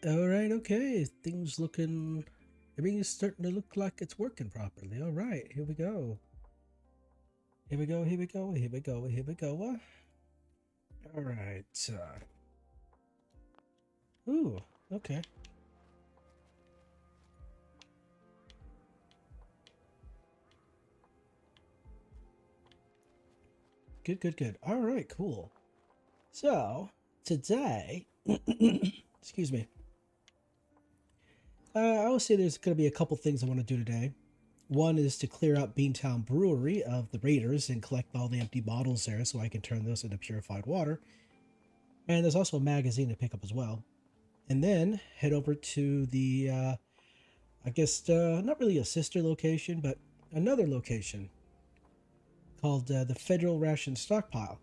All right, okay. Things looking. Everything's starting to look like it's working properly. All right, here we go. Here we go. Here we go. Here we go. Here we go. All right. Ooh. Okay. Good. Good. Good. All right. Cool. So today, excuse me. I will say there's going to be a couple things I want to do today. One is to clear out Beantown Brewery of the raiders and collect all the empty bottles there so I can turn those into purified water. And there's also a magazine to pick up as well. And then head over to the, I guess, not really a sister location, but another location called the Federal Ration Stockpile.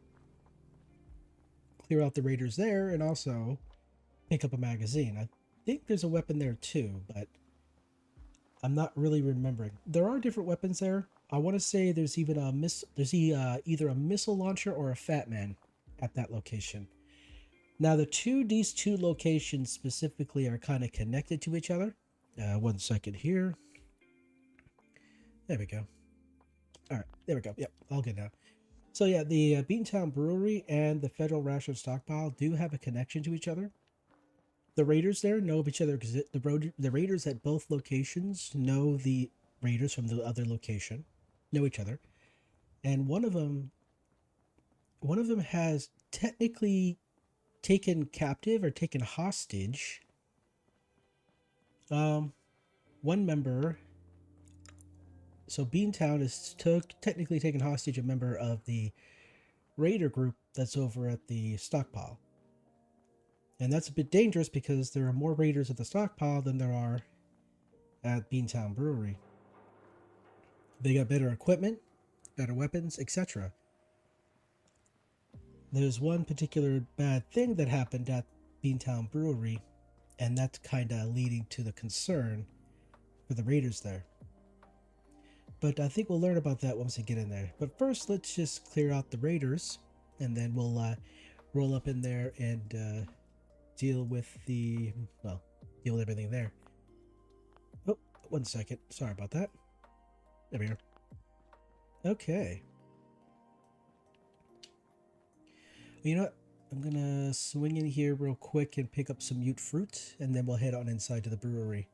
Clear out the raiders there and also pick up a magazine. I think there's a weapon there too, but I'm not really remembering. There are different weapons there. I want to say there's even either a missile launcher or a Fat Man at that location. Now these two locations specifically are kind of connected to each other. 1 second here. There we go. All right, there we go. Yep, all good now. So yeah, the Beantown Brewery and the Federal Ration Stockpile do have a connection to each other. The raiders there know of each other because the raiders at both locations know the raiders from the other location, know each other, and one of them has technically taken captive or taken hostage um one member. So Beantown is technically taken hostage a member of the raider group that's over at the stockpile. And that's a bit dangerous because there are more raiders at the stockpile than there are at Beantown Brewery. They got better equipment, better weapons, etc. There's one particular bad thing that happened at Beantown Brewery, and that's kind of leading to the concern for the raiders there. But I think we'll learn about that once we get in there. But first, let's just clear out the raiders, and then we'll roll up in there and deal with deal with everything there. Oh, 1 second. Sorry about that. There we are. Okay. You know what? I'm gonna swing in here real quick and pick up some mute fruit, and then we'll head on inside to the brewery.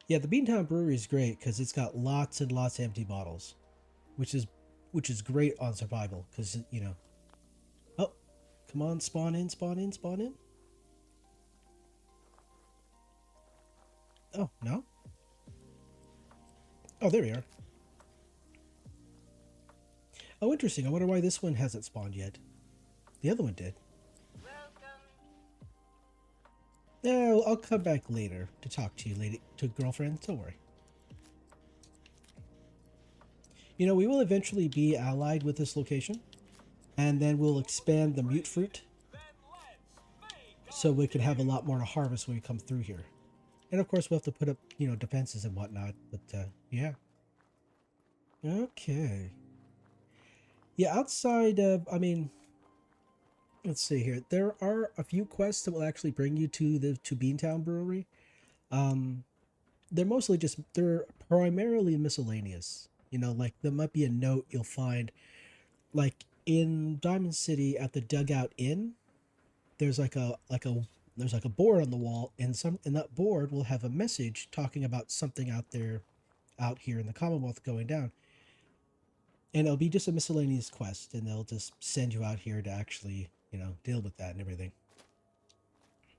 Yeah, the Beantown Brewery is great because it's got lots and lots of empty bottles, which is great on survival because you know. Oh, come on, spawn in, spawn in, spawn in. Oh no. Oh, there we are. Oh, interesting. I wonder why this one hasn't spawned yet. The other one did. Yeah, I'll come back later to talk to you, lady, to girlfriend. Don't worry. You know, we will eventually be allied with this location, and then we'll expand the mute fruit so we can have a lot more to harvest when we come through here. And of course, we'll have to put up, defenses and whatnot. But yeah. Okay. Yeah, outside of, let's see here. There are a few quests that will actually bring you to Beantown Brewery. Um, they're primarily miscellaneous. Like there might be a note you'll find, like in Diamond City at the Dugout Inn. There's there's like a board on the wall, and that board will have a message talking about something out here in the Commonwealth going down. And it'll be just a miscellaneous quest, and they'll just send you out here to actually, deal with that and everything.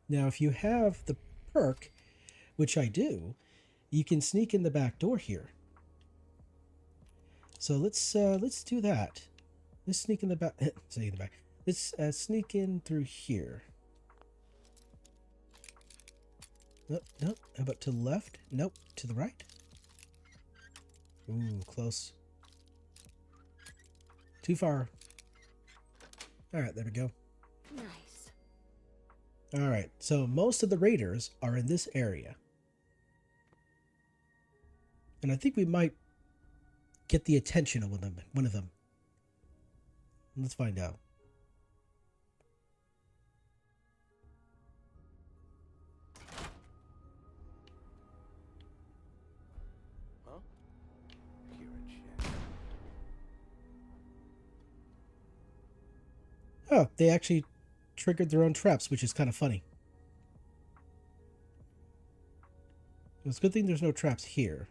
Now, if you have the perk, which I do, you can sneak in the back door here. So let's do that. Let's sneak in the back. Sneak in the back. Let's sneak in through here. Nope, nope. How about to the left? Nope. To the right? Ooh, close. Too far. Alright, there we go. Nice. Alright, so most of the raiders are in this area. And I think we might get the attention of one of them. Let's find out. Oh, they actually triggered their own traps, which is kind of funny. It's a good thing there's no traps here.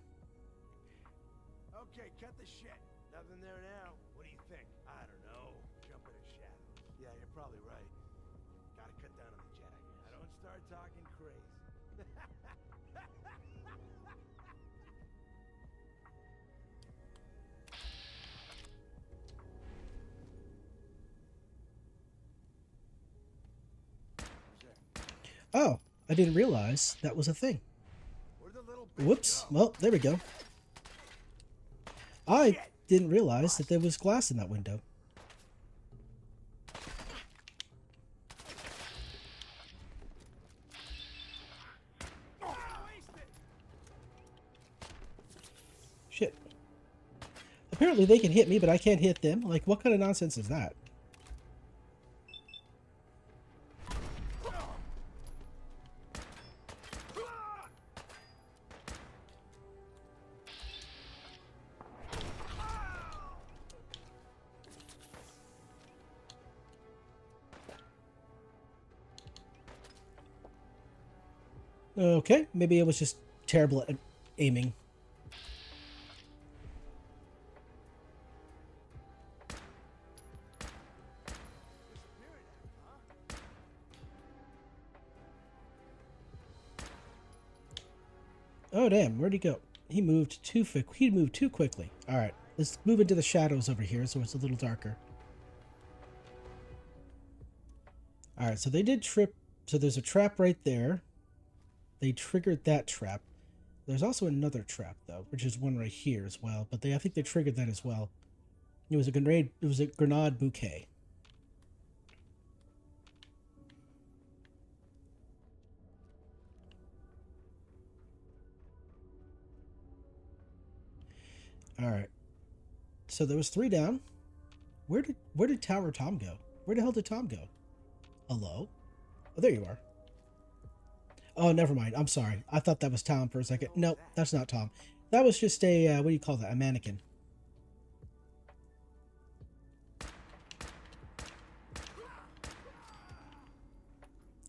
Okay, cut the shit. Nothing there now. What do you think? I don't know. Jump in a shadow. Yeah, you're probably right. Gotta cut down on the jet. I don't start talking crazy. Oh, I didn't realize that was a thing. Whoops. Well, there we go. I didn't realize that there was glass in that window. Shit. Apparently they can hit me, but I can't hit them. Like, what kind of nonsense is that? Okay, maybe it was just terrible at aiming. Oh damn, where'd he go? He moved too quickly. Alright, let's move into the shadows over here so it's a little darker. Alright, so they did trip. So there's a trap right there. They triggered that trap. There's also another trap though, which is one right here as well. But I think they triggered that as well. It was a grenade. It was a grenade bouquet. All right. So there was 3 down. Where did Tower Tom go? Where the hell did Tom go? Hello? Oh, there you are. Oh, never mind. I'm sorry. I thought that was Tom for a second. Nope, that's not Tom. That was just a, what do you call that? A mannequin.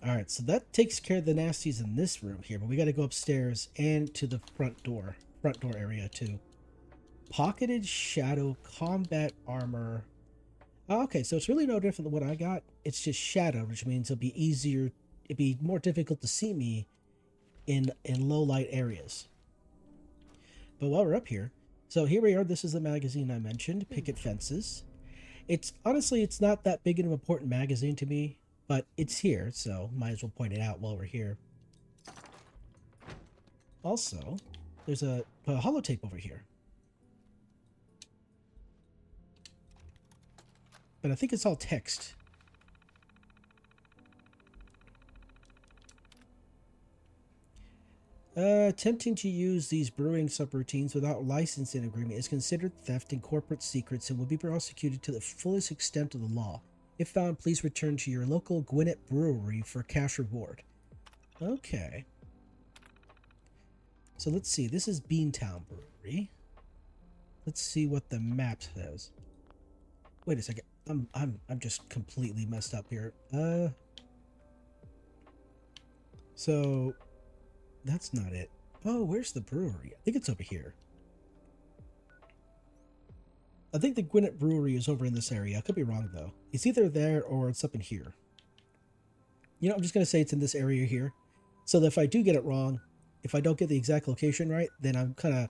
Alright, so that takes care of the nasties in this room here, but we gotta go upstairs and to the front door area too. Pocketed shadow combat armor. Oh, okay, so it's really no different than what I got. It's just shadow, which means it'd be more difficult to see me in low light areas. But while we're up here, so here we are. This is the magazine I mentioned, Picket Fences. It's honestly, it's not that big of an important magazine to me, but it's here, so might as well point it out while we're here. Also, there's a holotape over here. But I think it's all text. Attempting to use these brewing subroutines without licensing agreement is considered theft in corporate secrets and will be prosecuted to the fullest extent of the law. If found, please return to your local Gwinnett brewery for cash reward. Okay. So let's see. This is Beantown Brewery. Let's see what the map says. Wait a second. I'm just completely messed up here. So that's not it. Oh, where's the brewery? I think it's over here. I think the Gwinnett Brewery is over in this area. I could be wrong, though. It's either there or it's up in here. You know, I'm just going to say it's in this area here. So that if I do get it wrong, if I don't get the exact location right, then I'm kind of...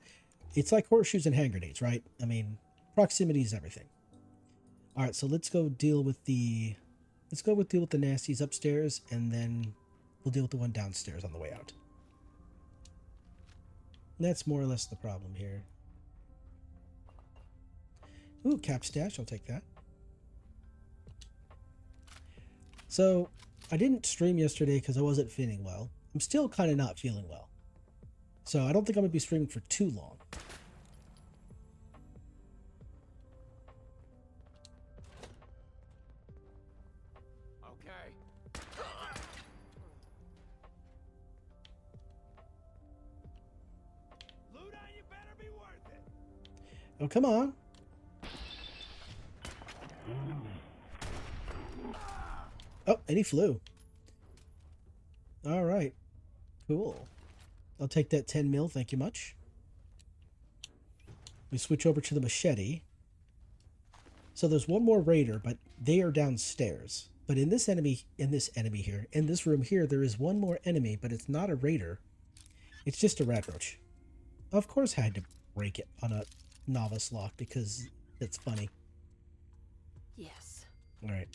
It's like horseshoes and hand grenades, right? I mean, proximity is everything. Alright, so let's go deal with the... deal with the nasties upstairs, and then we'll deal with the one downstairs on the way out. That's more or less the problem here. Ooh, cap stash, I'll take that. So, I didn't stream yesterday because I wasn't feeling well. I'm still kind of not feeling well. So, I don't think I'm going to be streaming for too long. Okay. Loot on you better be worth it. Oh, come on. Oh, and he flew. All right. Cool. I'll take that 10 mil. Thank you much. We switch over to the machete. So there's one more raider, but they are downstairs. But in this room here, there is one more enemy, but it's not a raider. It's just a rat roach. Of course I had to break it on a novice lock because it's funny. Yes. All right.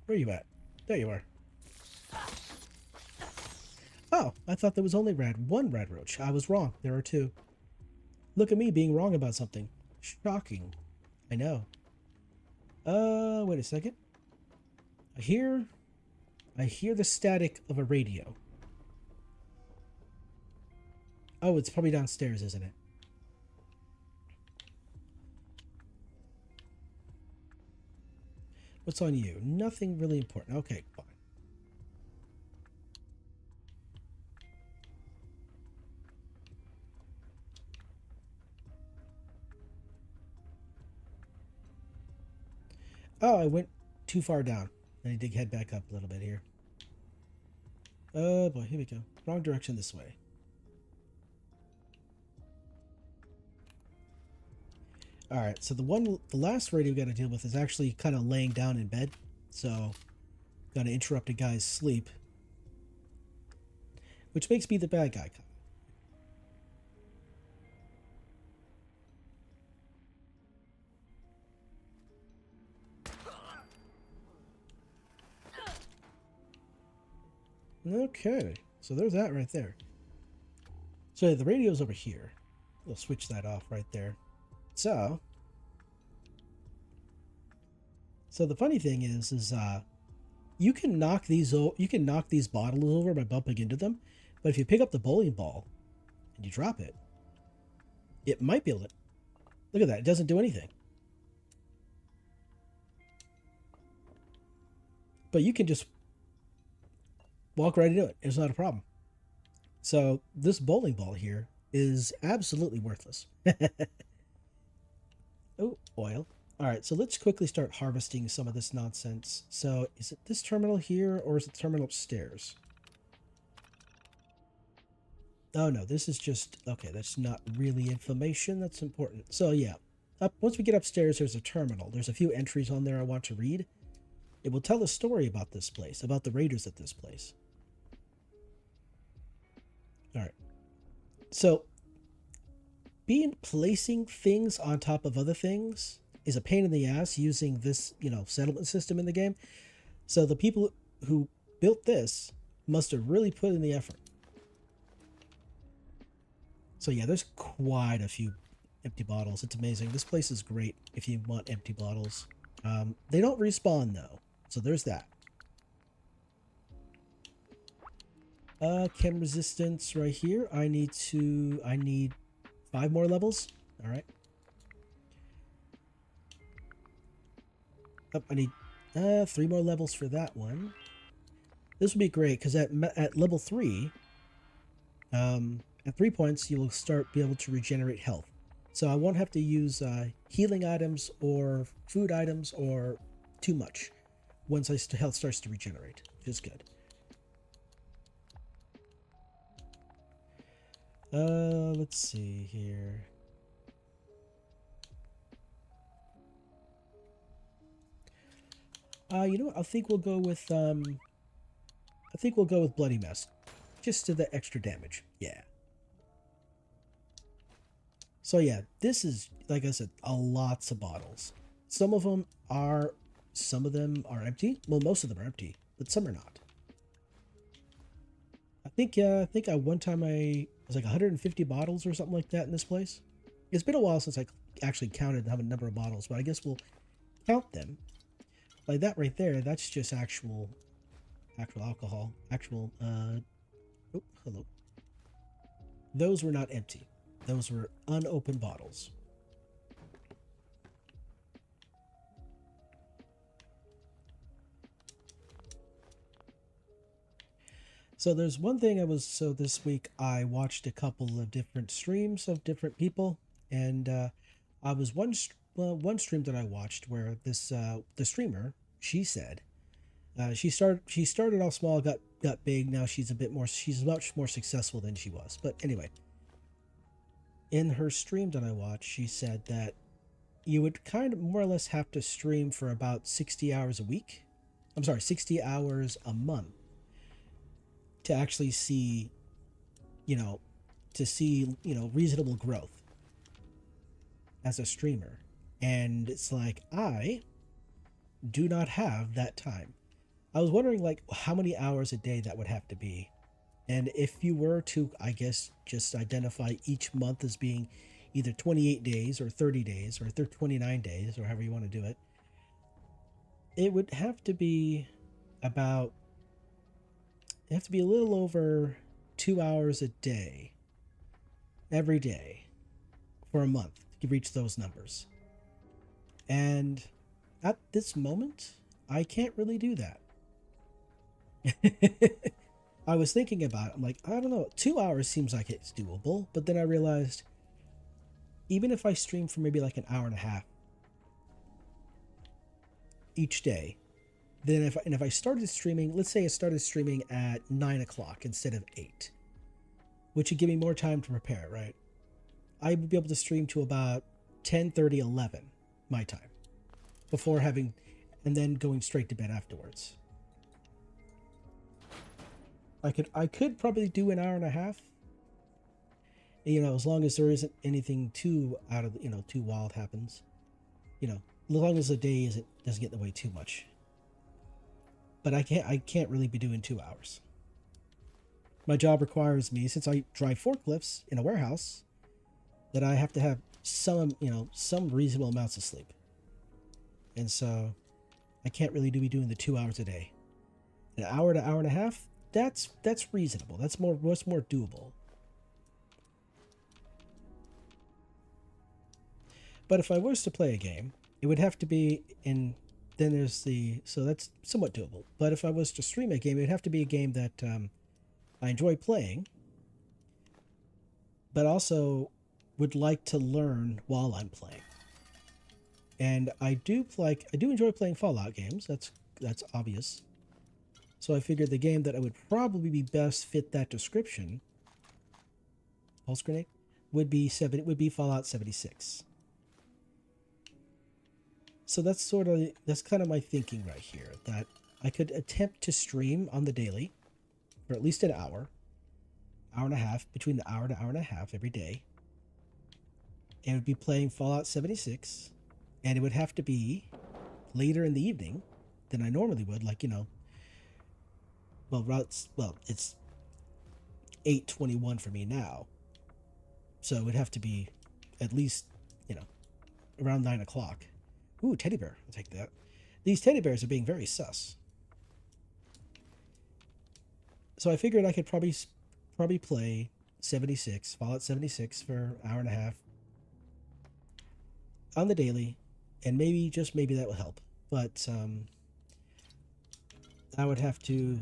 Where are you at? There you are. Oh, I thought there was only one rat roach. I was wrong. There are two. Look at me being wrong about something. Shocking. I know. Wait a second. I hear the static of a radio. Oh, it's probably downstairs, isn't it? What's on you? Nothing really important. Okay, fine. Oh, I went too far down. I need to head back up a little bit here. Oh boy, here we go. Wrong direction this way. Alright, so the last radio we got to deal with is actually kind of laying down in bed. So, got to interrupt a guy's sleep. Which makes me the bad guy. Okay, so there's that right there. So yeah, the radio's over here. We'll switch that off right there. So the funny thing is you can knock these bottles over by bumping into them, but if you pick up the bowling ball and you drop it, it might be able to. Look at that! It doesn't do anything. But you can just walk right into it. It's not a problem. So this bowling ball here is absolutely worthless. Oh, oil. All right, so let's quickly start harvesting some of this nonsense. So is it this terminal here or is it the terminal upstairs? Oh no, this is just, okay, that's not really information. That's important. So yeah, once we get upstairs, there's a terminal. There's a few entries on there I want to read. It will tell a story about this place, about the raiders at this place. All right. So placing things on top of other things is a pain in the ass using this, settlement system in the game. So the people who built this must have really put in the effort. So yeah, there's quite a few empty bottles. It's amazing. This place is great if you want empty bottles. They don't respawn though, so there's that. Chem resistance right here. I need 5 more levels. All right. Oh, I need 3 more levels for that one. This would be great because at level 3, at 3 points, you will be able to regenerate health. So I won't have to use healing items or food items or too much once health starts to regenerate, which is good. Let's see here. You know what? I think we'll go with Bloody Mess. Just to the extra damage. Yeah. So yeah, this is, like I said, lots of bottles. Some of them are empty. Well, most of them are empty, but some are not. I think one time it was like 150 bottles or something like that in this place. It's been a while since I actually counted the number of bottles, but I guess we'll count them. Like that right there, that's just actual alcohol. Oh, hello. Those were not empty. Those were unopened bottles. So there's one thing this week I watched a couple of different streams of different people, and I was one stream that I watched where this the streamer, she said, she started off small, got big. Now she's much more successful than she was. But anyway, in her stream that I watched, she said that you would kind of more or less have to stream for about 60 hours a week. I'm sorry, 60 hours a month to actually see, you know, reasonable growth as a streamer. And it's like, I do not have that time. I was wondering, like, how many hours a day that would have to be. And if you were to, I guess, just identify each month as being either 28 days or 30 days or 29 days or however you want to do it, it would have to be about, it have to be a little over 2 hours a day, every day, for a month to reach those numbers. And at this moment, I can't really do that. I was thinking about it. I'm like, I don't know. 2 hours seems like it's doable. But then I realized, even if I stream for maybe like an hour and a half each day, then if I started streaming, let's say I started streaming at 9 o'clock instead of 8, which would give me more time to prepare, right? I would be able to stream to about 10:30, 11 my time before having, and then going straight to bed afterwards. I could probably do an hour and a half, as long as there isn't anything too out of, too wild happens, as long as the day doesn't get in the way too much. But I can't really be doing 2 hours. My job requires me, since I drive forklifts in a warehouse, that I have to have some reasonable amounts of sleep. And so I can't really be doing the 2 hours a day. An hour to hour and a half, that's reasonable. That's more doable. But if I was to play a game, it would have to be in, then there's so that's somewhat doable. But if I was to stream a game, it would have to be a game that I enjoy playing, but also would like to learn while I'm playing. And I do enjoy playing Fallout games. That's obvious. So I figured the game that I would probably be best fit that description, pulse grenade, would be Fallout 76. So that's kind of my thinking right here, that I could attempt to stream on the daily for at least an hour and a half, between the hour to hour and a half every day. And it would be playing Fallout 76, and it would have to be later in the evening than I normally would, like, it's 8:21 for me now. So it would have to be at least, around 9 o'clock. Ooh, teddy bear. I'll take that. These teddy bears are being very sus. So I figured I could probably play Fallout 76 for an hour and a half on the daily, and maybe that will help. But I would have to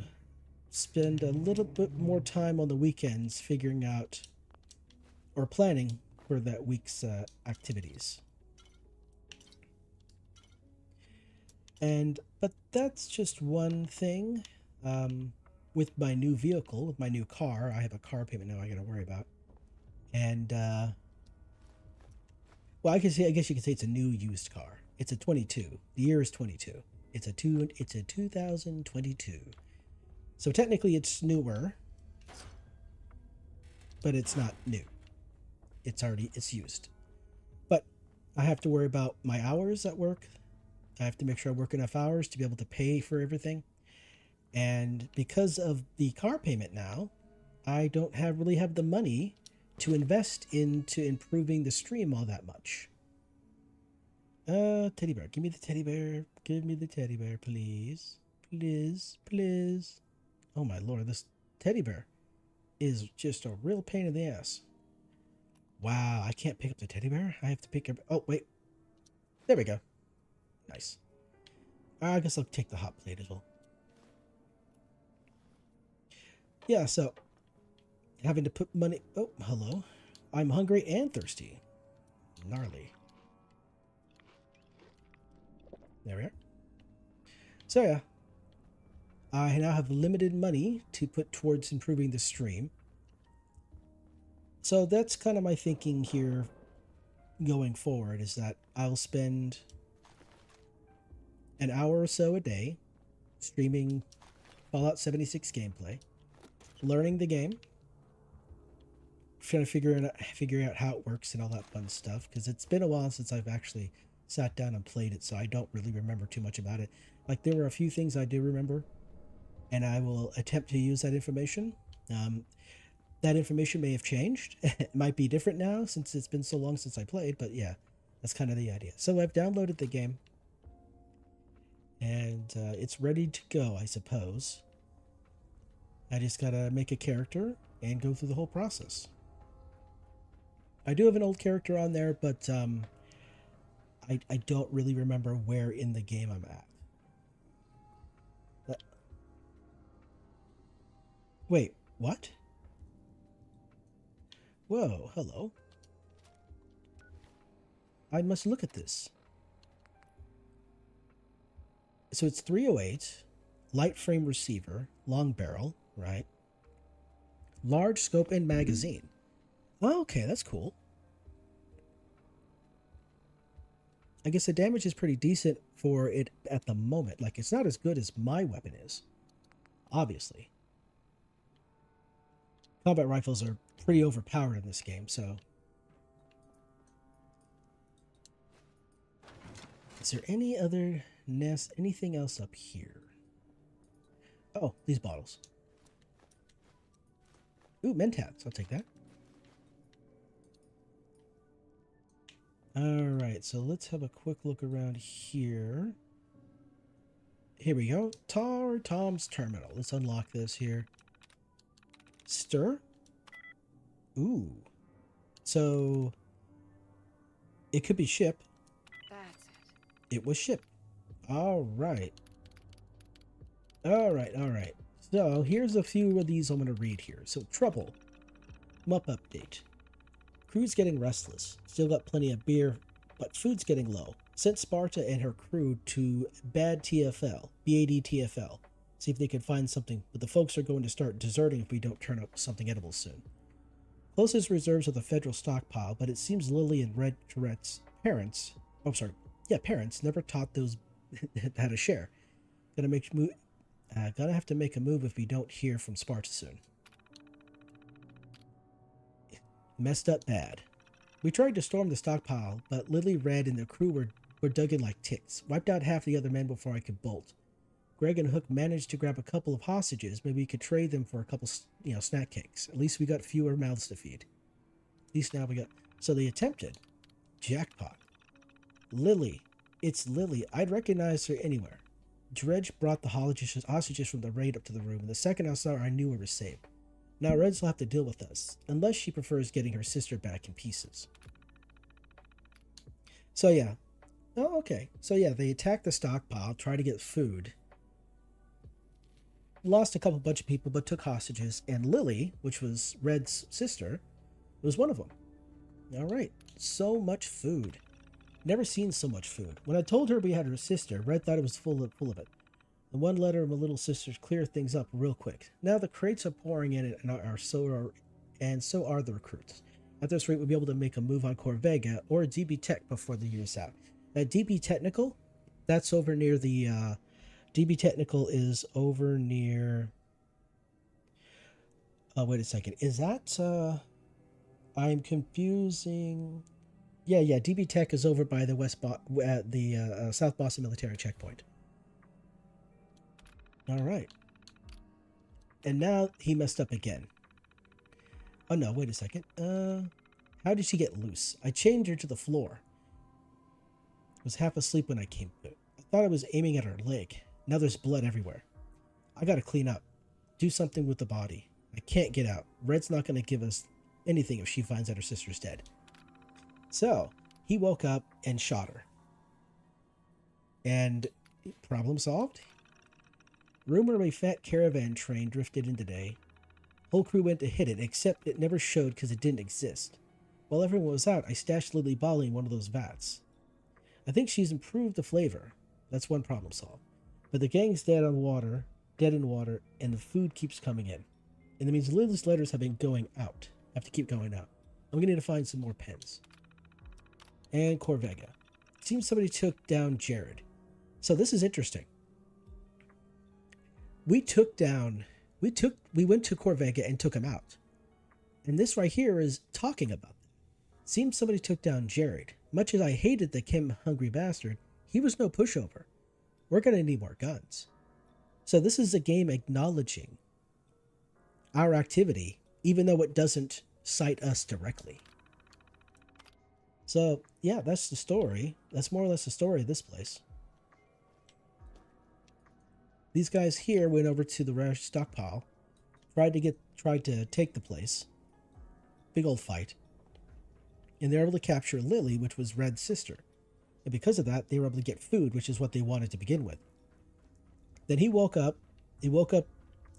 spend a little bit more time on the weekends figuring out or planning for that week's activities. But that's just one thing. With my new vehicle, with my new car, I have a car payment now I got to worry about. And well, I guess you could say it's a new used car. It's a 22. The year is 22. It's a 2022. So technically it's newer, but it's not new. It's used. But I have to worry about my hours at work. I have to make sure I work enough hours to be able to pay for everything. And because of the car payment now, I don't really have the money to invest into improving the stream all that much. Teddy bear. Give me the teddy bear. Give me the teddy bear, please. Please, please. Oh my lord, this teddy bear is just a real pain in the ass. Wow, I can't pick up the teddy bear. I have to pick up... Oh, wait. There we go. Nice. I guess I'll take the hot plate as well. Yeah, so having to put money... Oh, hello. I'm hungry and thirsty. Gnarly. There we are. So yeah, I now have limited money to put towards improving the stream. So that's kind of my thinking here going forward, is that I'll spend an hour or so a day streaming Fallout 76 gameplay, learning the game, trying to figure out how it works and all that fun stuff, because it's been a while since I've actually sat down and played it, so I don't really remember too much about it. Like, there were a few things I do remember, and I will attempt to use that information. That information may have changed. It might be different now since it's been so long since I played, but yeah, that's kind of the idea. So I've downloaded the game, and it's ready to go, I suppose. I just gotta make a character and go through the whole process. I do have an old character on there, but I don't really remember where in the game I'm at. Wait, what? Whoa, hello. I must look at this. So it's 308, light frame receiver, long barrel, right? Large scope and magazine. Oh, okay, that's cool. I guess the damage is pretty decent for it at the moment. Like, it's not as good as my weapon is, obviously. Combat rifles are pretty overpowered in this game, so... Is there any other nest, anything else up here? Oh, these bottles. Ooh, Mentats, I'll take that. Alright, so let's have a quick look around here. Here we go. Tom's Terminal. Let's unlock this here. Stir? Ooh. So, it could be ship. That's it. It was ship. Alright. Alright. So, here's a few of these I'm going to read here. So, trouble. Mup update. Crew's getting restless. Still got plenty of beer, but food's getting low. Sent Sparta and her crew to BAD TFL. See if they can find something, but the folks are going to start deserting if we don't turn up something edible soon. Closest reserves are the federal stockpile, but it seems Lily and Red Tourette's parents never taught those how to share. Gonna have to make a move if we don't hear from Sparta soon. Messed up bad. We tried to storm the stockpile, but Lily, Red, and the crew were dug in like ticks. Wiped out half the other men before I could bolt. Greg and Hook managed to grab a couple of hostages. Maybe we could trade them for a couple, snack cakes. At least we got fewer mouths to feed. At least now we got... So they attempted. Jackpot. Lily. It's Lily. I'd recognize her anywhere. Dredge brought the hostages from the raid up to the room, and the second I saw her, I knew we were safe. Now Reds will have to deal with us, unless she prefers getting her sister back in pieces. So yeah. Oh, okay. So yeah, they attacked the stockpile, tried to get food. Lost a bunch of people, but took hostages, and Lily, which was Red's sister, was one of them. Alright. So much food. Never seen so much food. When I told her we had her sister, Red thought it was full of it. The one letter of my little sisters cleared things up real quick. Now the crates are pouring in, and so are the recruits. At this rate, we'll be able to make a move on Corvega or DB Tech before the year's out. DB Technical, that's over near the... DB Technical is over near... wait a second. Is that... I'm confusing... Yeah, DB Tech is over by the South Boston Military Checkpoint. Alright. And now he messed up again. Oh no, wait a second. How did she get loose? I chained her to the floor. I was half asleep when I came to. I thought I was aiming at her leg. Now there's blood everywhere. I gotta clean up. Do something with the body. I can't get out. Red's not gonna give us anything if she finds out her sister's dead. So, he woke up and shot her. And problem solved? Rumor of a fat caravan train drifted in today. Whole crew went to hit it, except it never showed because it didn't exist. While everyone was out, I stashed Lily Bolly in one of those vats. I think she's improved the flavor. That's one problem solved. But the gang's dead on water, dead in water, and the food keeps coming in. And that means Lily's letters have been going out. Have to keep going out. I'm gonna need to find some more pens. And Corvega. It seems somebody took down Jared. So this is interesting. We went to Corvega and took him out. And this right here is talking about that. Seems somebody took down Jared. Much as I hated the Kim hungry bastard, he was no pushover. We're gonna need more guns. So this is a game acknowledging our activity, even though it doesn't cite us directly. So yeah, that's the story. That's more or less the story of this place. These guys here went over to the Rash stockpile, tried to take the place. Big old fight. And they're able to capture Lily, which was Red's sister. And because of that, they were able to get food, which is what they wanted to begin with. Then he woke up. He woke up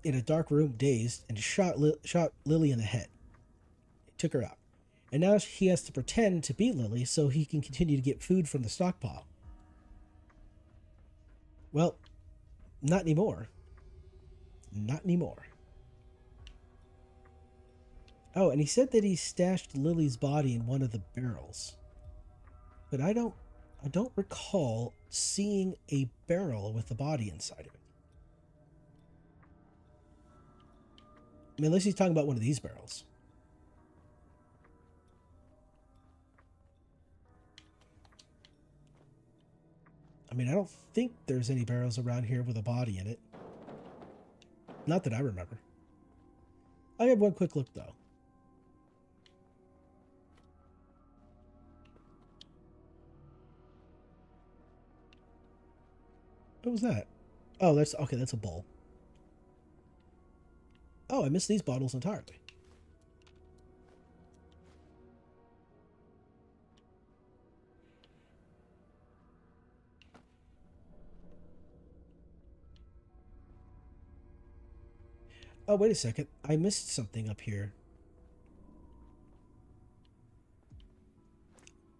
in a dark room, dazed, and shot Lily in the head. He took her out. And now he has to pretend to be Lily so he can continue to get food from the stockpile. Well, not anymore. Not anymore. Oh, and he said that he stashed Lily's body in one of the barrels. But I don't recall seeing a barrel with the body inside of it. I mean, unless he's talking about one of these barrels. I mean, I don't think there's any barrels around here with a body in it. Not that I remember. I have one quick look, though. What was that? Oh, that's okay. That's a bowl. Oh, I missed these bottles entirely. Oh, wait a second. I missed something up here.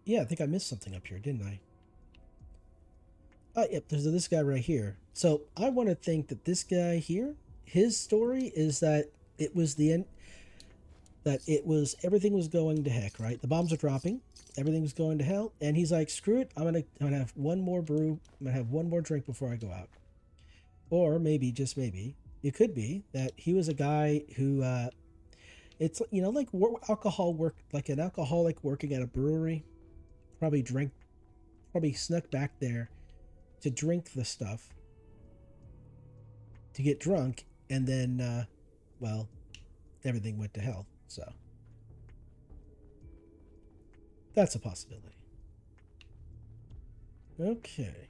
Yeah, I think I missed something up here, didn't I? Oh, yep, there's this guy right here. So I want to think that this guy here, his story is that it was the end, that it was, everything was going to heck, right? The bombs are dropping, everything was going to hell, and he's like, screw it, I'm gonna have one more brew, I'm gonna have one more drink before I go out. Or maybe, just maybe, it could be that he was a guy who, it's, you know, like alcohol work, like an alcoholic working at a brewery, probably snuck back there to drink the stuff, to get drunk, and then, well, everything went to hell. So that's a possibility. Okay.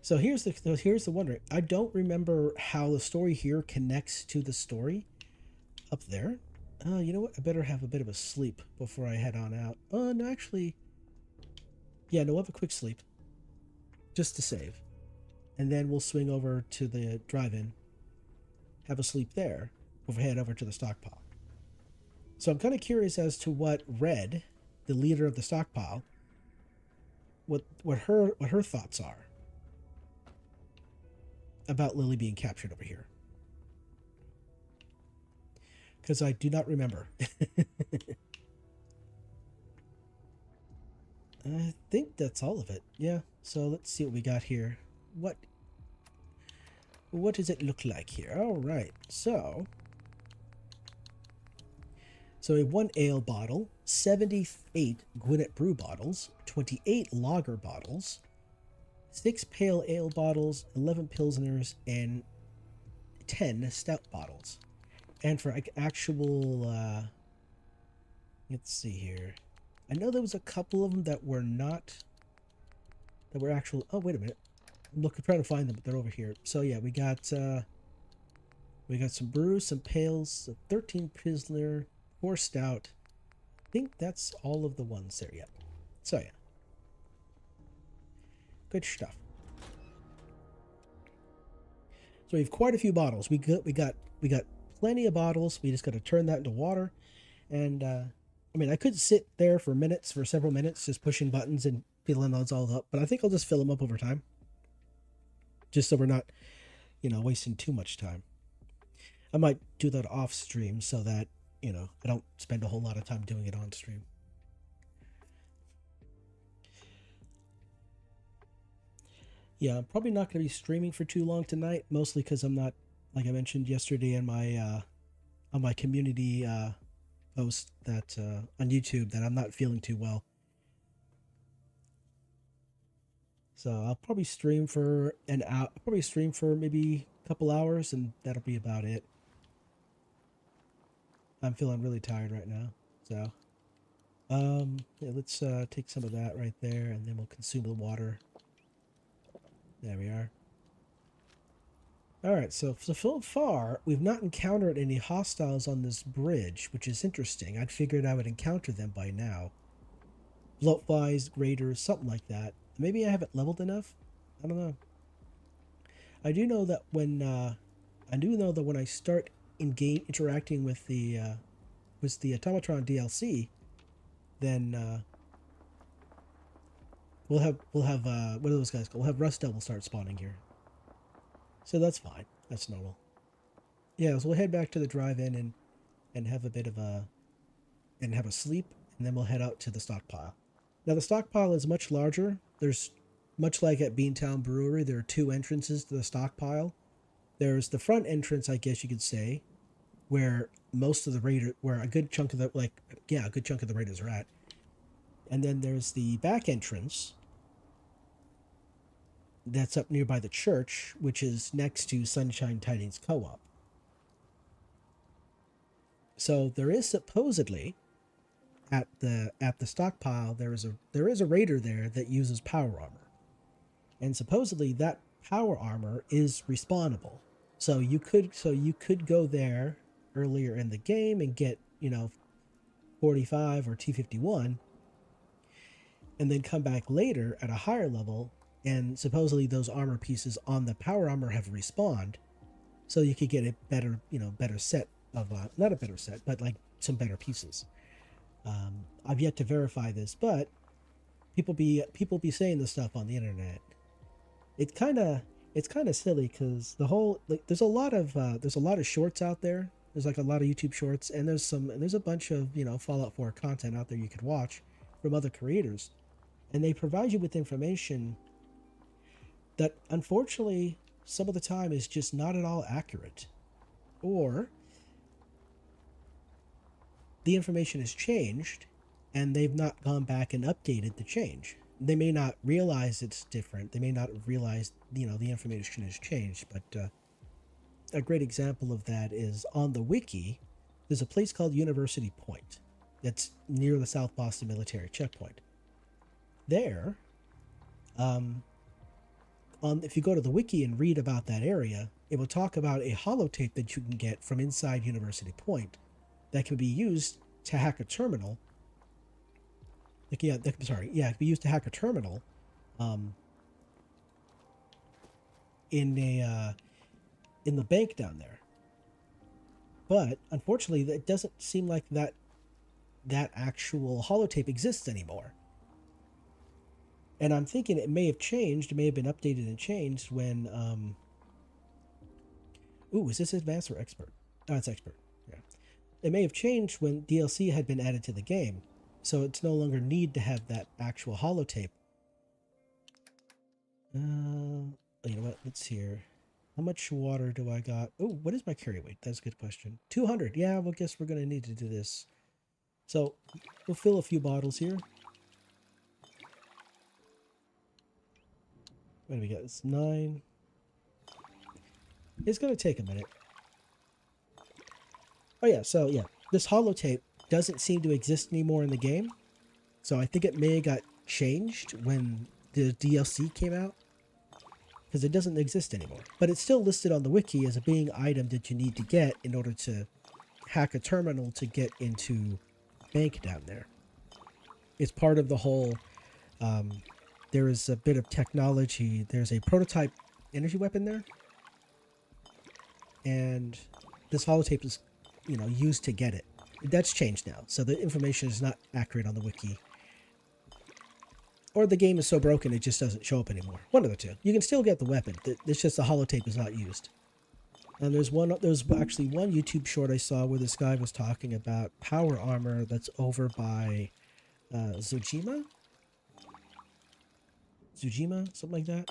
So here's the wonder. I don't remember how the story here connects to the story up there. You know what? I better have a bit of a sleep before I head on out. Oh, no, actually, yeah, no, I'll have a quick sleep just to save. And then we'll swing over to the drive-in, have a sleep there, before we head over to the stockpile. So I'm kind of curious as to what Red, the leader of the stockpile, what her thoughts are about Lily being captured over here. Because I do not remember. I think that's all of it. Yeah. So let's see what we got here. What does it look like here? All right. So a 1 ale bottle, 78 Gwinnett brew bottles, 28 lager bottles, 6 pale ale bottles, 11 pilsners, and 10 stout bottles. And for actual, let's see here. I know there was a couple of them that were not, that were actual, oh, wait a minute. I'm trying to find them, but they're over here. So yeah, we got some brews, some pales, 13 pilsner, 4 stout. I think that's all of the ones there, yeah. So yeah. Good stuff. So we have quite a few bottles. We got plenty of bottles. We just got to turn that into water. And I mean, I could sit there for several minutes, just pushing buttons and filling those all up, but I think I'll just fill them up over time, just so we're not, wasting too much time. I might do that off stream so that, I don't spend a whole lot of time doing it on stream. Yeah, I'm probably not going to be streaming for too long tonight, mostly because I'm not, like I mentioned yesterday in my on my community post that on YouTube, that I'm not feeling too well. So I'll probably stream for an hour. I'll probably stream for maybe a couple hours, and that'll be about it. I'm feeling really tired right now, so yeah, let's take some of that right there, and then we'll consume the water. There we are. All right, so far we've not encountered any hostiles on this bridge, which is interesting. I'd figured I would encounter them by now. Bloatflies, graders, something like that. Maybe I haven't leveled enough. I don't know. I do know that when I start interacting with the Automatron DLC, then we'll have what are those guys called? We'll have Rust Devil start spawning here. So that's fine. That's normal. Yeah, so we'll head back to the drive-in and have a bit of a sleep, and then we'll head out to the stockpile. Now the stockpile is much larger. There's, much like at Beantown Brewery, there are two entrances to the stockpile. There's the front entrance, I guess you could say, where a good chunk of the raiders are at. And then there's the back entrance that's up nearby the church, which is next to Sunshine Tidings Co-op. So there is supposedly at the stockpile there is a raider there that uses power armor, and supposedly that power armor is respawnable. So you could go there earlier in the game and get 45 or T51, and then come back later at a higher level, and supposedly those armor pieces on the power armor have respawned, so you could get a better set of not a better set, but like some better pieces. I've yet to verify this, but people be saying this stuff on the internet. It's kind of silly, because the whole, like, there's a lot of shorts out there. There's like a lot of YouTube shorts, and there's a bunch of Fallout 4 content out there you could watch from other creators, and they provide you with information that unfortunately some of the time is just not at all accurate, or the information has changed and they've not gone back and updated the change. They may not realize it's different. They may not realize the information has changed. But a great example of that is on the wiki. There's a place called University Point that's near the South Boston military checkpoint. There, if you go to the wiki and read about that area, it will talk about a holotape that you can get from inside University Point that can be used to hack a terminal. It can be used to hack a terminal in the bank down there. But unfortunately, it doesn't seem like that actual holotape exists anymore. And I'm thinking it may have changed, it may have been updated and changed when is this advanced or expert? Oh, it's expert. Yeah. It may have changed when DLC had been added to the game, so it's no longer need to have that actual holotape. You know what? Let's see here. How much water do I got? Oh, what is my carry weight? That's a good question. 200. Yeah, well, guess we're going to need to do this. So we'll fill a few bottles here. What do we got? It's 9. It's going to take a minute. Oh yeah, so yeah, this holotape doesn't seem to exist anymore in the game. So I think it may have got changed when the DLC came out, because it doesn't exist anymore. But it's still listed on the wiki as a being item that you need to get in order to hack a terminal to get into bank down there. It's part of the whole, there is a bit of technology. There's a prototype energy weapon there. And this holotape is, used to get it. That's changed now. So the information is not accurate on the wiki. Or the game is so broken it just doesn't show up anymore. One of the two. You can still get the weapon. It's just the holotape is not used. And there's actually one YouTube short I saw where this guy was talking about power armor that's over by Zujima? Zujima? Something like that?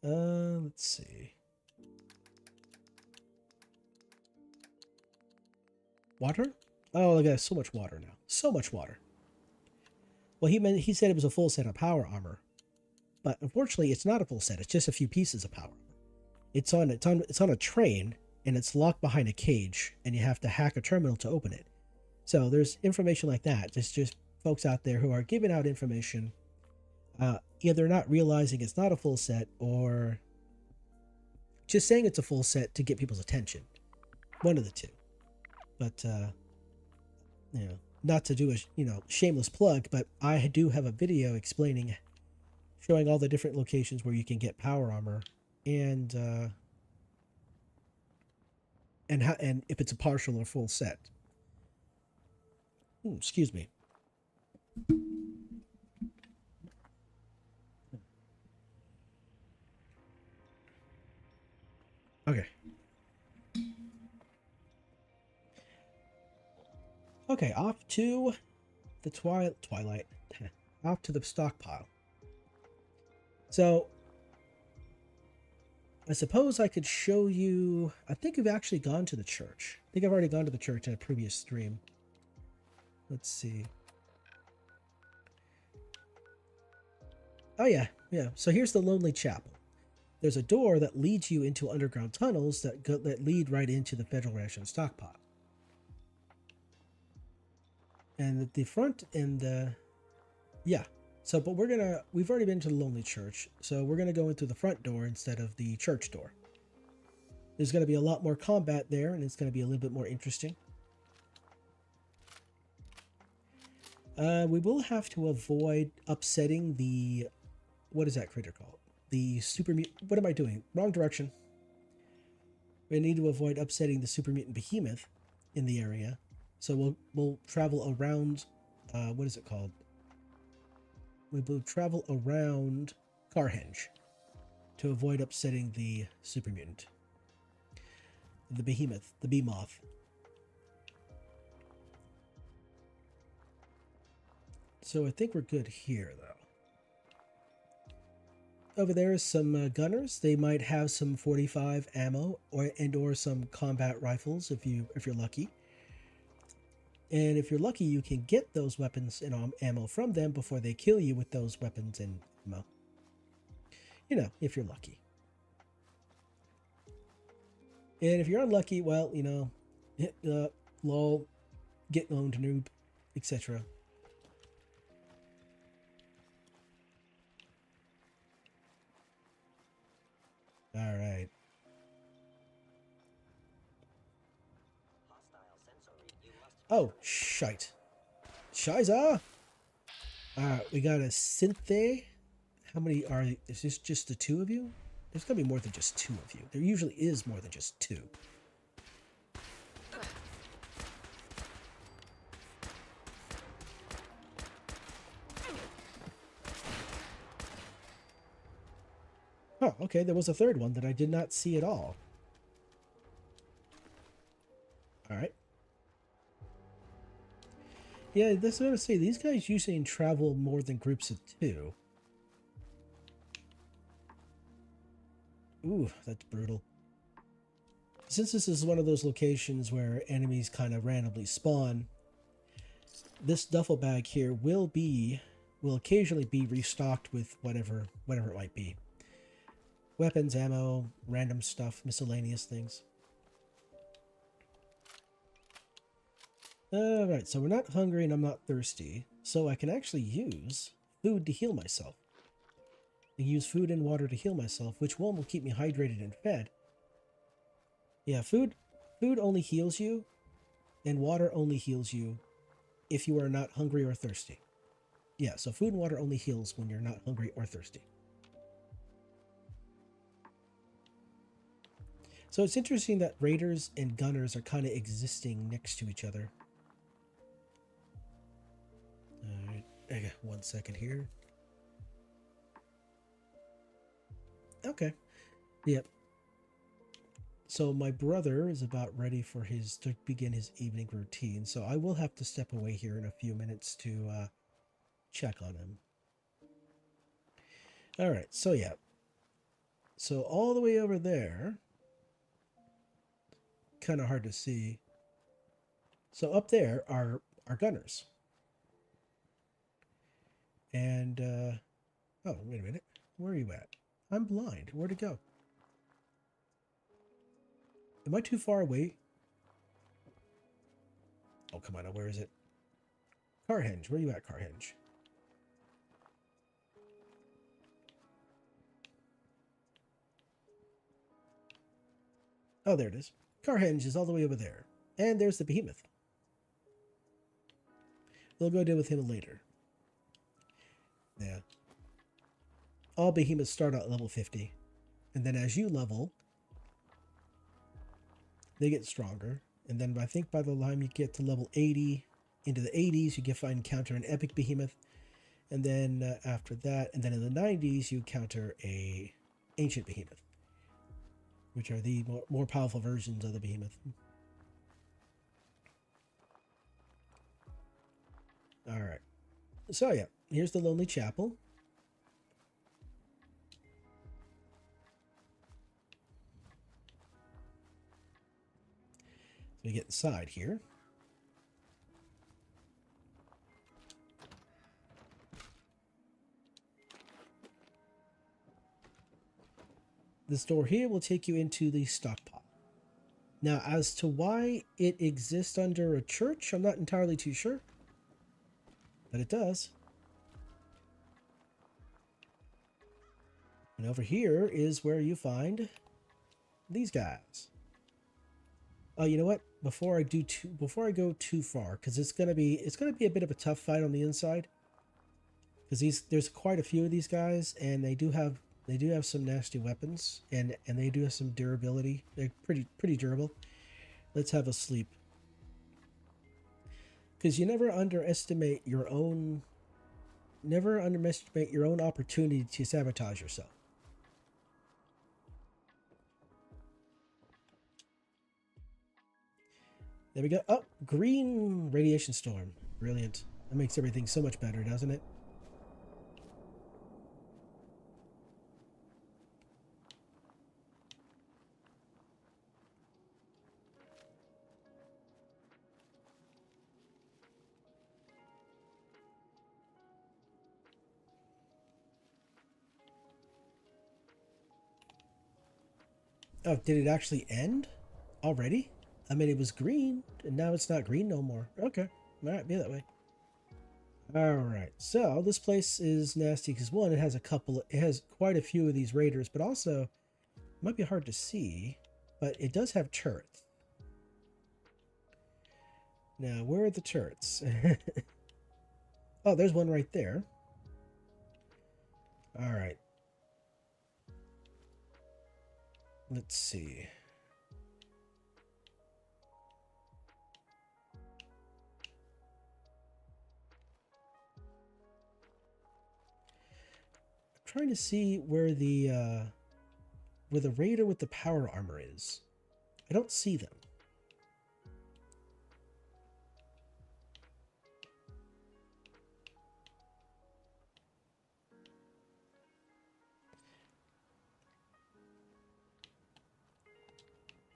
Let's see. Water? Oh, look at so much water now. So much water. Well, he said it was a full set of power armor. But unfortunately, it's not a full set. It's just a few pieces of power. It's on a train, and it's locked behind a cage, and you have to hack a terminal to open it. So there's information like that. There's just folks out there who are giving out information, either not realizing it's not a full set, or just saying it's a full set to get people's attention. One of the two. But not to do a shameless plug, but I do have a video showing all the different locations where you can get power armor, and if it's a partial or full set. Excuse me. Okay. Okay, off to the twilight. Off to the stockpile. So, I suppose I could show you... I think I've actually gone to the church. I think I've already gone to the church in a previous stream. Let's see. Oh yeah. So here's the Lonely Chapel. There's a door that leads you into underground tunnels that lead right into the Federal Ration stockpile. And at the front and the... Yeah. So, but we've already been to the Lonely Church, so we're gonna go in through the front door instead of the church door. There's gonna be a lot more combat there, and it's gonna be a little bit more interesting. We will have to avoid upsetting the... What is that critter called? The super mutant... What am I doing? Wrong direction. We need to avoid upsetting the super mutant behemoth in the area. So we'll travel around... what is it called? We will travel around Carhenge to avoid upsetting the super mutant. The behemoth. The behemoth. So I think we're good here, though. Over there is some gunners. They might have some 45 ammo or some combat rifles if you're lucky. And if you're lucky, you can get those weapons and ammo from them before they kill you with those weapons and ammo. If you're lucky. And if you're unlucky, well, lol, get loaned noob, etc. All right. Oh, shite. Shiza! We got a Synthé. How many is this just the two of you? There's gonna be more than just two of you. There usually is more than just two. Oh, okay, there was a third one that I did not see at all. Alright. Yeah, that's what I was gonna say. These guys usually travel more than groups of two. Ooh, that's brutal. Since this is one of those locations where enemies kind of randomly spawn, this duffel bag here will occasionally be restocked with whatever it might be. Weapons, ammo, random stuff, miscellaneous things. Alright, so we're not hungry and I'm not thirsty, so I can actually use food to heal myself. I use food and water to heal myself, which one will keep me hydrated and fed. Yeah, food only heals you, and water only heals you if you are not hungry or thirsty. Yeah, so food and water only heals when you're not hungry or thirsty. So it's interesting that raiders and gunners are kind of existing next to each other. Alright. Okay, 1 second here. Okay. Yep. So my brother is about ready for to begin his evening routine. So I will have to step away here in a few minutes to check on him. All right. So yeah. So all the way over there, kind of hard to see. So up there are our gunners. And oh, wait a minute. Where are you at? I'm blind. Where'd it go? Am I too far away? Oh, come on. Now, where is it? Carhenge. Where are you at, Carhenge? Oh, there it is. Carhenge is all the way over there. And there's the behemoth. We'll go deal with him later. Yeah. All behemoths start at level 50. And then as you level, they get stronger. And then I think by the time you get to level 80, into the 80s, you can encounter an epic behemoth. And then after that, and then in the 90s, you encounter a ancient behemoth, which are the more powerful versions of the behemoth. All right. So yeah, here's the Lonely Chapel. So we get inside here. This door here will take you into the stockpile. Now, as to why it exists under a church, I'm not entirely too sure. But it does. And over here is where you find these guys. Oh, you know what? Before I go too far, because it's gonna be a bit of a tough fight on the inside. Because there's quite a few of these guys, and they do have some nasty weapons, and they do have some durability. They're pretty durable. Let's have a sleep. Because you never underestimate your own opportunity to sabotage yourself. There we go. Oh, green radiation storm. Brilliant. That makes everything so much better, doesn't it? Oh, did it actually end already? I mean, it was green, and now it's not green no more. Okay. All right, be that way. All right. So this place is nasty because one, it has quite a few of these raiders, but also it might be hard to see, but it does have turrets. Now, where are the turrets? Oh, there's one right there. All right. Let's see. I'm trying to see where the raider with the power armor is. I don't see them.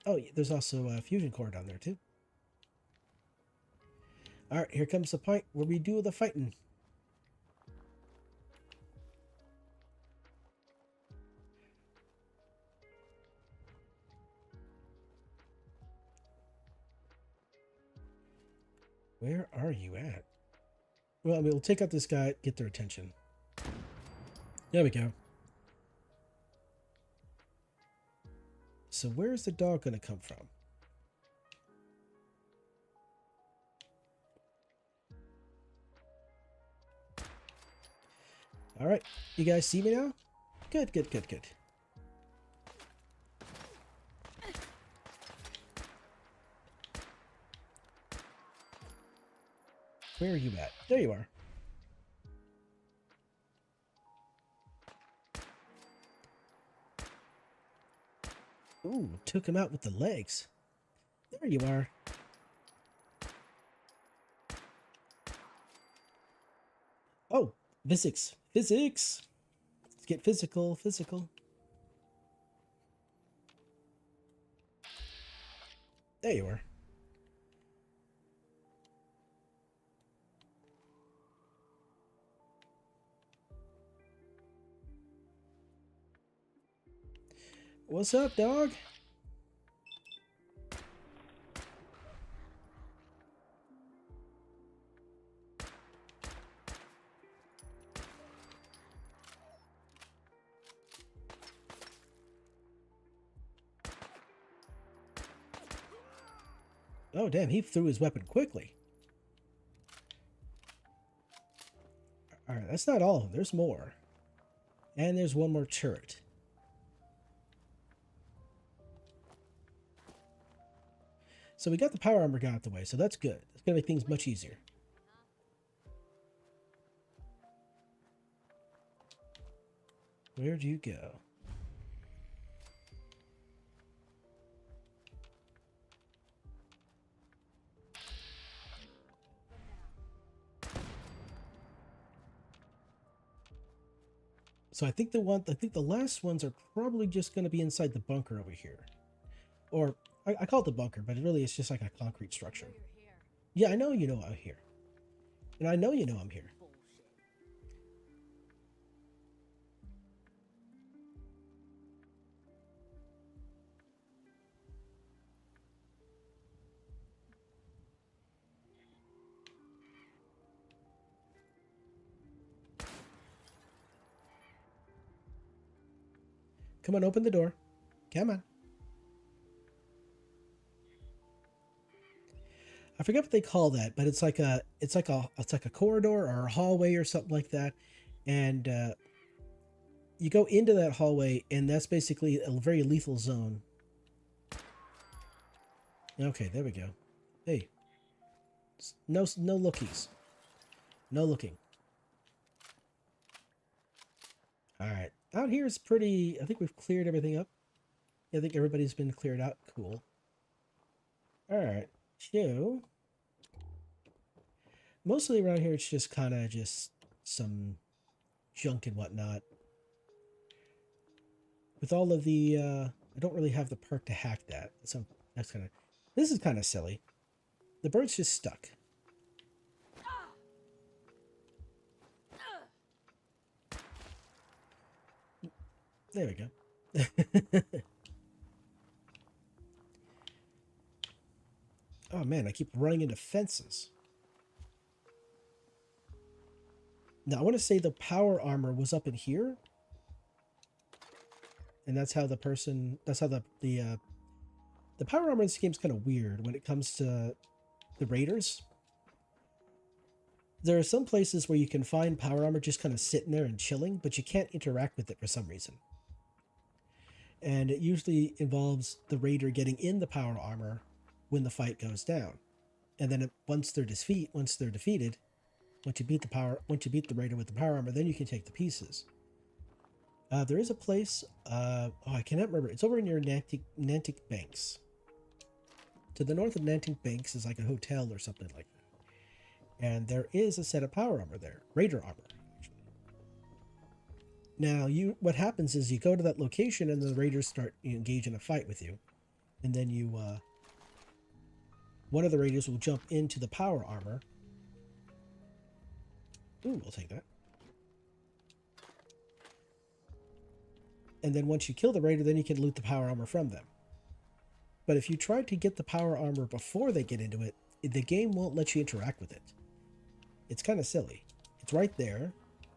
Oh, there's also a fusion core down there too. All right, here comes the point where we do the fighting. Where are you at? Well, I mean, we'll take out this guy, get their attention. There we go. So where's the dog going to come from? All right. You guys see me now? Good, good, good, good. Where are you at? There you are. Ooh, took him out with the legs. There you are. Oh, physics. Physics! Let's get physical, physical. There you are. What's up, dog? Oh, damn, he threw his weapon quickly. Alright, that's not all of them. There's more. And there's one more turret. So we got the power armor gun out the way, so that's good. It's going to make things much easier. Where'd you go? So I think the last ones are probably just going to be inside the bunker over here. Or, I call it the bunker, but it really is just like a concrete structure. Yeah, I know you know I'm here. And I know you know I'm here. Come on, open the door. Come on. I forget what they call that, but it's like a corridor or a hallway or something like that, and you go into that hallway, and that's basically a very lethal zone. Okay, there we go. Hey, no lookies, no looking. All right, out here is pretty. I think we've cleared everything up. I think everybody's been cleared out. Cool. All right, so mostly around here, it's just kind of just some junk and whatnot. With all of the, I don't really have the perk to hack that. So that's kind of, this is kind of silly. The bird's just stuck. There we go. Oh man, I keep running into fences. Now I want to say the power armor was up in here. And that's how the power armor in this game is kind of weird when it comes to the raiders. There are some places where you can find power armor just kind of sitting there and chilling, but you can't interact with it for some reason. And it usually involves the raider getting in the power armor when the fight goes down. And then once they're defeated, once you beat the raider with the power armor, then you can take the pieces. There is a place, I cannot remember. It's over near Nantic Banks. To the north of Nantic Banks is like a hotel or something like that. And there is a set of power armor there. Raider armor, actually. Now, what happens is you go to that location and the raiders start engage in a fight with you. And then one of the raiders will jump into the power armor. Ooh, we'll take that. And then once you kill the raider, then you can loot the power armor from them. But if you try to get the power armor before they get into it, the game won't let you interact with it. It's kind of silly. It's right there,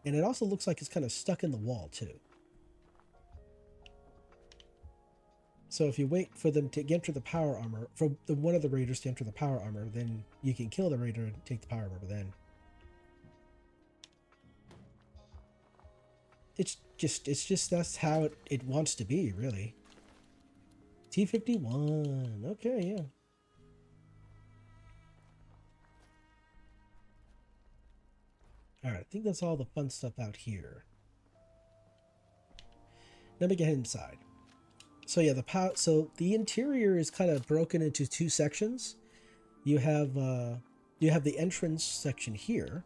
and it also looks like it's kind of stuck in the wall too. So if you wait for them to enter the power armor, for one of the raiders to enter the power armor, then you can kill the raider and take the power armor then. It's just that's how it wants to be, really. T-51. Okay, yeah. Alright, I think that's all the fun stuff out here. Let me get inside. So yeah, so the interior is kind of broken into two sections. You have the entrance section here,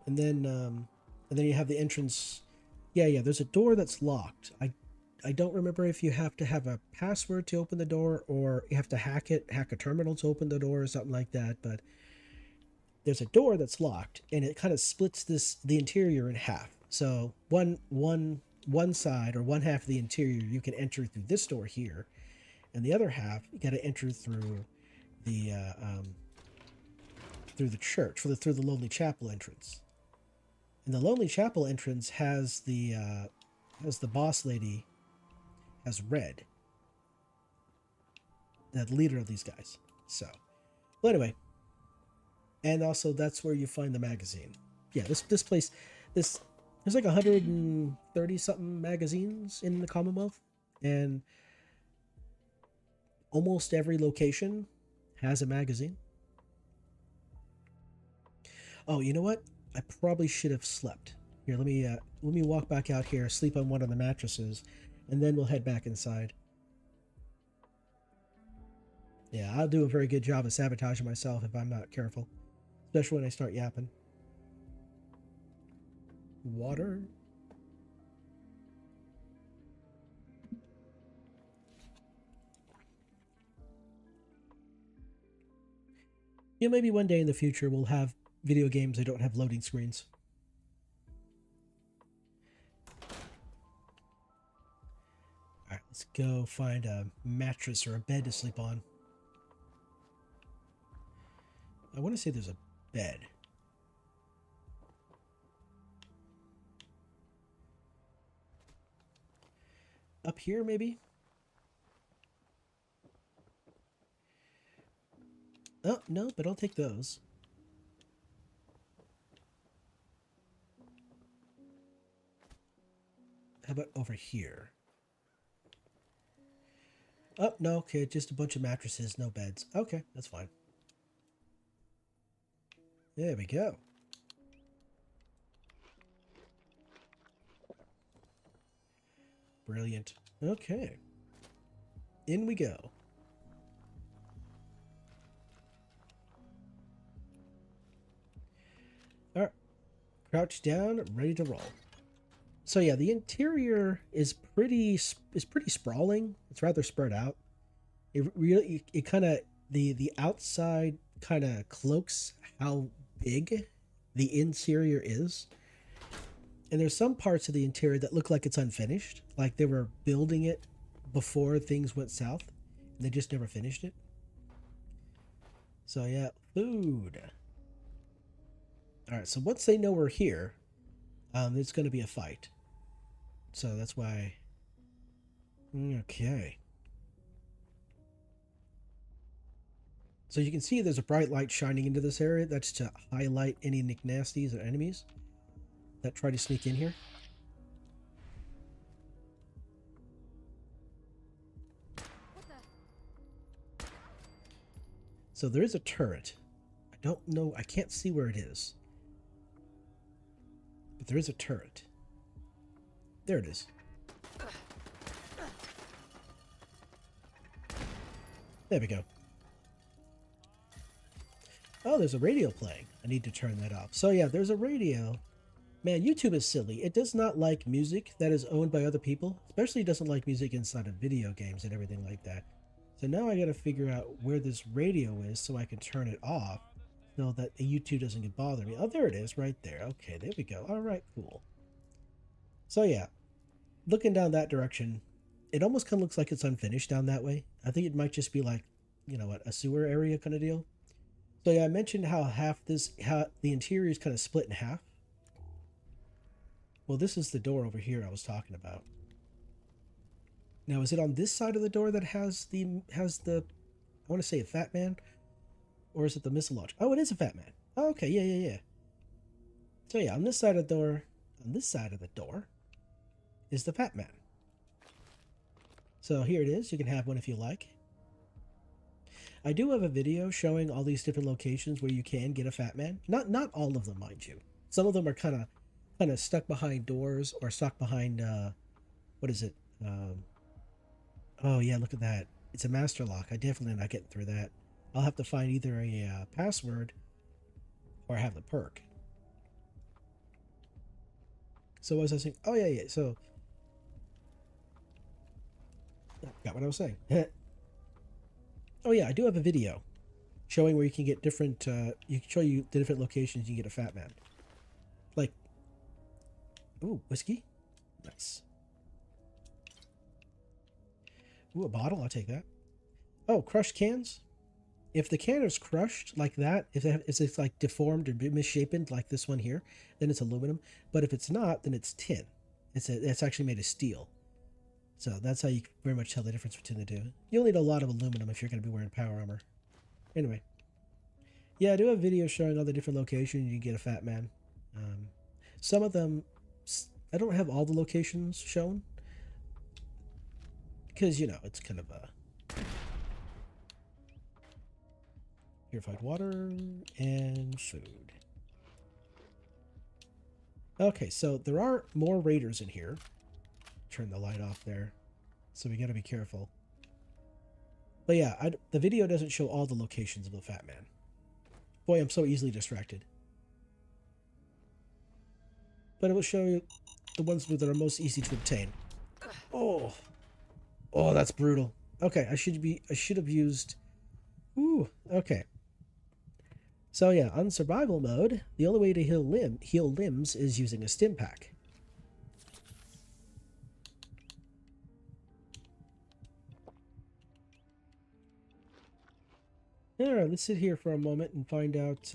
and then you have the entrance. Yeah. There's a door that's locked. I don't remember if you have to have a password to open the door or you have to hack a terminal to open the door or something like that. But there's a door that's locked, and it kind of splits the interior in half. So one side or one half of the interior you can enter through this door here, and the other half you got to enter through the through the church through the Lonely Chapel entrance. And the Lonely Chapel entrance has the boss lady as Red, the leader of these guys. So, well, anyway, and also that's where you find the magazine. Yeah, this place, there's like 130 something magazines in the Commonwealth, and almost every location has a magazine. Oh, you know what? I probably should have slept. Here, let me walk back out here, sleep on one of the mattresses, and then we'll head back inside. Yeah, I'll do a very good job of sabotaging myself if I'm not careful, especially when I start yapping. Water. Yeah, maybe one day in the future we'll have video games that don't have loading screens. Alright, let's go find a mattress or a bed to sleep on. I want to say there's a bed. Up here, maybe? Oh, no, but I'll take those. How about over here? Oh, no, okay, just a bunch of mattresses, no beds. Okay, that's fine. There we go. Brilliant. Okay. In we go. Alright. Crouch down, ready to roll. So yeah, the interior is pretty sprawling. It's rather spread out. It kind of the outside kind of cloaks how big the interior is. And there's some parts of the interior that look like it's unfinished, like they were building it before things went south, and they just never finished it. So yeah, food. All right, so once they know we're here, it's going to be a fight. So that's why. Okay. So you can see there's a bright light shining into this area. That's to highlight any Nick Nasties or enemies that try to sneak in here. So there is a turret. I don't know. I can't see where it is. But there is a turret. There it is. There we go. Oh, there's a radio playing. I need to turn that off. So yeah, there's a radio. Man, YouTube is silly. It does not like music that is owned by other people. Especially it doesn't like music inside of video games and everything like that. So now I gotta figure out where this radio is so I can turn it off so that YouTube doesn't get bother me. Oh, there it is, right there. Okay, there we go. All right, cool. So yeah, looking down that direction, it almost kind of looks like it's unfinished down that way. I think it might just be like, you know what, a sewer area kind of deal. So yeah, I mentioned how the interior is kind of split in half. Well, this is the door over here I was talking about. Now, is it on this side of the door that has the I want to say a fat man, or is it the missile launch? Oh, it is a fat man. Oh, okay, yeah. So yeah, on this side of the door, is the fat man. So here it is. You can have one if you like. I do have a video showing all these different locations where you can get a fat man. Not all of them, mind you. Some of them are kind of stuck behind doors or stuck behind what is it? Oh yeah, look at that. It's a master lock. I definitely not getting through that. I'll have to find either a password or have the perk. So what was I saying? Oh yeah, yeah. So I forgot what I was saying. Oh yeah, I do have a video showing where you can get different. You can show you the different locations you can get a fat man. Like, ooh, whiskey, nice. Ooh, a bottle. I'll take that. Oh, crushed cans. If the can is crushed like that, if it's like deformed or misshapen like this one here, then it's aluminum. But if it's not, then it's tin. It's actually made of steel. So that's how you can very much tell the difference between the two. You'll need a lot of aluminum if you're going to be wearing power armor. Anyway, yeah, I do have videos showing all the different locations you can get a fat man. Some of them, I don't have all the locations shown because you know it's kind of a purified water and food. Okay, so there are more raiders in here. Turn the light off there, so we got to be careful. But yeah, the video doesn't show all the locations of the fat man. Boy, I'm so easily distracted. But it will show you the ones that are most easy to obtain. Oh, oh, that's brutal. Okay, I should have used. Ooh, okay. So yeah, on survival mode, the only way to heal limbs is using a stim pack. All right, let's sit here for a moment and find out.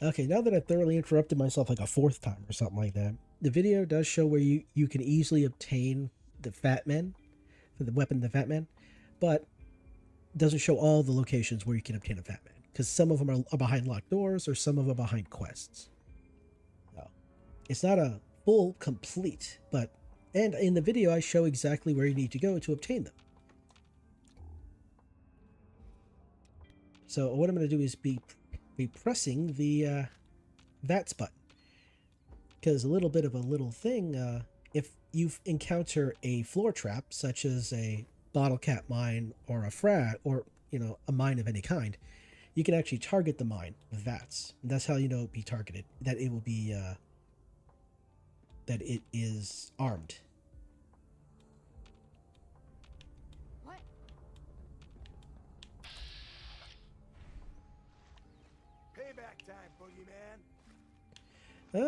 Okay, now that I've thoroughly interrupted myself like a fourth time or something like that, the video does show where you can easily obtain the fat man, for the weapon, the fat man, but doesn't show all the locations where you can obtain a fat man because some of them are behind locked doors or some of them are behind quests. So it's not a full complete, but and in the video I show exactly where you need to go to obtain them. So what I'm going to do is be pressing the VATS button, because a little bit of a little thing, if you encounter a floor trap such as a bottle cap mine or a frag or a mine of any kind, you can actually target the mine with VATS. And that's how you know it'll be targeted, that it will be that it is armed. Payback time, boogeyman.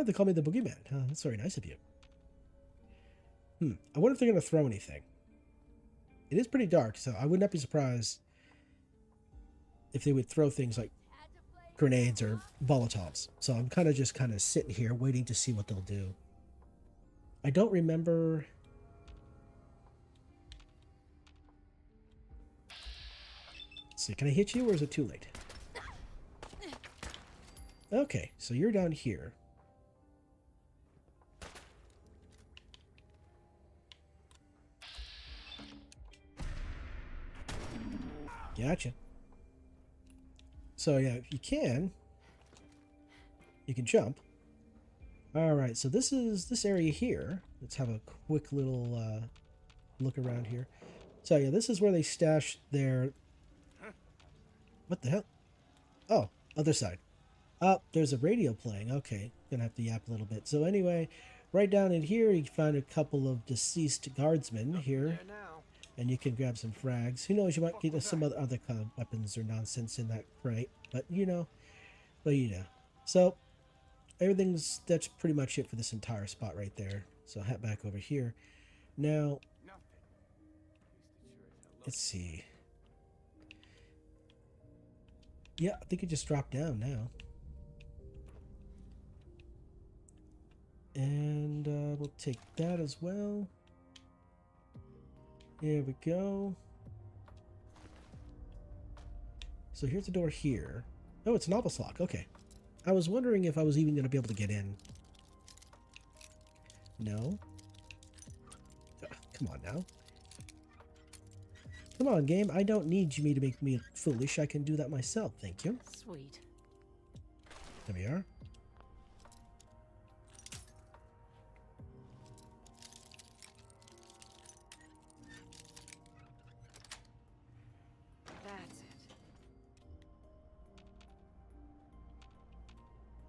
They call me the boogeyman. That's very nice of you. I wonder if they're going to throw anything. It is pretty dark, so I would not be surprised if they would throw things like grenades or Molotovs. So I'm kind of sitting here waiting to see what they'll do. I don't remember. Let's see, can I hit you or is it too late? Okay, so you're down here. Gotcha. So yeah, if you can jump. All right, so this is this area here. Let's have a quick little look around here. So yeah, this is where they stash their. What the hell? Oh, other side. Oh, there's a radio playing. Okay, gonna have to yap a little bit. So anyway, right down in here, you find a couple of deceased guardsmen here, and you can grab some frags. Who knows? You might get some other kind of weapons or nonsense in that crate, but you know. So that's pretty much it for this entire spot right there. So I'll head back over here. Now, let's see. Yeah, I think it just dropped down now. And we'll take that as well. There we go. So here's the door here. Oh, it's an obelisk lock. Okay. I was wondering if I was even going to be able to get in. No. Come on now. Come on, game. I don't need me to make me foolish. I can do that myself. Thank you. Sweet. There we are.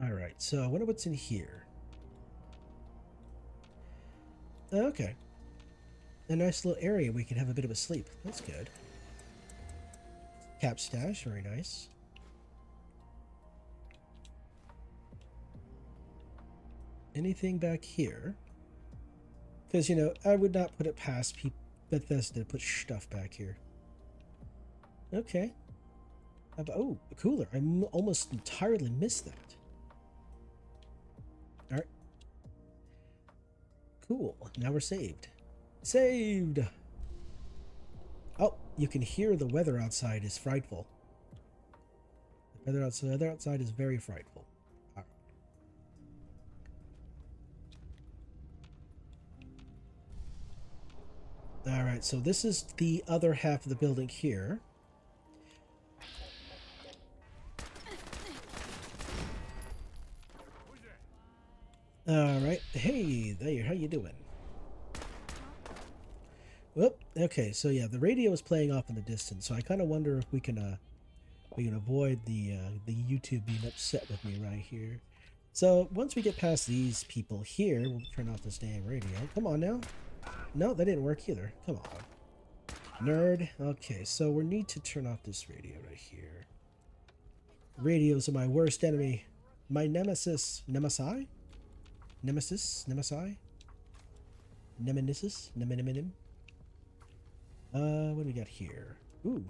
Alright, so I wonder what's in here. Okay. A nice little area we can have a bit of a sleep. That's good. Cap stash, very nice. Anything back here? Because, you know, I would not put it past Bethesda to put stuff back here. Okay. Oh, a cooler. I almost entirely missed that. Alright. Cool. Now we're saved. Saved! Oh, you can hear the weather outside is frightful. The weather outside is very frightful. Alright, so this is the other half of the building here. Alright, hey there, how you doing? Whoop, okay, so yeah, the radio is playing off in the distance, so I kind of wonder if we can avoid the YouTube being upset with me right here. So once we get past these people here, we'll turn off this damn radio. Come on now. No, that didn't work either. Come on. Nerd. Okay, so we need to turn off this radio right here. Radios are my worst enemy. My nemesis. Nemesis? Nemesis? Nemesi? Nemesis? Neminem? What do we got here? Ooh,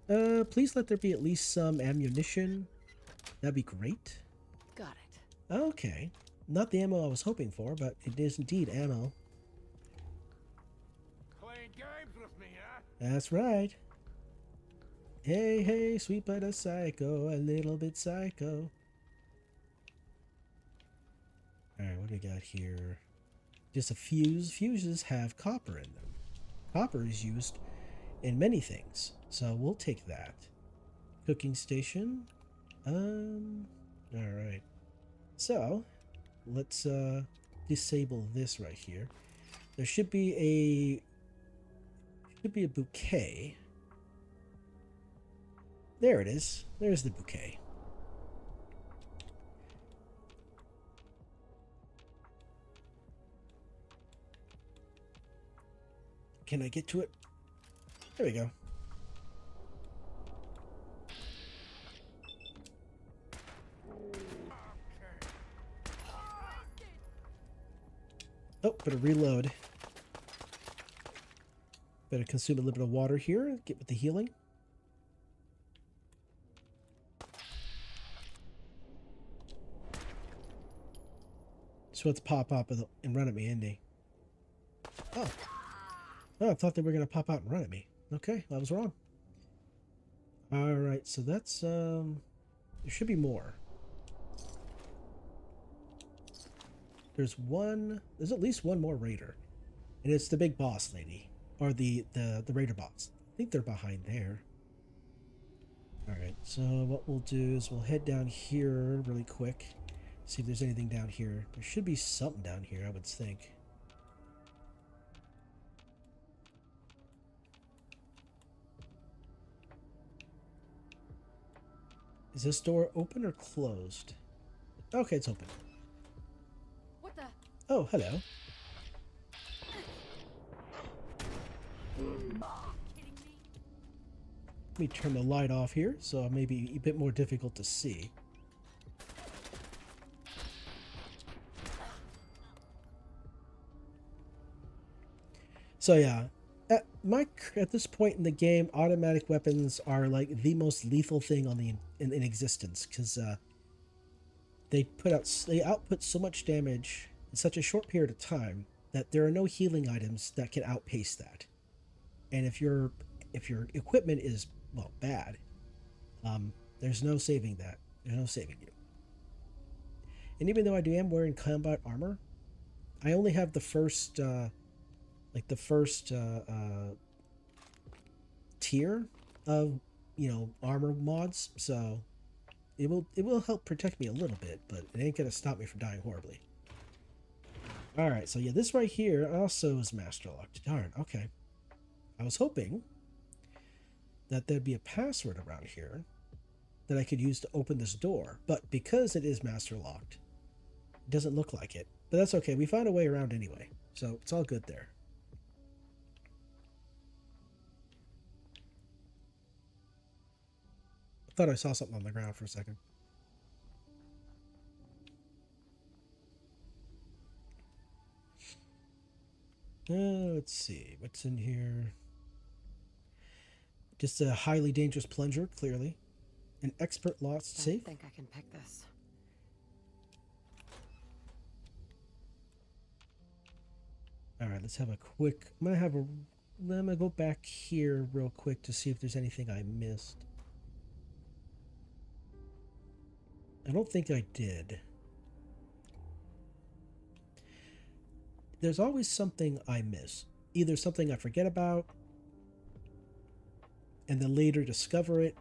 hello. Please let there be at least some ammunition. That'd be great. Got it. Okay. Not the ammo I was hoping for, but it is indeed ammo. Playing games with me, huh? That's right. Hey, hey, sweet but a psycho, a little bit psycho. Alright, what do we got here? Just a fuse. Fuses have copper in them. Copper is used in many things, so we'll take that. Cooking station. Alright. So, let's disable this right here. There should be a bouquet. There it is. There's the bouquet. Can I get to it? There we go. Oh, better reload. Better consume a little bit of water here. Get with the healing. Just wants to pop up and run at me, isn't he? Oh. Oh, I thought they were going to pop out and run at me. Okay, I was wrong. Alright, so that's, there should be more. There's at least one more raider. And it's the big boss lady. Or the raider boss. I think they're behind there. Alright, so what we'll do is we'll head down here really quick. See if there's anything down here. There should be something down here, I would think. Is this door open or closed? Okay, it's open. What the? Oh, hello. Let me turn the light off here, so it may be a bit more difficult to see. So yeah, at this point in the game, automatic weapons are like the most lethal thing on in existence, because they output so much damage in such a short period of time that there are no healing items that can outpace that. And if your equipment is, well, bad, there's no saving that. There's no saving you. And even though I am wearing combat armor, I only have the first tier of, armor mods, so it will help protect me a little bit, but it ain't gonna stop me from dying horribly. Alright, so yeah, this right here also is master locked. Darn, okay. I was hoping that there'd be a password around here, that I could use to open this door, but because it is master locked, it doesn't look like it. But that's okay. We found a way around anyway, so it's all good there. I thought I saw something on the ground for a second. Let's see. What's in here? Just a highly dangerous plunger, clearly. An expert lost safe. I think I can pick this. Alright, let's have a quick... I'm gonna go back here real quick to see if there's anything I missed. I don't think I did. There's always something I miss. Either something I forget about, and then later discover it.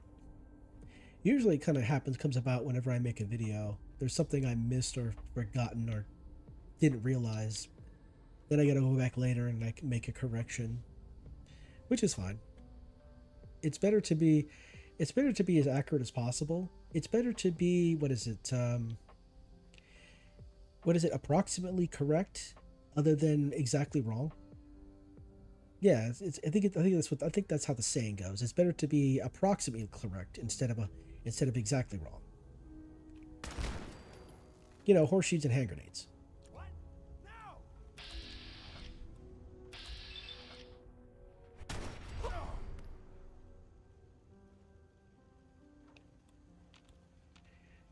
Usually it kind of comes about whenever I make a video. There's something I missed or forgotten or didn't realize. Then I gotta go back later and I can make a correction, which is fine. It's better to be as accurate as possible. It's better to be, approximately correct, other than exactly wrong. Yeah, I think that's how the saying goes. It's better to be approximately correct instead of exactly wrong. You know, horseshoes and hand grenades. What? No!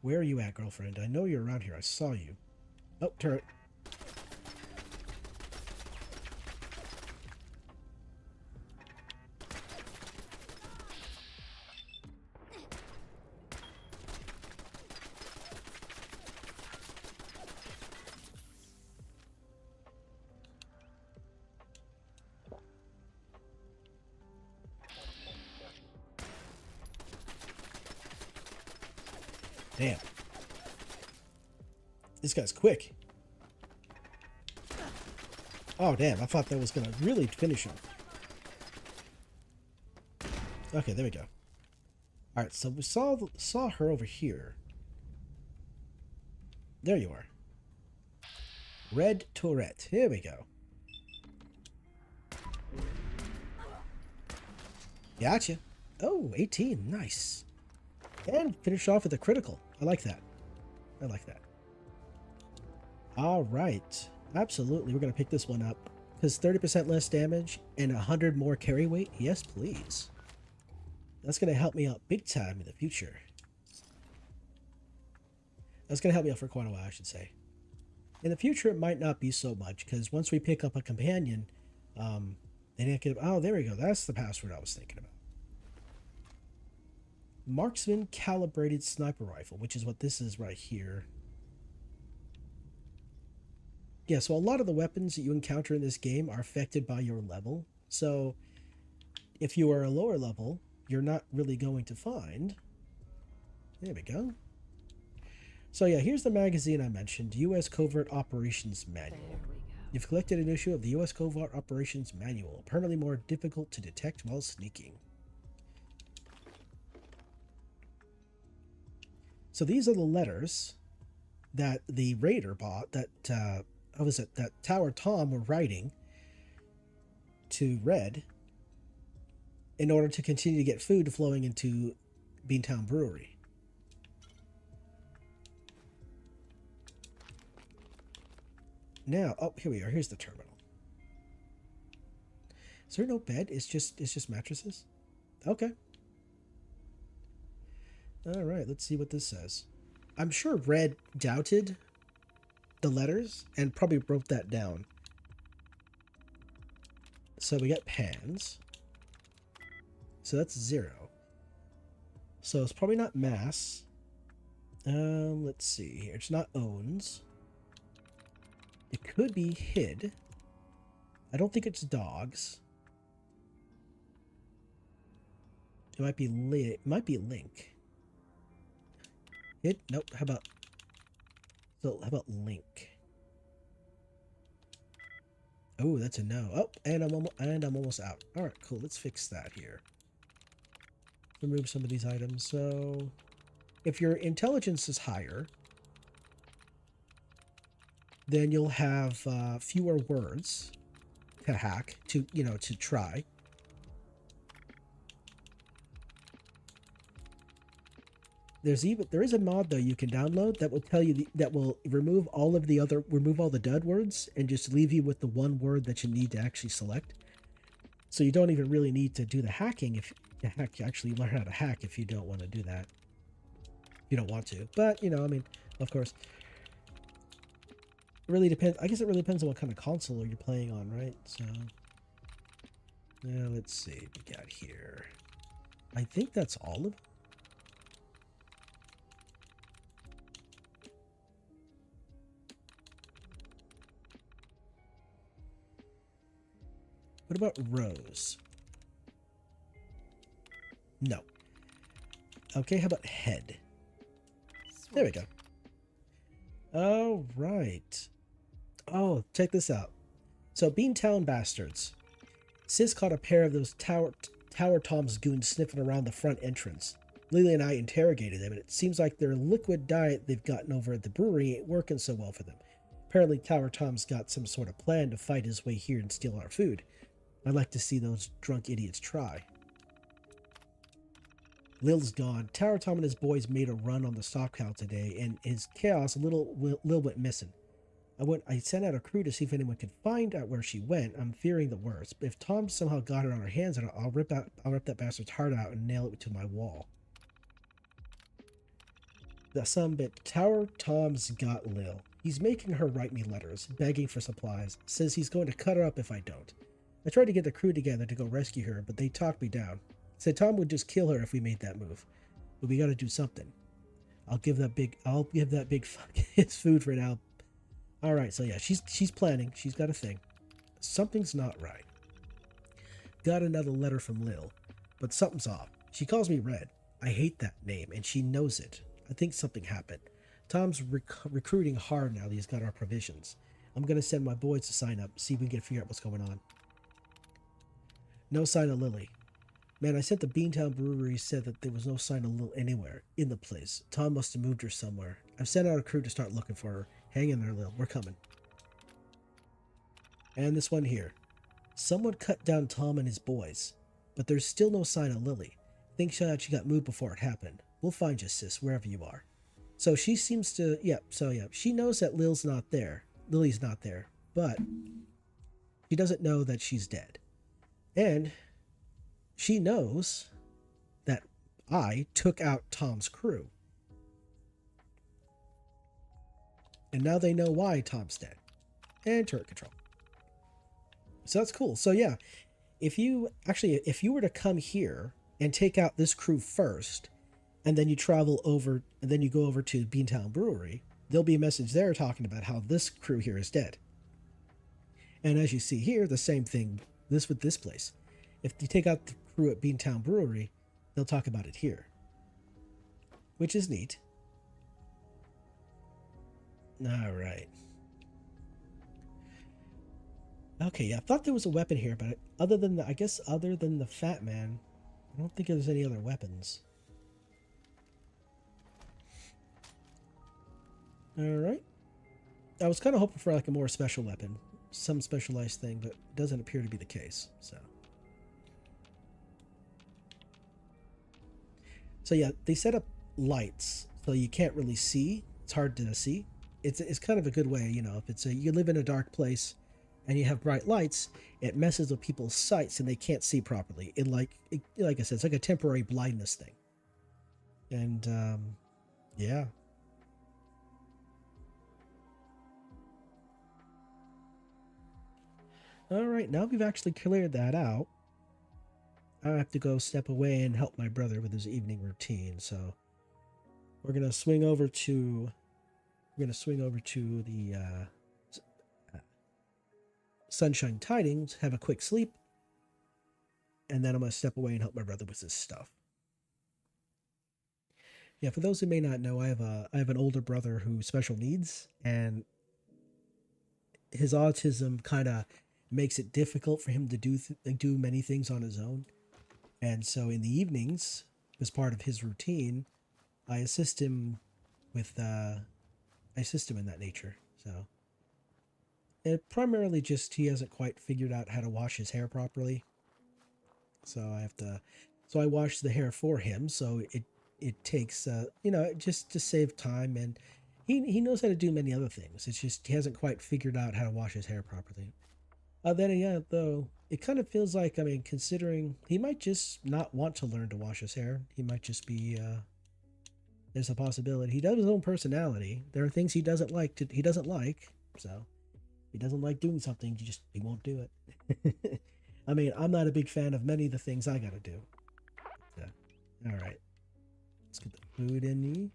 Where are you at, girlfriend? I know you're around here. I saw you. Oh, turret. Damn. This guy's quick. Oh, damn. I thought that was going to really finish him. Okay, there we go. Alright, so we saw her over here. There you are. Red turret. Here we go. Gotcha. Oh, 18. Nice. And finish off with a critical. I like that. I like that. All right. Absolutely. We're going to pick this one up. Because 30% less damage and 100 more carry weight. Yes, please. That's going to help me out big time in the future. That's going to help me out for quite a while, I should say. In the future, it might not be so much. Because once we pick up a companion, oh, there we go. That's the password I was thinking about. Marksman calibrated sniper rifle, which is what this is right here. Yeah, so a lot of the weapons that you encounter in this game are affected by your level. So if you are a lower level, you're not really going to find. There we go. So yeah, here's the magazine I mentioned, U.S. Covert Operations Manual. There we go. You've collected an issue of the U.S. Covert Operations Manual, apparently more difficult to detect while sneaking. So these are the letters that the raider bot, that Tower Tom were writing to Red in order to continue to get food flowing into Beantown Brewery. Now, oh, here we are. Here's the terminal. Is there no bed? It's just mattresses? Okay. All right, let's see what this says. I'm sure Red doubted the letters and probably wrote that down. So we got pans. So that's 0. So it's probably not mass. Let's see here. It's not owns. It could be hid. I don't think it's dogs. It might be link. Hid? Nope. How about link? Oh, that's a no. Oh, and I'm almost out. All right, cool. Let's fix that here. Remove some of these items. So if your intelligence is higher, then you'll have fewer words to hack, to try. There is a mod though you can download that will tell you that will remove all the dud words and just leave you with the one word that you need to actually select. So you don't even really need to do the hacking if you actually learn how to hack if you don't want to do that. You don't want to, but I mean, of course, it really depends. I guess it really depends on what kind of console you're playing on, right? So, yeah, let's see what we got here. I think that's all of them. What about Rose? No. Okay, how about Head? There we go. All right. Oh, check this out. So, Beantown Bastards. Sis caught a pair of those Tower Tom's goons sniffing around the front entrance. Lily and I interrogated them, and it seems like their liquid diet they've gotten over at the brewery ain't working so well for them. Apparently, Tower Tom's got some sort of plan to fight his way here and steal our food. I'd like to see those drunk idiots try. Lil's gone. Tower Tom and his boys made a run on the stockhouse today, and his chaos a little went missing. I sent out a crew to see if anyone could find out where she went. I'm fearing the worst. But if Tom somehow got her on her hands, I'll rip that bastard's heart out and nail it to my wall. The sumbit. Tower Tom's got Lil. He's making her write me letters, begging for supplies. Says he's going to cut her up if I don't. I tried to get the crew together to go rescue her, but they talked me down. Said Tom would just kill her if we made that move. But we got to do something. I'll give that big fuck his food for now. All right, so yeah, she's planning. She's got a thing. Something's not right. Got another letter from Lil, but something's off. She calls me Red. I hate that name, and she knows it. I think something happened. Tom's recruiting hard now that he's got our provisions. I'm gonna send my boys to sign up, see if we can figure out what's going on. No sign of Lily. Man, I sent the Beantown Brewery, said that there was no sign of Lil anywhere in the place. Tom must have moved her somewhere. I've sent out a crew to start looking for her. Hang in there, Lil. We're coming. And this one here. Someone cut down Tom and his boys, but there's still no sign of Lily. Think she got moved before it happened. We'll find you, sis, wherever you are. So she seems to, she knows that Lily's not there, but she doesn't know that she's dead. And she knows that I took out Tom's crew. And now they know why Tom's dead. And turret control. So that's cool. So yeah, if you were to come here and take out this crew first, and then you travel over, and then you go over to Beantown Brewery, there'll be a message there talking about how this crew here is dead. And as you see here, the same thing with this place. If you take out the crew at Beantown Brewery, they'll talk about it here, which is neat. All right. Okay, yeah, I thought there was a weapon here, but other than the Fat Man, I don't think there's any other weapons. All right. I was kind of hoping for like a more special weapon, some specialized thing, but it doesn't appear to be the case. So yeah, they set up lights so you can't really see. It's hard to see. It's kind of a good way, if you live in a dark place and you have bright lights, it messes with people's sights and they can't see properly. Like I said, it's like a temporary blindness thing. And yeah. All right, now we've actually cleared that out. I have to go step away and help my brother with his evening routine. So we're gonna swing over to the Sunshine Tidings, have a quick sleep, and then I'm gonna step away and help my brother with his stuff. Yeah, for those who may not know, I have an older brother who's special needs, and his autism kind of makes it difficult for him to do many things on his own. And so in the evenings, as part of his routine, I assist him with I assist him in that nature. So it primarily just he hasn't quite figured out how to wash his hair properly. So I have to so I wash the hair for him. So it takes just to save time, and he knows how to do many other things. It's just he hasn't quite figured out how to wash his hair properly. Then again, though, it kind of feels like, I mean, considering he might just not want to learn to wash his hair. He might just be, there's a possibility. He does his own personality. There are things he doesn't like he doesn't like. So if he doesn't like doing something, he won't do it. I mean, I'm not a big fan of many of the things I gotta do. All right. Let's get the food in me.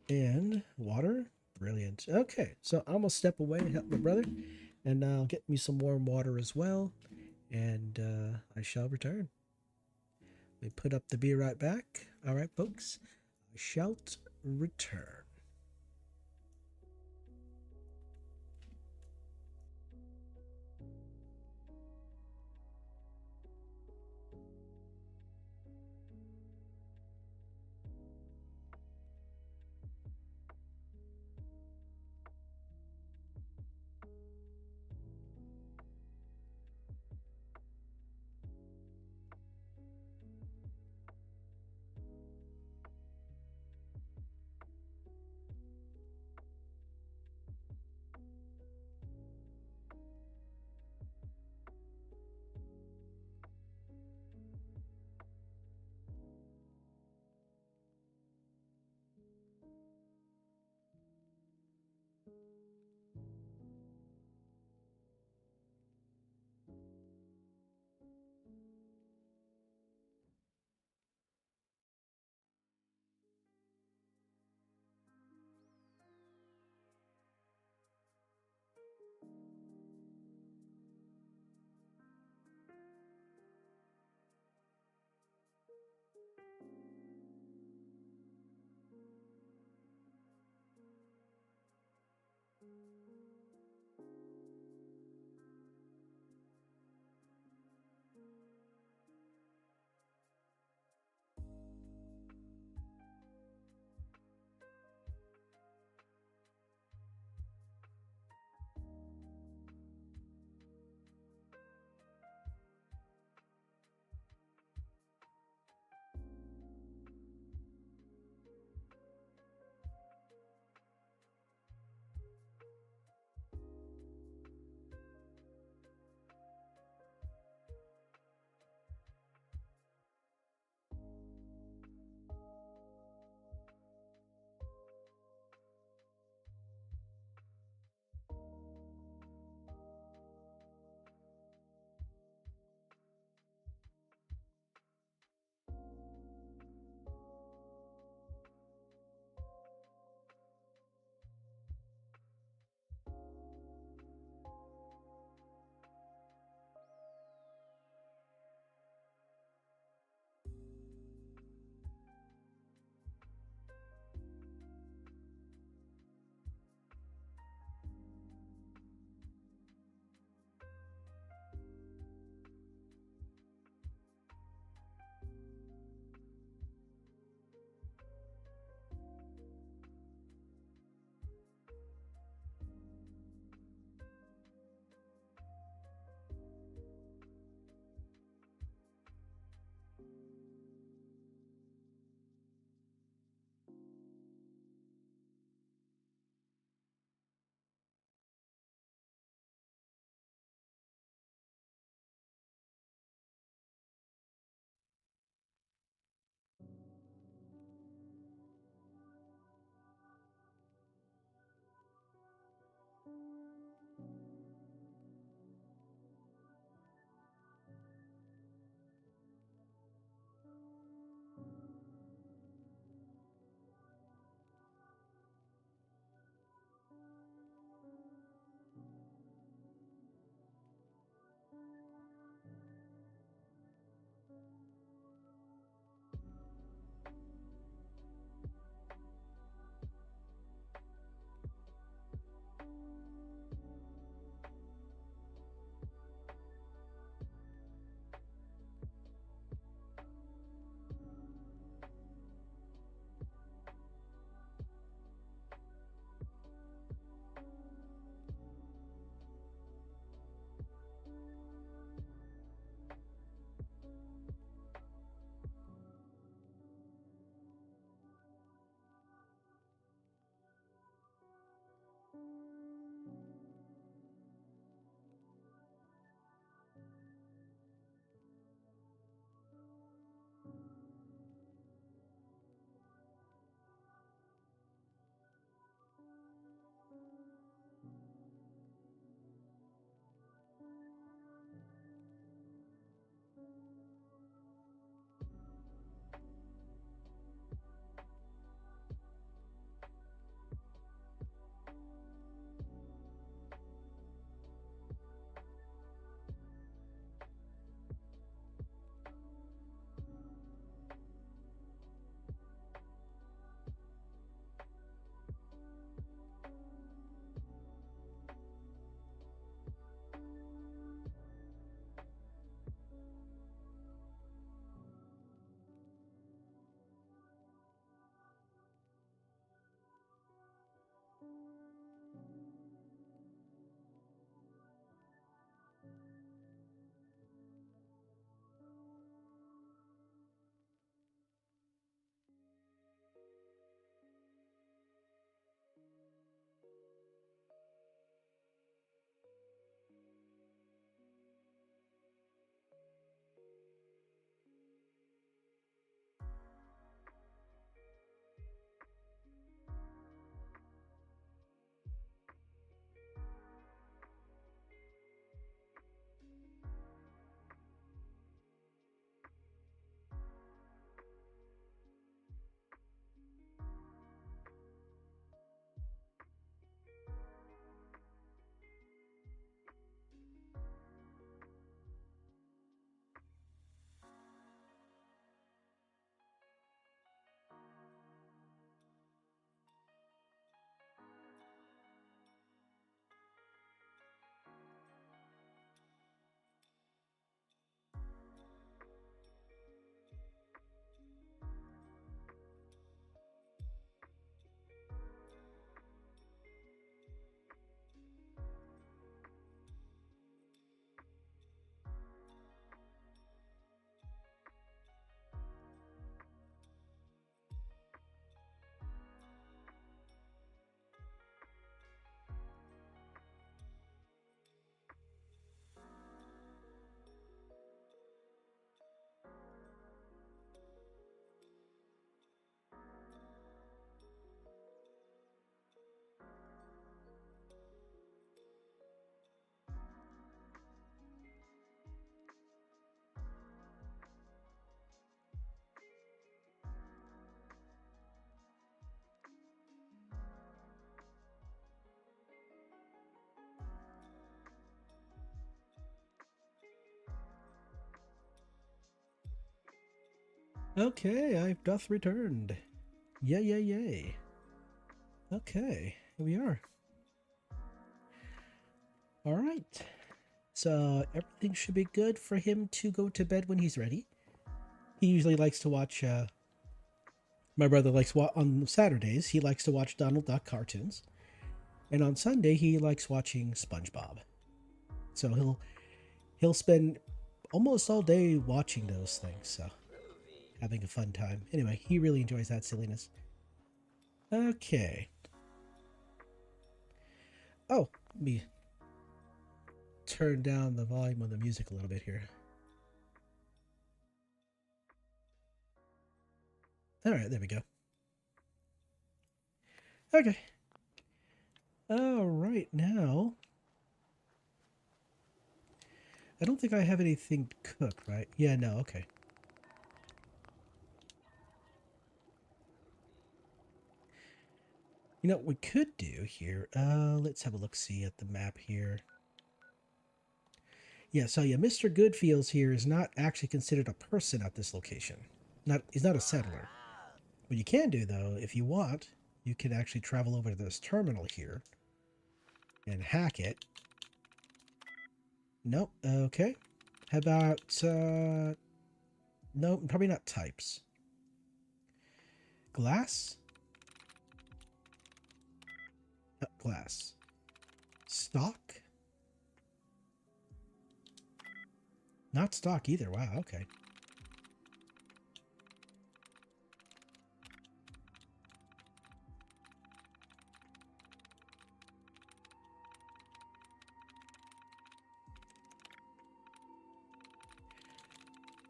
And water. Brilliant. Okay, so I'm gonna step away and help my brother. And I'll get me some warm water as well. And I shall return. We put up the beer right back. All right, folks. I shall return. Okay, I've doth returned. Yay, yay, yay. Okay, here we are. All right. So everything should be good for him to go to bed when he's ready. He usually likes to watch. My brother likes on Saturdays. He likes to watch Donald Duck cartoons, and on Sunday he likes watching SpongeBob. So he'll spend almost all day watching those things. So having a fun time. Anyway, he really enjoys that silliness. Okay. Oh, let me turn down the volume of the music a little bit here. All right, there we go. Okay. All right, now I don't think I have anything to cook, right? Yeah, no, okay. You know what we could do here? Let's have a look-see at the map here. Yeah, so yeah, Mr. Goodfields here is not actually considered a person at this location. He's not a settler. What you can do, though, if you want, you can actually travel over to this terminal here and hack it. Nope, okay. How about, no, probably not types. Glass? Glass. Stock? Not stock either. Wow, okay.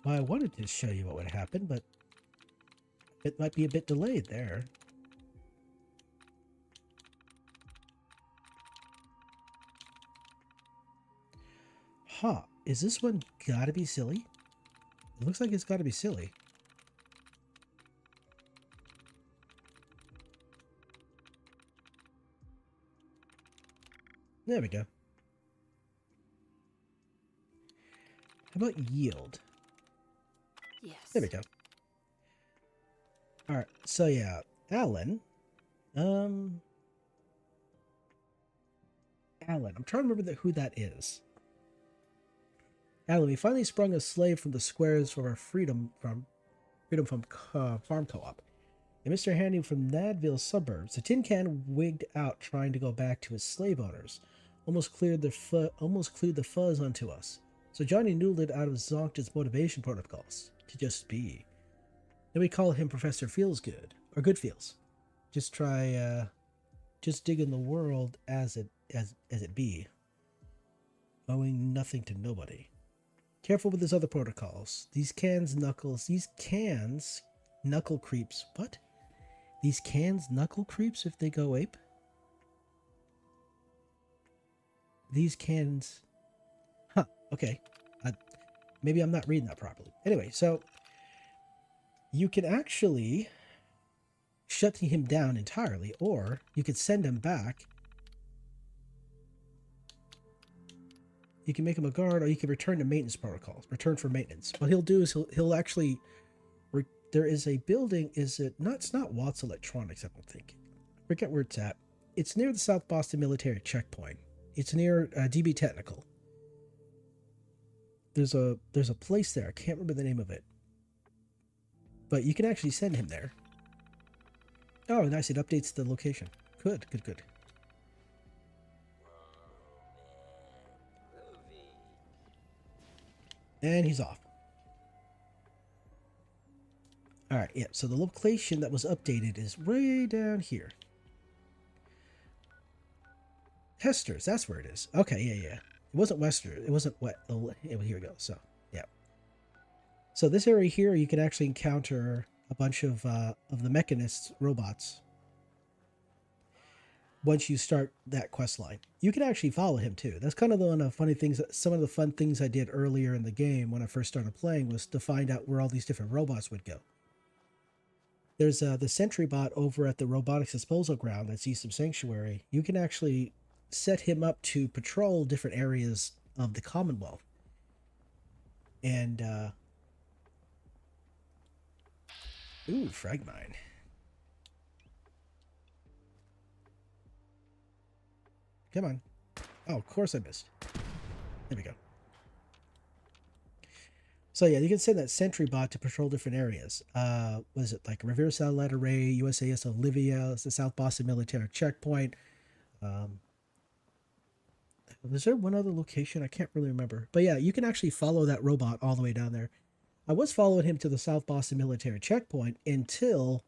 Well, I wanted to show you what would happen, but it might be a bit delayed there. Huh. Is this one gotta be silly? It looks like it's gotta be silly. There we go. How about yield? Yes. There we go. Alright, so yeah, Alan. Alan. I'm trying to remember who that is. Alan, we finally sprung a slave from the squares for our freedom from farm co-op. And Mr. Handy from Nadville suburbs, the tin can wigged out trying to go back to his slave owners. Almost cleared the fuzz onto us. So Johnny noodled it out of Zonkton's motivation protocols to just be. Then we call him Professor Feels Good or Good Feels. Just just dig in the world as it be, owing nothing to nobody. Careful with his other protocols. These cans knuckle creeps. What? These cans knuckle creeps if they go ape? These cans... Huh, okay. Maybe I'm not reading that properly. Anyway, so... You can actually shut him down entirely, or you could send him back. You can make him a guard, or you can return to maintenance protocols. Return for maintenance. What he'll do is he'll actually... There is a building, it's not Watts Electronics, I don't think. I forget where it's at. It's near the South Boston Military Checkpoint. It's near DB Technical. There's a place there. I can't remember the name of it. But you can actually send him there. Oh, nice. It updates the location. Good, good, good. And he's off. Alright, yeah, so the location that was updated is way down here. Hester's, that's where it is. Okay, yeah. It wasn't Wester. It wasn't what. Oh, here we go. So, yeah. So this area here, you can actually encounter a bunch of the Mechanist robots. Once you start that quest line, you can actually follow him too. That's kind of one of the funny things. Some of the fun things I did earlier in the game when I first started playing was to find out where all these different robots would go. There's the sentry bot over at the robotics disposal ground that's east of Sanctuary. You can actually set him up to patrol different areas of the Commonwealth. And Ooh, frag mine. Come on. Oh, of course I missed. There we go. So yeah, you can send that sentry bot to patrol different areas. What is it, like Revere Satellite Array, USAS Olivia, the South Boston Military Checkpoint. Um, was there one other location? I can't really remember. But yeah, you can actually follow that robot all the way down there. I was following him to the South Boston Military Checkpoint until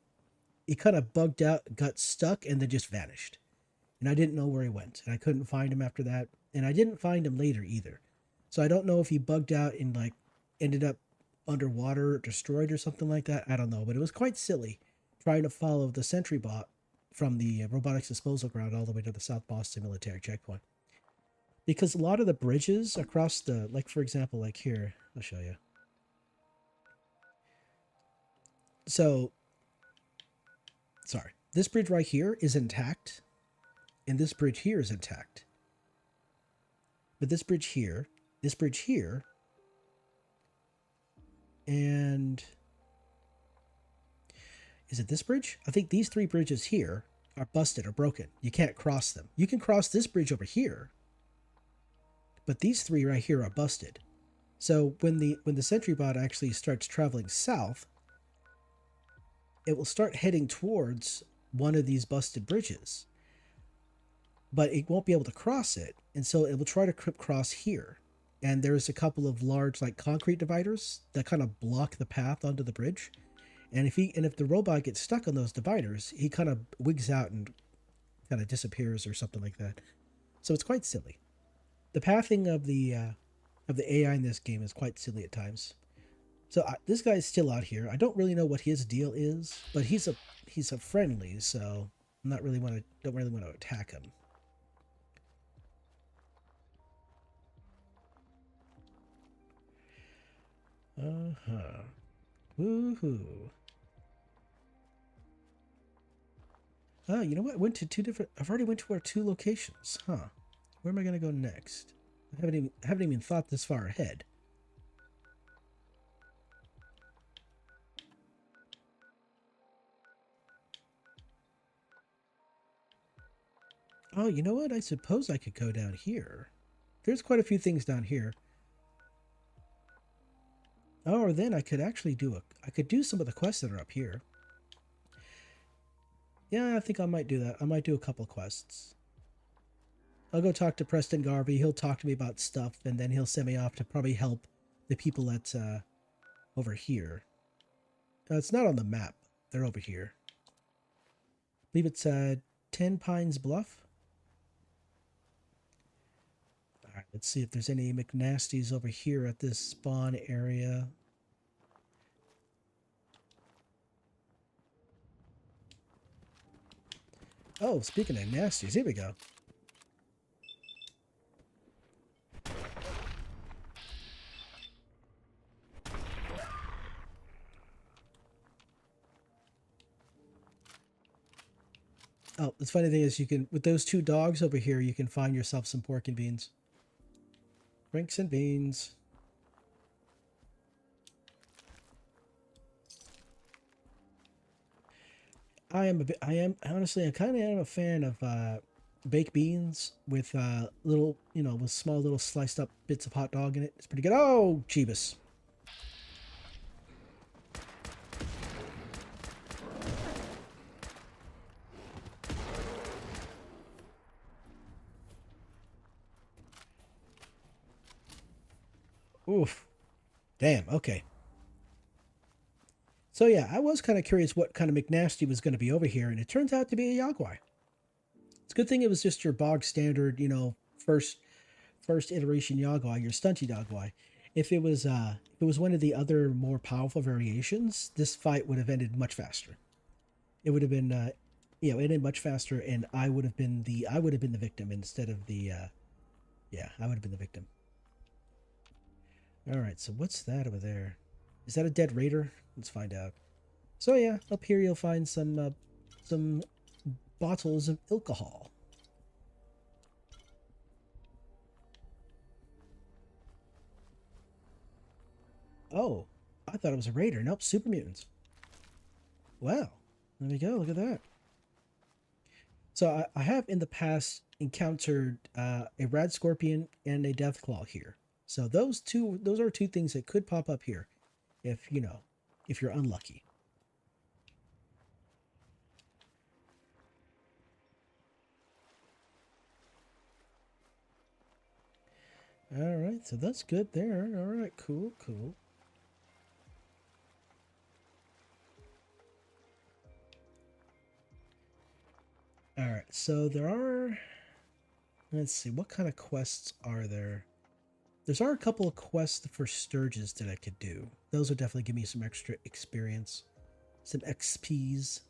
he kind of bugged out, got stuck, and then just vanished. And I didn't know where he went. And I couldn't find him after that. And I didn't find him later either. So I don't know if he bugged out and like ended up underwater, destroyed or something like that. I don't know. But it was quite silly trying to follow the sentry bot from the robotics disposal ground all the way to the South Boston Military Checkpoint. Because a lot of the bridges across the, like for example, like here, I'll show you. So, sorry, this bridge right here is intact, and this bridge here is intact. But this bridge here, and is it this bridge? I think these three bridges here are busted or broken. You can't cross them. You can cross this bridge over here, but these three right here are busted. So when the sentry bot actually starts traveling south, it will start heading towards one of these busted bridges, but it won't be able to cross it, and so it will try to cross here. And there's a couple of large like concrete dividers that kind of block the path onto the bridge. And if the robot gets stuck on those dividers, he kind of wigs out and kind of disappears or something like that. So it's quite silly. The pathing of the AI in this game is quite silly at times. So this guy's still out here. I don't really know what his deal is, but he's a friendly, so I'm don't really want to attack him. Woohoo. Oh, you know what? I went to I've already went to our two locations. Huh. Where am I going to go next? I haven't even thought this far ahead. Oh, you know what? I suppose I could go down here. There's quite a few things down here. Oh, or then I could actually I could do some of the quests that are up here. Yeah, I think I might do that. I might do a couple quests. I'll go talk to Preston Garvey. He'll talk to me about stuff, and then he'll send me off to probably help the people that's over here. It's not on the map. They're over here. I believe it's 10 Pines Bluff. All right, let's see if there's any McNasties over here at this spawn area. Oh, speaking of nasties, here we go. Oh, the funny thing is with those two dogs over here, you can find yourself some pork and beans. Drinks and beans. I am honestly, I kind of am a fan of baked beans with with small little sliced up bits of hot dog in it. It's pretty good. Oh, Jeebus. Oof. Damn, okay. So yeah, I was kind of curious what kind of McNasty was going to be over here, and it turns out to be a Yagwai. It's a good thing it was just your bog standard, first iteration Yagwai, your stunty Yagwai. If it was one of the other more powerful variations, this fight would have ended much faster. It would have been it ended much faster, and I would have been the victim instead of the I would have been the victim. All right, so what's that over there? Is that a dead raider? Let's find out. So yeah, up here you'll find some bottles of alcohol. Oh, I thought it was a raider. Nope, super mutants. Wow. There we go. Look at that. So I have in the past encountered a rad scorpion and a death claw here. So those are two things that could pop up here, if you know, if you're unlucky. All right, so that's good there. All right, cool, cool. All right, so there are. Let's see, what kind of quests are there? There's are a couple of quests for Sturges that I could do. Those would definitely give me some extra experience, some XPs.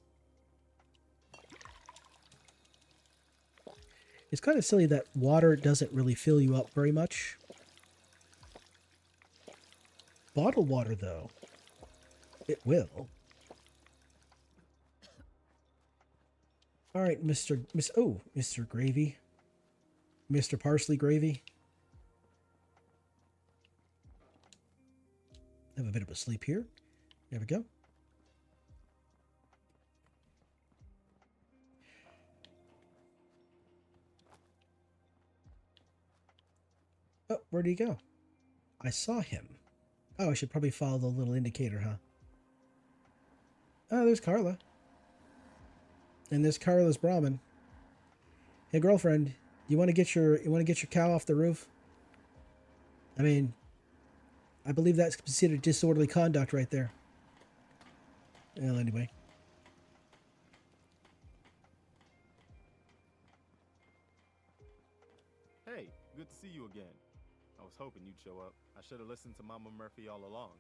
It's kind of silly that water doesn't really fill you up very much. Bottled water, though, it will. All right, Mr. Gravy. Mr. Parsley Gravy. Have a bit of a sleep here. There we go. Oh, where'd he go? I saw him. Oh, I should probably follow the little indicator, huh? Oh, there's Carla. And there's Carla's Brahmin. Hey, girlfriend, you want to get your cow off the roof? I mean, I believe that's considered disorderly conduct right there. Well, anyway. Hey, good to see you again. I was hoping you'd show up. I should have listened to Mama Murphy all along.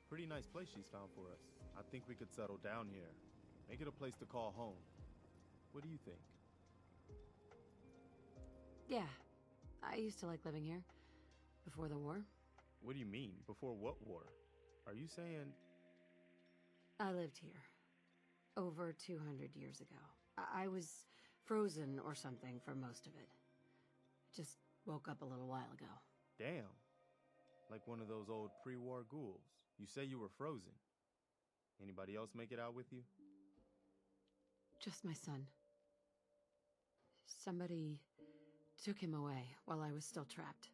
Pretty nice place she's found for us. I think we could settle down here. Make it a place to call home. What do you think? Yeah. I used to like living here. Before the war. What do you mean? Before what war? Are you saying... I lived here. Over 200 years ago. I was frozen or something for most of it. Just woke up a little while ago. Damn. Like one of those old pre-war ghouls. You say you were frozen. Anybody else make it out with you? Just my son. Somebody took him away while I was still trapped.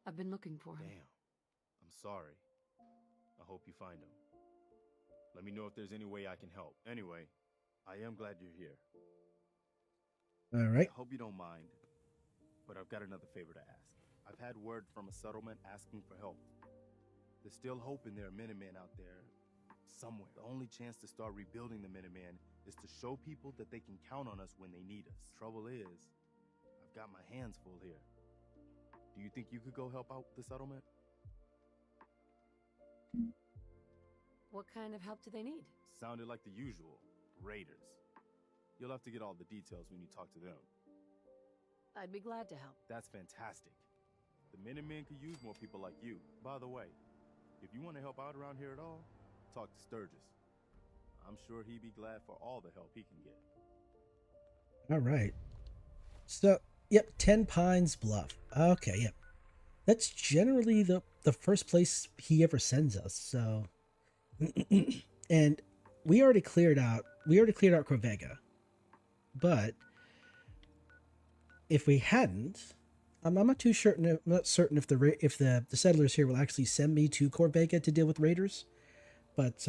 I've been looking for him. Damn. I'm sorry. I hope you find him. Let me know if there's any way I can help. Anyway, I am glad you're here. All right. I hope you don't mind, but I've got another favor to ask. I've had word from a settlement asking for help. There's still hope in there are Minutemen out there somewhere. The only chance to start rebuilding the Minutemen is to show people that they can count on us when they need us. Trouble is, I've got my hands full here. Do you think you could go help out the settlement? What kind of help do they need? Sounded like the usual. Raiders. You'll have to get all the details when you talk to them. I'd be glad to help. That's fantastic. The Minutemen could use more people like you. By the way, if you want to help out around here at all, talk to Sturgis. I'm sure he'd be glad for all the help he can get. All right. So, yep, 10 Pines Bluff. Okay, yep. That's generally the first place he ever sends us, so... And we already cleared out Corvega. But if we hadn't, I'm not too certain. I'm not certain if the settlers here will actually send me to Corvega to deal with raiders. But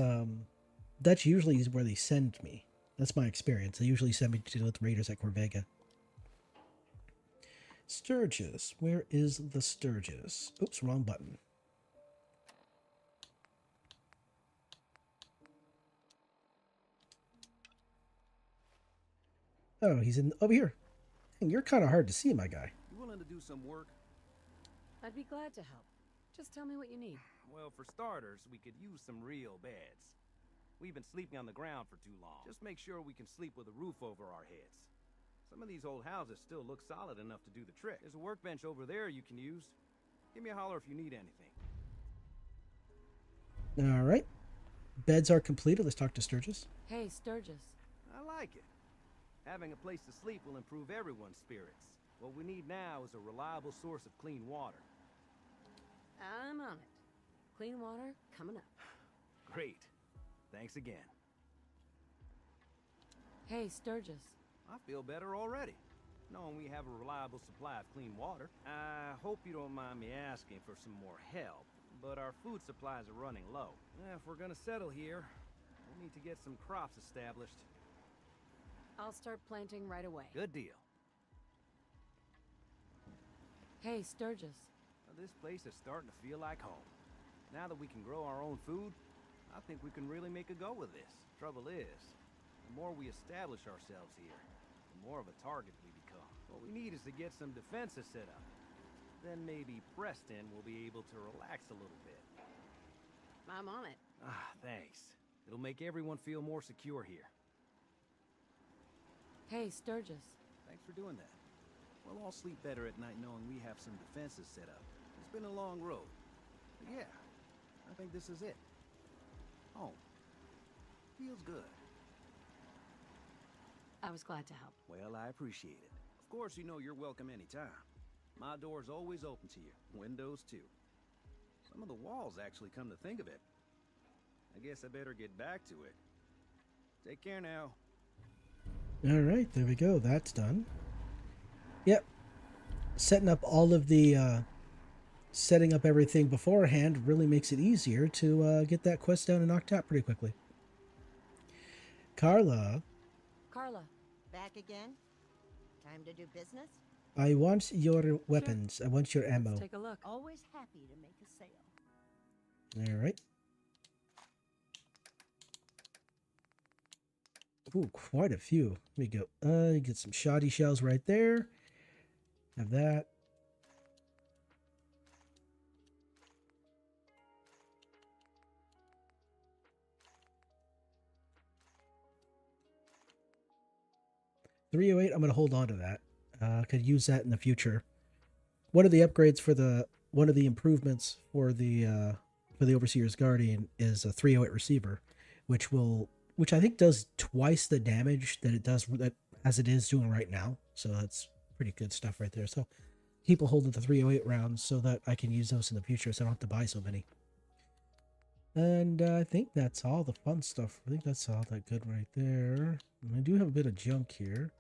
that's usually where they send me. That's my experience. They usually send me to deal with raiders at Corvega. Sturgis. Where is the Sturgis? Oops, wrong button. Oh, he's in over here. Dang, you're kind of hard to see, my guy. You willing to do some work? I'd be glad to help. Just tell me what you need. Well, for starters, we could use some real beds. We've been sleeping on the ground for too long. Just make sure we can sleep with a roof over our heads. Some of these old houses still look solid enough to do the trick. There's a workbench over there you can use. Give me a holler if you need anything. All right. Beds are completed. Let's talk to Sturgis. Hey, Sturgis. I like it. Having a place to sleep will improve everyone's spirits. What we need now is a reliable source of clean water. I'm on it. Clean water coming up. Great. Thanks again. Hey, Sturgis. I feel better already, knowing we have a reliable supply of clean water. I hope you don't mind me asking for some more help, but our food supplies are running low. If we're gonna settle here, we'll need to get some crops established. I'll start planting right away. Good deal. Hey, Sturgis. This place is starting to feel like home. Now that we can grow our own food, I think we can really make a go of this. Trouble is, the more we establish ourselves here, the more of a target we become. What we need is to get some defenses set up. Then maybe Preston will be able to relax a little bit. I'm on it. Thanks. It'll make everyone feel more secure here. Hey, Sturgis. Thanks for doing that. We'll all sleep better at night knowing we have some defenses set up. It's been a long road. But yeah, I think this is it. Home. Feels good. I was glad to help. Well, I appreciate it. Of course, you know you're welcome anytime. My door's always open to you. Windows, too. Some of the walls actually come to think of it. I guess I better get back to it. Take care now. All right, there we go. That's done. Yep. Setting up all of the, setting up everything beforehand really makes it easier to get that quest down and knocked out pretty quickly. Carla. Carla. Back again? Time to do business? I want your weapons. Sure. I want your ammo. Let's take a look. Always happy to make a sale. All right. Ooh, quite a few. Let me go. Get some shoddy shells right there. Have that. $308. I'm going to hold on to that. Could use that in the future. One of the upgrades for one of the improvements for the Overseer's Guardian is a 308 receiver, which I think does twice the damage that it does as it is doing right now. So that's pretty good stuff right there. So keep a hold of the 308 rounds so that I can use those in the future, so I don't have to buy so many. And I think that's all the fun stuff. I think that's all that good right there. And I do have a bit of junk here.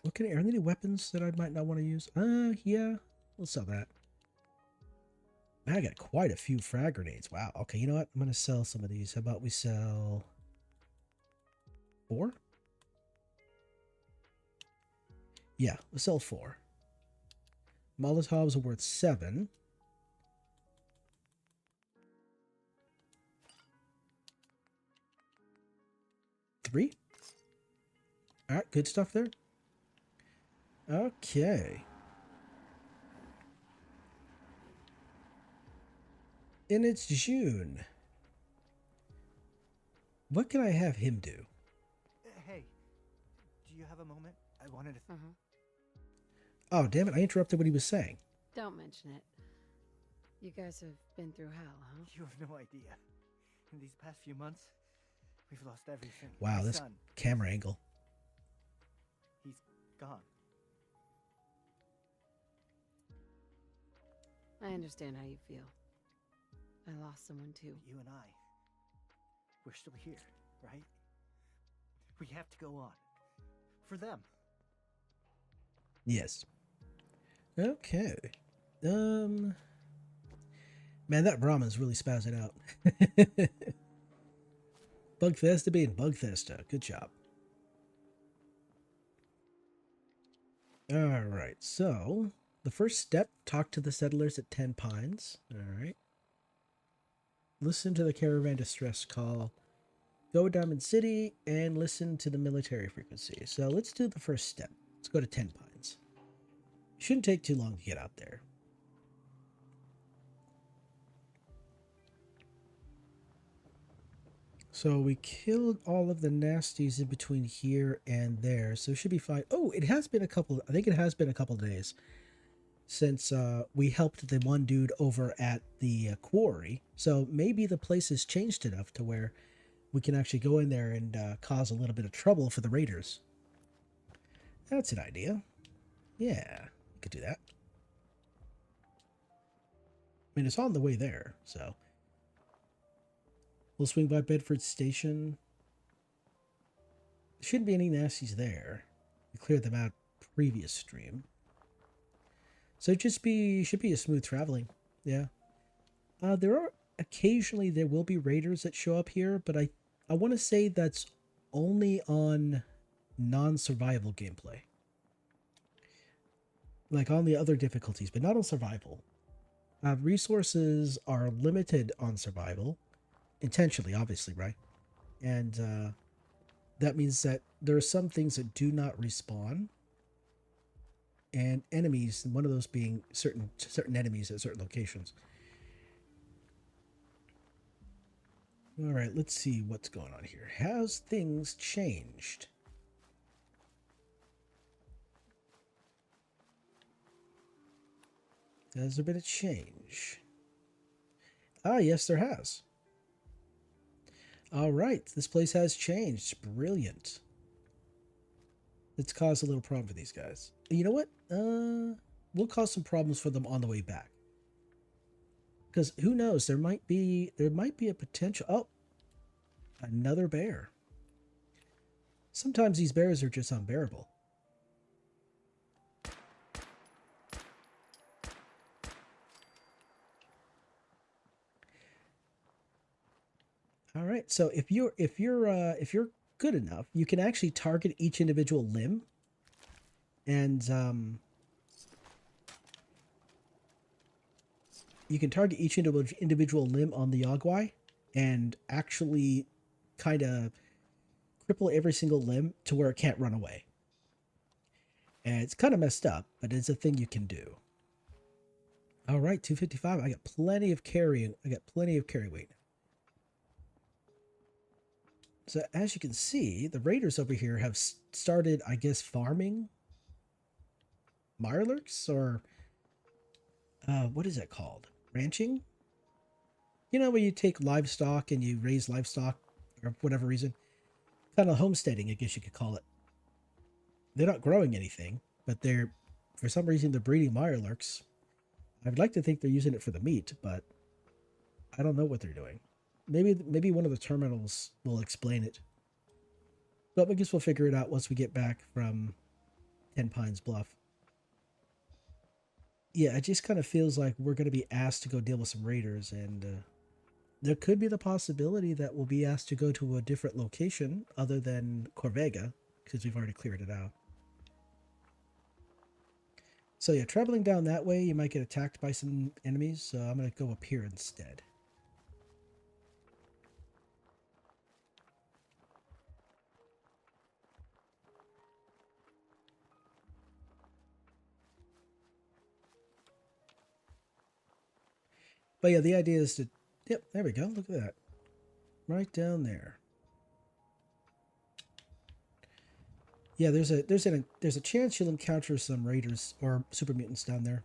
What are there any weapons that I might not want to use? Yeah, we'll sell that. I got quite a few frag grenades. Wow. Okay, you know what? I'm going to sell some of these. How about we sell 4? Yeah, we'll sell 4. Molotovs are worth 7. $3. All right, good stuff there. Okay. And it's June. What can I have him do? Hey, do you have a moment? I wanted to... Oh, damn it. I interrupted what he was saying. Don't mention it. You guys have been through hell, huh? You have no idea. In these past few months, we've lost everything. Wow, My this son, camera angle. he's gone. I understand how you feel. I lost someone too. You and I, we're still here, right? We have to go on. For them. Yes. Okay. Man, that Brahman's really spazzing out. Bugfesta being Bugfesta. Good job. Alright, so the first step, talk to the settlers at 10 Pines. Alright. Listen to the caravan distress call. Go to Diamond City and listen to the military frequency. So let's do the first step. Let's go to 10 Pines. Shouldn't take too long to get out there. So we killed all of the nasties in between here and there, so it should be fine. Oh, it has been I think it has been a couple of days since we helped the one dude over at the quarry. So maybe the place has changed enough to where we can actually go in there and cause a little bit of trouble for the raiders. That's an idea. Yeah, we could do that. I mean, it's on the way there, so... We'll swing by Bedford Station. There shouldn't be any nasties there. We cleared them out previous stream. So it should be a smooth traveling. Yeah. There are occasionally there will be raiders that show up here, but I want to say that's only on non-survival gameplay. Like on the other difficulties, but not on survival. Resources are limited on survival, intentionally, obviously, right? And that means that there are some things that do not respawn, and enemies. One of those being certain enemies at certain locations. All right, let's see what's going on here. Has things changed? Has there been a change? Ah, yes, there has. All right, this place has changed. Brilliant. It's caused a little problem for these guys. You know what? We'll cause some problems for them on the way back. Because who knows? There might be a potential. Oh, another bear. Sometimes these bears are just unbearable. All right. So if you're good enough, you can actually target each individual limb, and you can target each individual limb on the Yogwai, and actually kind of cripple every single limb to where it can't run away. And it's kind of messed up, but it's a thing you can do. All right, 255. I got plenty of carry. I got plenty of carry weight. So as you can see, the raiders over here have started, I guess, farming Mirelurks, or what is it called? Ranching? You know, where you take livestock and you raise livestock, or for whatever reason. Kind of homesteading, I guess you could call it. They're not growing anything, but for some reason, they're breeding Mirelurks. I'd like to think they're using it for the meat, but I don't know what they're doing. Maybe one of the terminals will explain it. But I guess we'll figure it out once we get back from Ten Pines Bluff. Yeah, it just kind of feels like we're going to be asked to go deal with some raiders, and there could be the possibility that we'll be asked to go to a different location other than Corvega, because we've already cleared it out. So yeah, traveling down that way, you might get attacked by some enemies, so I'm going to go up here instead. But yeah, the idea is to, yep, there we go. Look at that. Right down there. Yeah, there's a chance you'll encounter some raiders or super mutants down there.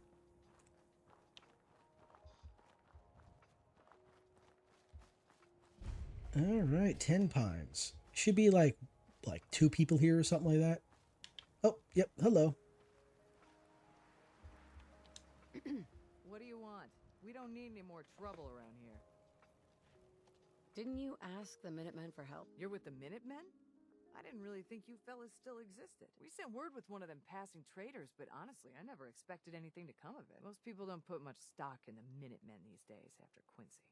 All right, 10 Pines. Should be like 2 people here or something like that. Oh, yep, hello. What do you want? We don't need any more trouble around here. Didn't you ask the Minutemen for help? You're with the Minutemen? I didn't really think you fellas still existed. We sent word with one of them passing traders, but honestly, I never expected anything to come of it. Most people don't put much stock in the Minutemen these days after Quincy.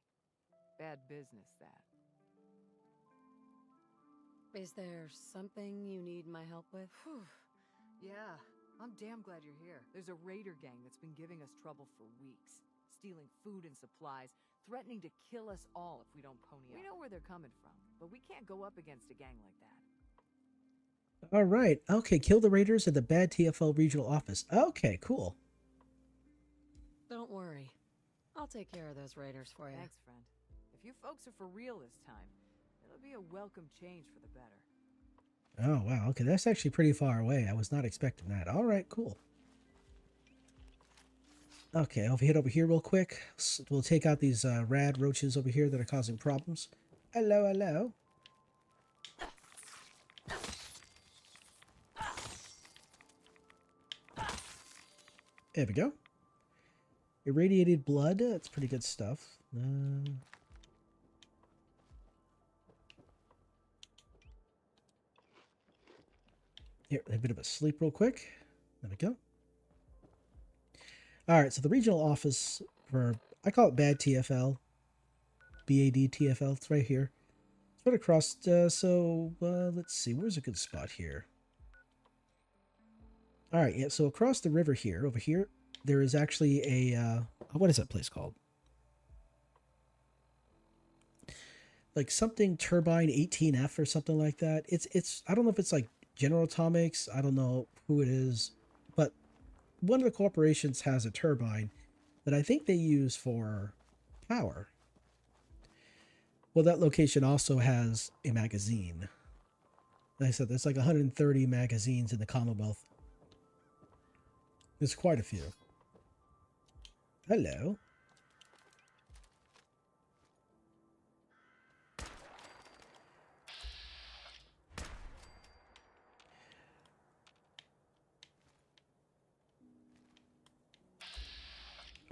Bad business, that. Is there something you need my help with? Whew. Yeah, I'm damn glad you're here. There's a raider gang that's been giving us trouble for weeks. Stealing food and supplies, threatening to kill us all if we don't pony up. We know where they're coming from, but we can't go up against a gang like that. All right. Okay, kill the raiders at the Bad TFL regional office. Okay, cool. Don't worry. I'll take care of those raiders for you. Thanks, friend. If you folks are for real this time, it'll be a welcome change for the better. Oh, wow. Okay, that's actually pretty far away. I was not expecting that. All right, cool. Okay, I'll head over here real quick. We'll take out these rad roaches over here that are causing problems. Hello, hello. There we go. Irradiated blood. That's pretty good stuff. Here, a bit of a sleep real quick. There we go. All right, so the regional office for, I call it BAD TFL. BAD TFL, it's right here. It's right across, let's see, where's a good spot here? All right, yeah, so across the river here, over here, there is actually a, what is that place called? Like something Turbine 18F or something like that. It's I don't know if it's like General Atomics, I don't know who it is, but one of the corporations has a turbine that I think they use for power. Well, that location also has a magazine. Like I said, there's like 130 magazines in the Commonwealth. There's quite a few. Hello.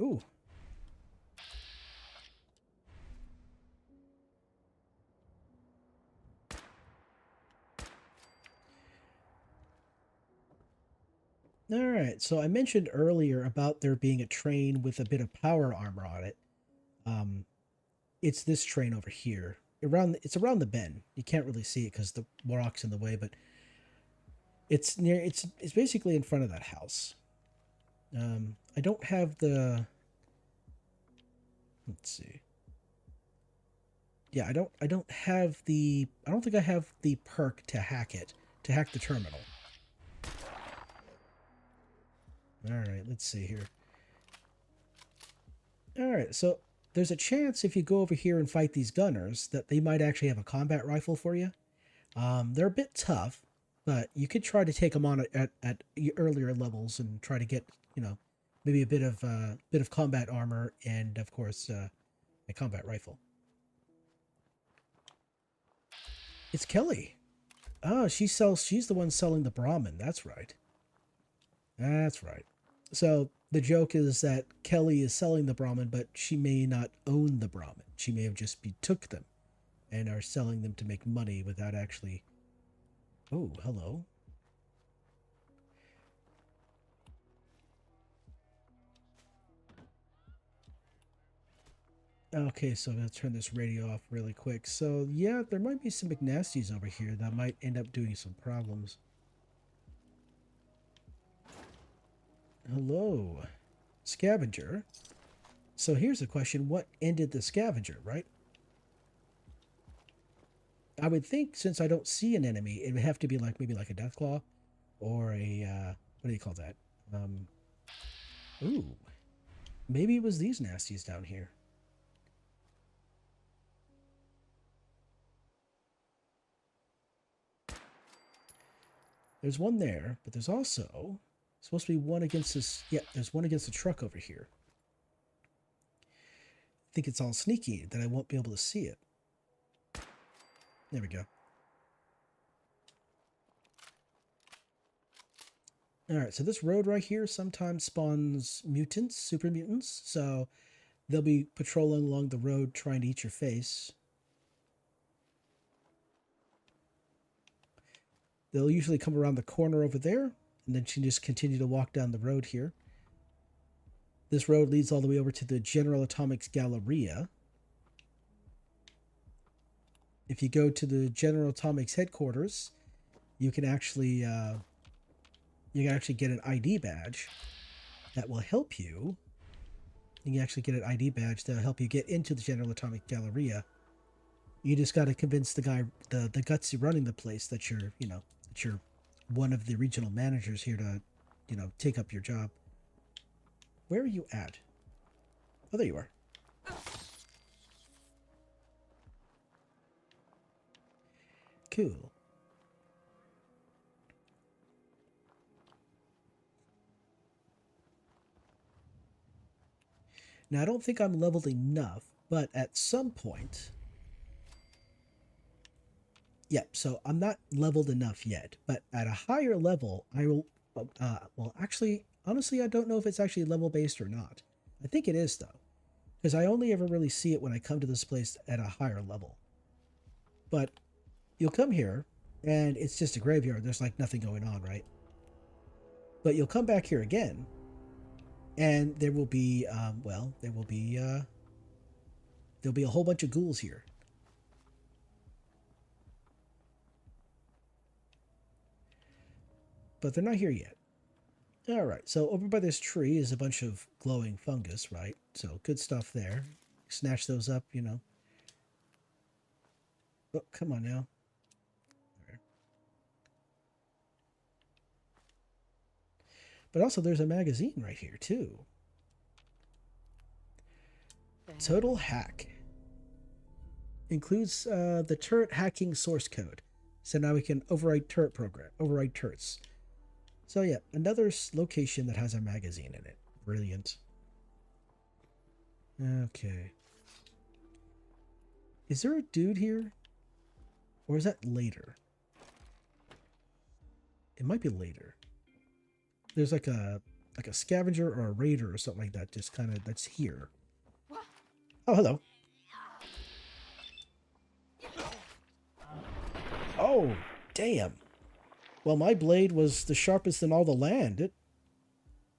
Ooh. All right, so I mentioned earlier about there being a train with a bit of power armor on it. It's this train over here. It's around the bend. You can't really see it because the rock's in the way, but it's near. It's basically in front of that house. I don't have the. Let's see. Yeah, I don't have the. I don't think I have the perk to hack it, to hack the terminal. All right, let's see here. All right, so there's a chance if you go over here and fight these gunners that they might actually have a combat rifle for you. They're a bit tough, but you could try to take them on at earlier levels and try to get, maybe a bit of combat armor and of course a combat rifle. It's Kelly. Oh, she's the one selling the Brahmin. That's right. That's right. So the joke is that Kelly is selling the Brahmin, but she may not own the Brahmin. She may have just took them and are selling them to make money without actually... Oh, hello. Okay, so I'm going to turn this radio off really quick. So, yeah, there might be some McNasties over here that might end up doing some problems. Hello, scavenger. So here's the question, what ended the scavenger, right? I would think since I don't see an enemy, it would have to be like maybe like a Deathclaw or a, what do you call that? Ooh, maybe it was these nasties down here. There's one there, but there's also supposed to be one against this. Yeah, there's one against the truck over here. I think it's all sneaky that I won't be able to see it. There we go. Alright, so this road right here sometimes spawns mutants, super mutants. So they'll be patrolling along the road trying to eat your face. They'll usually come around the corner over there, and then you can just continue to walk down the road here. This road leads all the way over to the General Atomics Galleria. If you go to the General Atomics headquarters, you can actually get an ID badge that will help you. You can actually get an ID badge that will help you get into the General Atomic Galleria. You just got to convince the guy, the gutsy running the place, that you're one of the regional managers here to, take up your job. Where are you at? Oh, there you are. Cool. Now, I don't think I'm leveled enough, but at some point... Yep, so I'm not leveled enough yet, but at a higher level, I will... well, actually, honestly, I don't know if it's actually level-based or not. I think it is, though, because I only ever really see it when I come to this place at a higher level. But you'll come here, and it's just a graveyard. There's like nothing going on, right? But you'll come back here again, and there will be, there'll be a whole bunch of ghouls here. But they're not here yet. All right, so over by this tree is a bunch of glowing fungus, right? So good stuff there. Snatch those up, you know. Oh, come on now. There. But also there's a magazine right here, too. Total hack. Includes the turret hacking source code. So now we can override turrets. So yeah, another location that has a magazine in it. Brilliant. Okay. Is there a dude here? Or is that later? It might be later. There's like a scavenger or a raider or something like that, just kind of that's here. Oh, hello. Oh, damn. Well, my blade was the sharpest in all the land.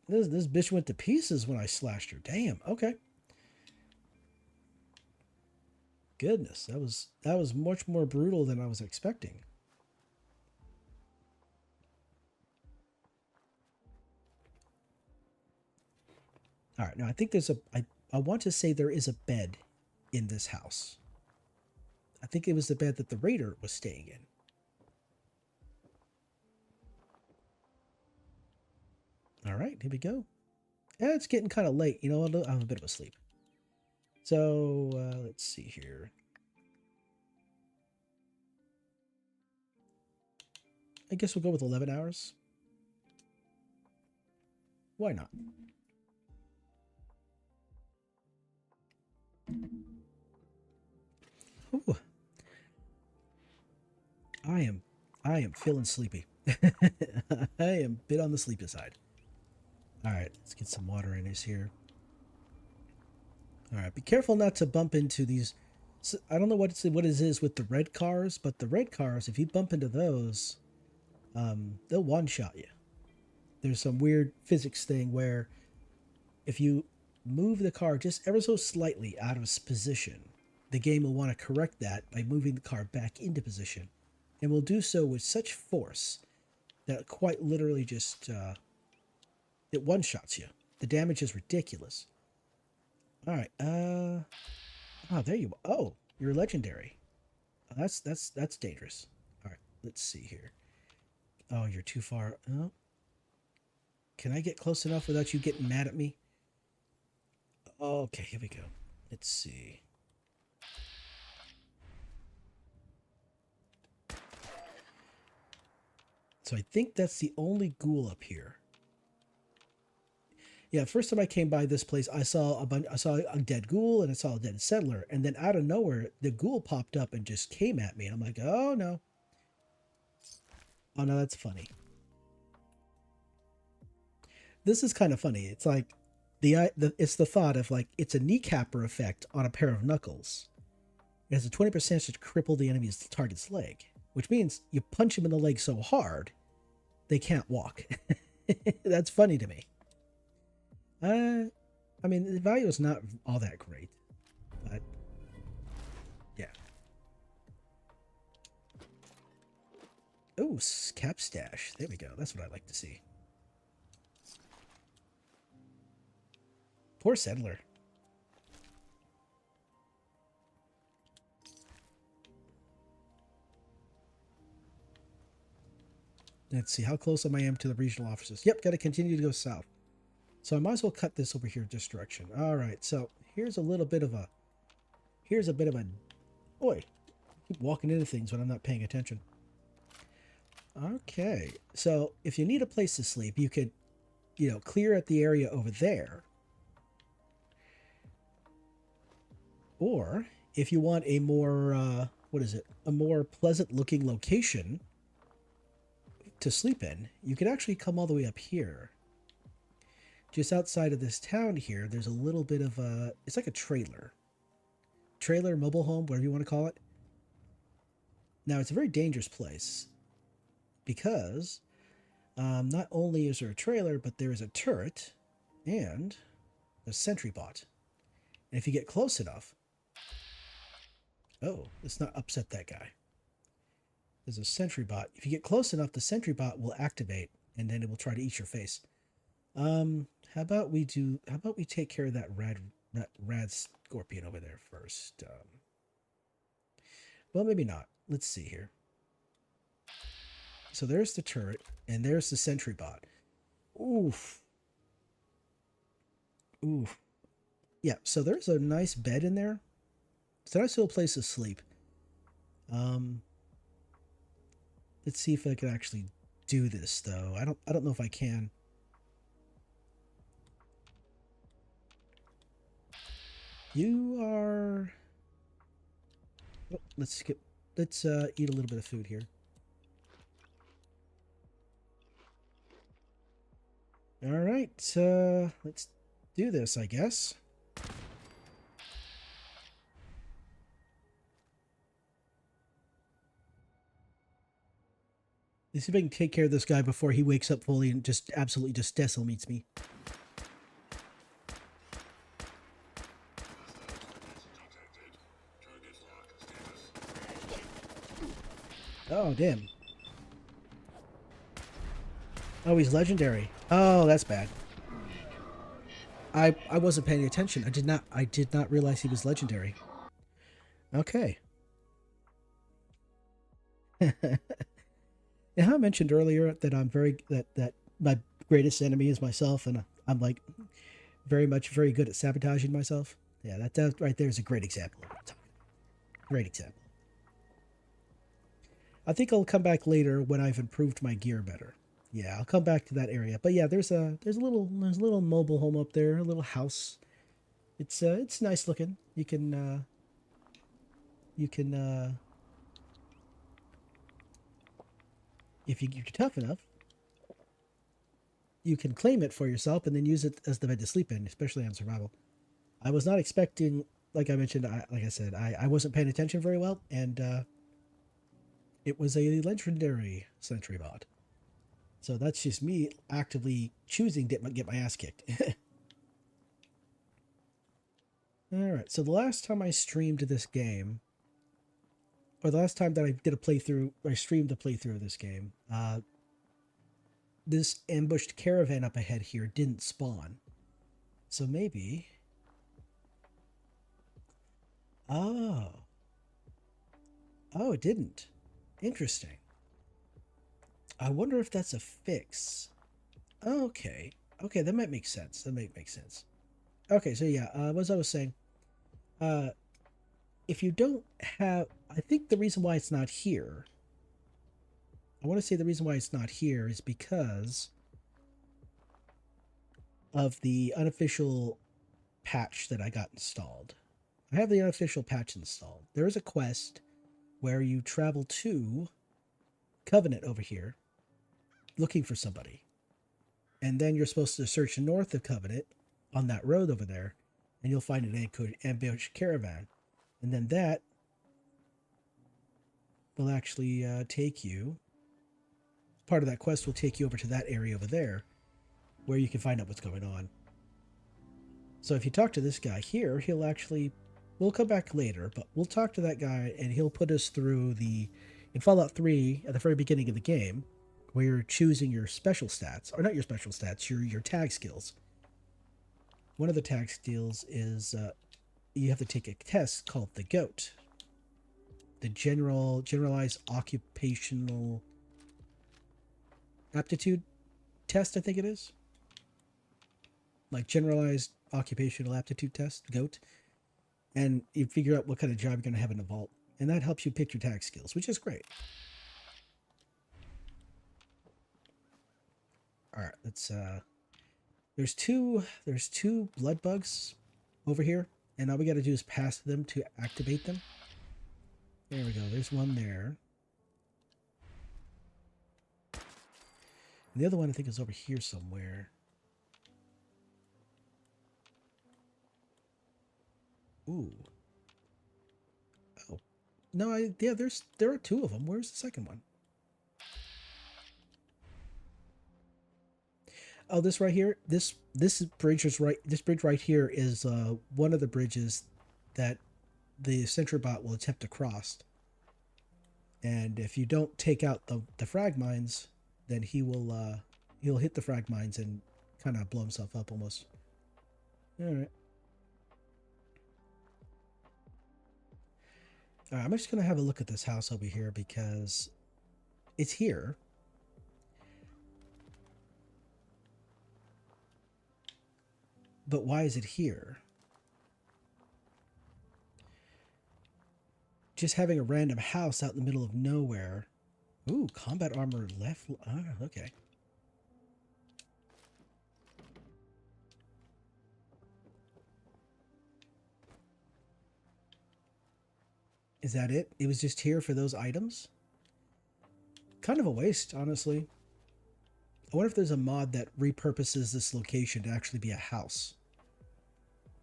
This bitch went to pieces when I slashed her. Damn. Okay. Goodness, that was much more brutal than I was expecting. All right, now I think there's I want to say there is a bed in this house. I think it was the bed that the raider was staying in. All right, here we go. And it's getting kind of late. You know, I'm a bit of a sleep. So, let's see here. I guess we'll go with 11 hours. Why not? Ooh. I am feeling sleepy. I am a bit on the sleepy side. All right, let's get some water in us here. All right, be careful not to bump into these. I don't know what it is with the red cars, but the red cars, if you bump into those, they'll one-shot you. There's some weird physics thing where if you move the car just ever so slightly out of its position, the game will want to correct that by moving the car back into position, and will do so with such force that quite literally just it one-shots you. The damage is ridiculous. All right. Oh, there you are. Oh, you're legendary. That's dangerous. All right. Let's see here. Oh, you're too far. Oh. Can I get close enough without you getting mad at me? Okay, here we go. Let's see. So I think that's the only ghoul up here. Yeah, first time I came by this place, I saw a dead ghoul and I saw a dead settler, and then out of nowhere, the ghoul popped up and just came at me, and I'm like, oh no. Oh no, that's funny. This is kind of funny. It's like it's the thought of like it's a kneecapper effect on a pair of knuckles. It has a 20% chance to cripple the enemy's target's leg, which means you punch him in the leg so hard they can't walk. That's funny to me. I mean, the value is not all that great, but yeah. Oh, cap stash. There we go. That's what I like to see. Poor settler. Let's see, how close am I to the regional offices? Yep, got to continue to go south. So I might as well cut this over here this direction. All right, so here's a bit of a, boy, I keep walking into things when I'm not paying attention. Okay, so if you need a place to sleep, you could, clear out the area over there. Or if you want a more, a more pleasant looking location to sleep in, you could actually come all the way up here. Just outside of this town here, there's a little bit of a, it's like a trailer, mobile home, whatever you want to call it. Now, it's a very dangerous place. because not only is there a trailer, but there is a turret and a sentry bot. And if you get close enough, oh, let's not upset that guy. There's a sentry bot. If you get close enough, the sentry bot will activate, and then it will try to eat your face. How about we take care of that rad scorpion over there first? Well, maybe not. Let's see here. So there's the turret, and there's the sentry bot. Oof. Oof. Yeah, so there's a nice bed in there. It's a nice little place to sleep. Let's see if I can actually do this, though. I don't know if I can. You are... Oh, let's eat a little bit of food here. All right, let's do this, I guess. Let's see if I can take care of this guy before he wakes up fully and just absolutely just decimates me. Oh, damn. Oh, he's legendary. Oh, that's bad. I wasn't paying attention. I did not realize he was legendary. Okay. Yeah, I mentioned earlier that I'm that my greatest enemy is myself, and I'm like very good at sabotaging myself. Yeah, that right there is a great example of it. Great example. I think I'll come back later when I've improved my gear better. Yeah, I'll come back to that area. But yeah, there's a little mobile home up there, a little house. It's nice looking. You can if you're tough enough, you can claim it for yourself and then use it as the bed to sleep in, especially on survival. I was not expecting, like I mentioned, I wasn't paying attention very well, and it was a legendary sentry bot. So that's just me actively choosing to get my ass kicked. Alright, so the last time I streamed this game, or the last time that I did a playthrough, I streamed a playthrough of this game, this ambushed caravan up ahead here didn't spawn. So maybe... Oh. Oh, it didn't. Interesting. I wonder if that's a fix. Okay. Okay, that might make sense. That might make sense. Okay, so yeah, as I was saying, if you don't have... I think the reason why it's not here... I want to say the reason why it's not here is because of the unofficial patch that I got installed. I have the unofficial patch installed. There is a quest where you travel to Covenant over here looking for somebody. And then you're supposed to search north of Covenant on that road over there, and you'll find an ambushed caravan. And then that will actually take you... Part of that quest will take you over to that area over there, where you can find out what's going on. So if you talk to this guy here, he'll actually... We'll come back later, but we'll talk to that guy, and he'll put us through the... In Fallout 3, at the very beginning of the game, where you're choosing your special stats, or not your special stats, your tag skills. One of the tag skills is you have to take a test called the GOAT. The Generalized Occupational Aptitude Test, I think it is. Like Generalized Occupational Aptitude Test, GOAT. And you figure out what kind of job you're going to have in the vault. And that helps you pick your tag skills, which is great. Alright, let's there's two blood bugs over here, and all we gotta do is pass them to activate them. There we go, there's one there. And the other one I think is over here somewhere. Ooh. Oh. No, there are two of them. Where's the second one? Oh, this right here. This bridge is right. This bridge right here is one of the bridges that the sentry bot will attempt to cross. And if you don't take out the frag mines, then he'll hit the frag mines and kind of blow himself up almost. All right. All right, I'm just gonna have a look at this house over here because it's here. But why is it here? Just having a random house out in the middle of nowhere. Ooh, combat armor left. Okay. Is that it? It was just here for those items? Kind of a waste, honestly. I wonder if there's a mod that repurposes this location to actually be a house.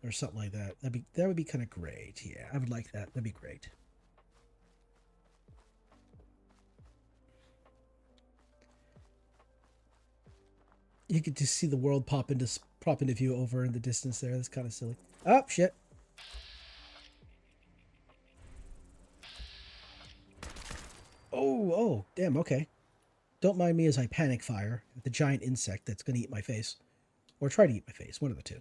Or something like that. That would be kind of great. Yeah, I would like that. That'd be great. You could just see the world pop into view over in the distance there. That's kind of silly. Oh, shit. Oh, damn, okay. Don't mind me as I panic fire at the giant insect that's going to eat my face. Or try to eat my face, one of the two.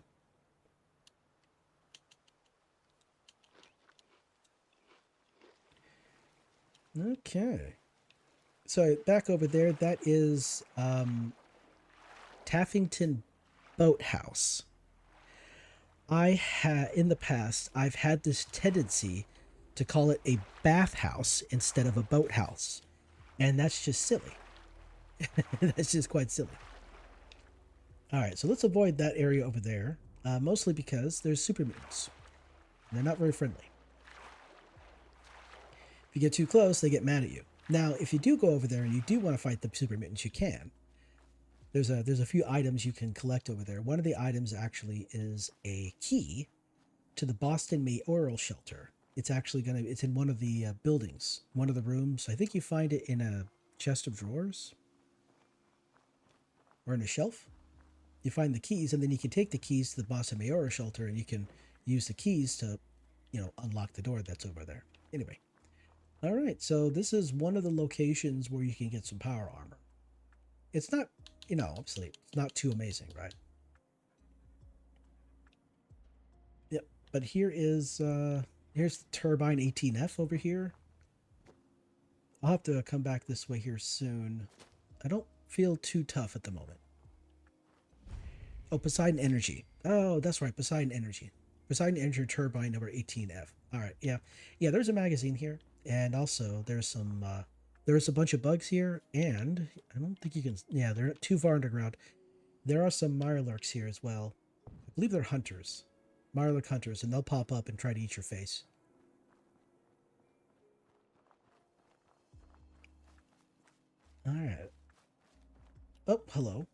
Okay. So back over there, that is Taffington Boathouse. In the past, I've had this tendency to call it a bathhouse instead of a boathouse. And that's just silly. That's just quite silly. Alright, so let's avoid that area over there. Mostly because there's super mutants. They're not very friendly. If you get too close, they get mad at you. Now, if you do go over there and you do want to fight the super mutants, you can. There's a few items you can collect over there. One of the items actually is a key to the Boston Mayoral Shelter. It's in one of the buildings, one of the rooms. I think you find it in a chest of drawers or in a shelf. You find the keys, and then you can take the keys to the Boston Mayoral Shelter, and you can use the keys to, unlock the door that's over there. Anyway. All right, so this is one of the locations where you can get some power armor. It's not, obviously, it's not too amazing, right? Yep, but here's the Turbine 18F over here. I'll have to come back this way here soon. I don't feel too tough at the moment. Oh, Poseidon Energy. Oh, that's right, Poseidon Energy. Poseidon Energy Turbine number 18F. All right, yeah. Yeah, there's a magazine here. And also, there's a bunch of bugs here, and I don't think you can, yeah, they're not too far underground. There are some Mirelurks here as well. I believe they're hunters. Mirelurk hunters, and they'll pop up and try to eat your face. Alright. Oh, hello.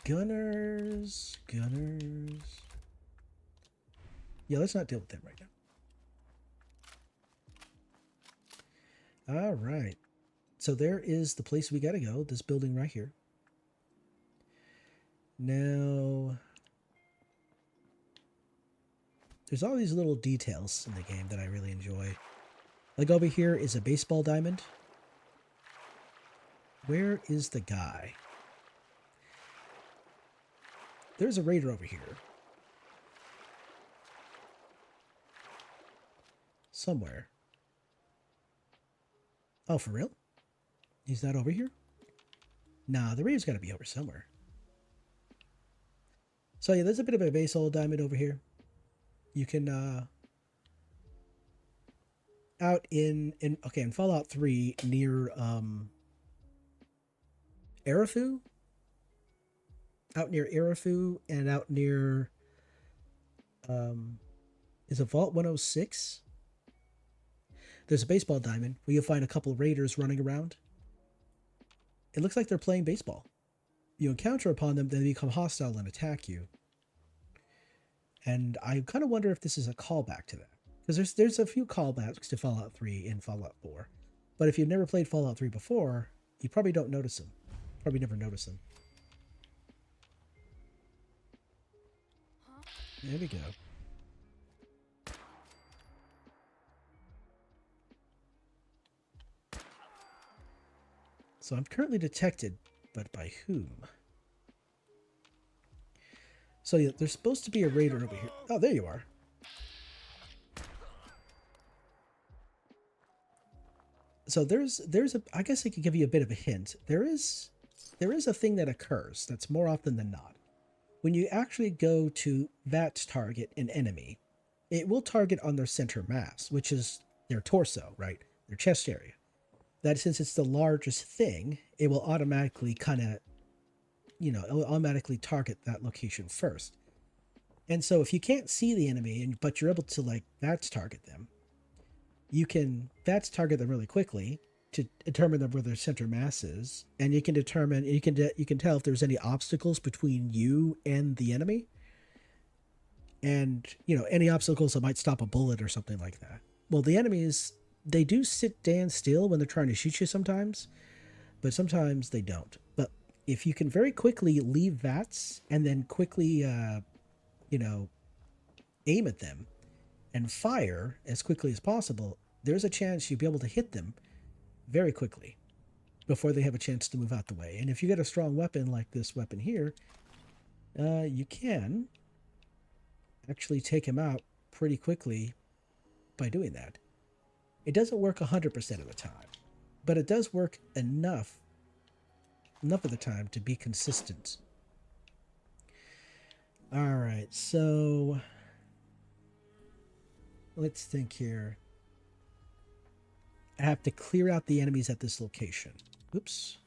Gunners. Yeah, let's not deal with them right now. All right. So there is the place we got to go, this building right here. Now, there's all these little details in the game that I really enjoy. Like over here is a baseball diamond. Where is the guy? There's a raider over here. Somewhere. Oh, for real? He's not over here? Nah, the raider's got to be over somewhere. So yeah, there's a bit of a baseball diamond over here. You can, out in Fallout 3 near, Arafu? Out near Arafu and out near, is it Vault 106? There's a baseball diamond where you'll find a couple of raiders running around. It looks like they're playing baseball. You encounter upon them, they become hostile and attack you. And I kind of wonder if this is a callback to that. Because there's a few callbacks to Fallout 3 and Fallout 4. But if you've never played Fallout 3 before, you probably don't notice them. Probably never notice them. There we go. So I'm currently detected, but by whom? So yeah, there's supposed to be a raider over here. Oh, there you are. So there's a, I guess I could give you a bit of a hint. There is a thing that occurs that's more often than not. When you actually go to that target an enemy, it will target on their center mass, which is their torso, right? Their chest area. That since it's the largest thing, it will automatically it will automatically target that location first. And so if you can't see the enemy, but you're able to like VATS target them, you can VATS target them really quickly to determine where their center mass is, and you can determine you can tell if there's any obstacles between you and the enemy, and any obstacles that might stop a bullet or something like that. Well, the enemies, they do stand still when they're trying to shoot you sometimes, but sometimes they don't. But if you can very quickly leave VATS and then quickly aim at them and fire as quickly as possible, there's a chance you'll be able to hit them very quickly before they have a chance to move out the way. And if you get a strong weapon like this weapon here, you can actually take him out pretty quickly by doing that. It doesn't work 100% of the time, but it does work enough of the time to be consistent. All right, so let's think here. I have to clear out the enemies at this location. Oops.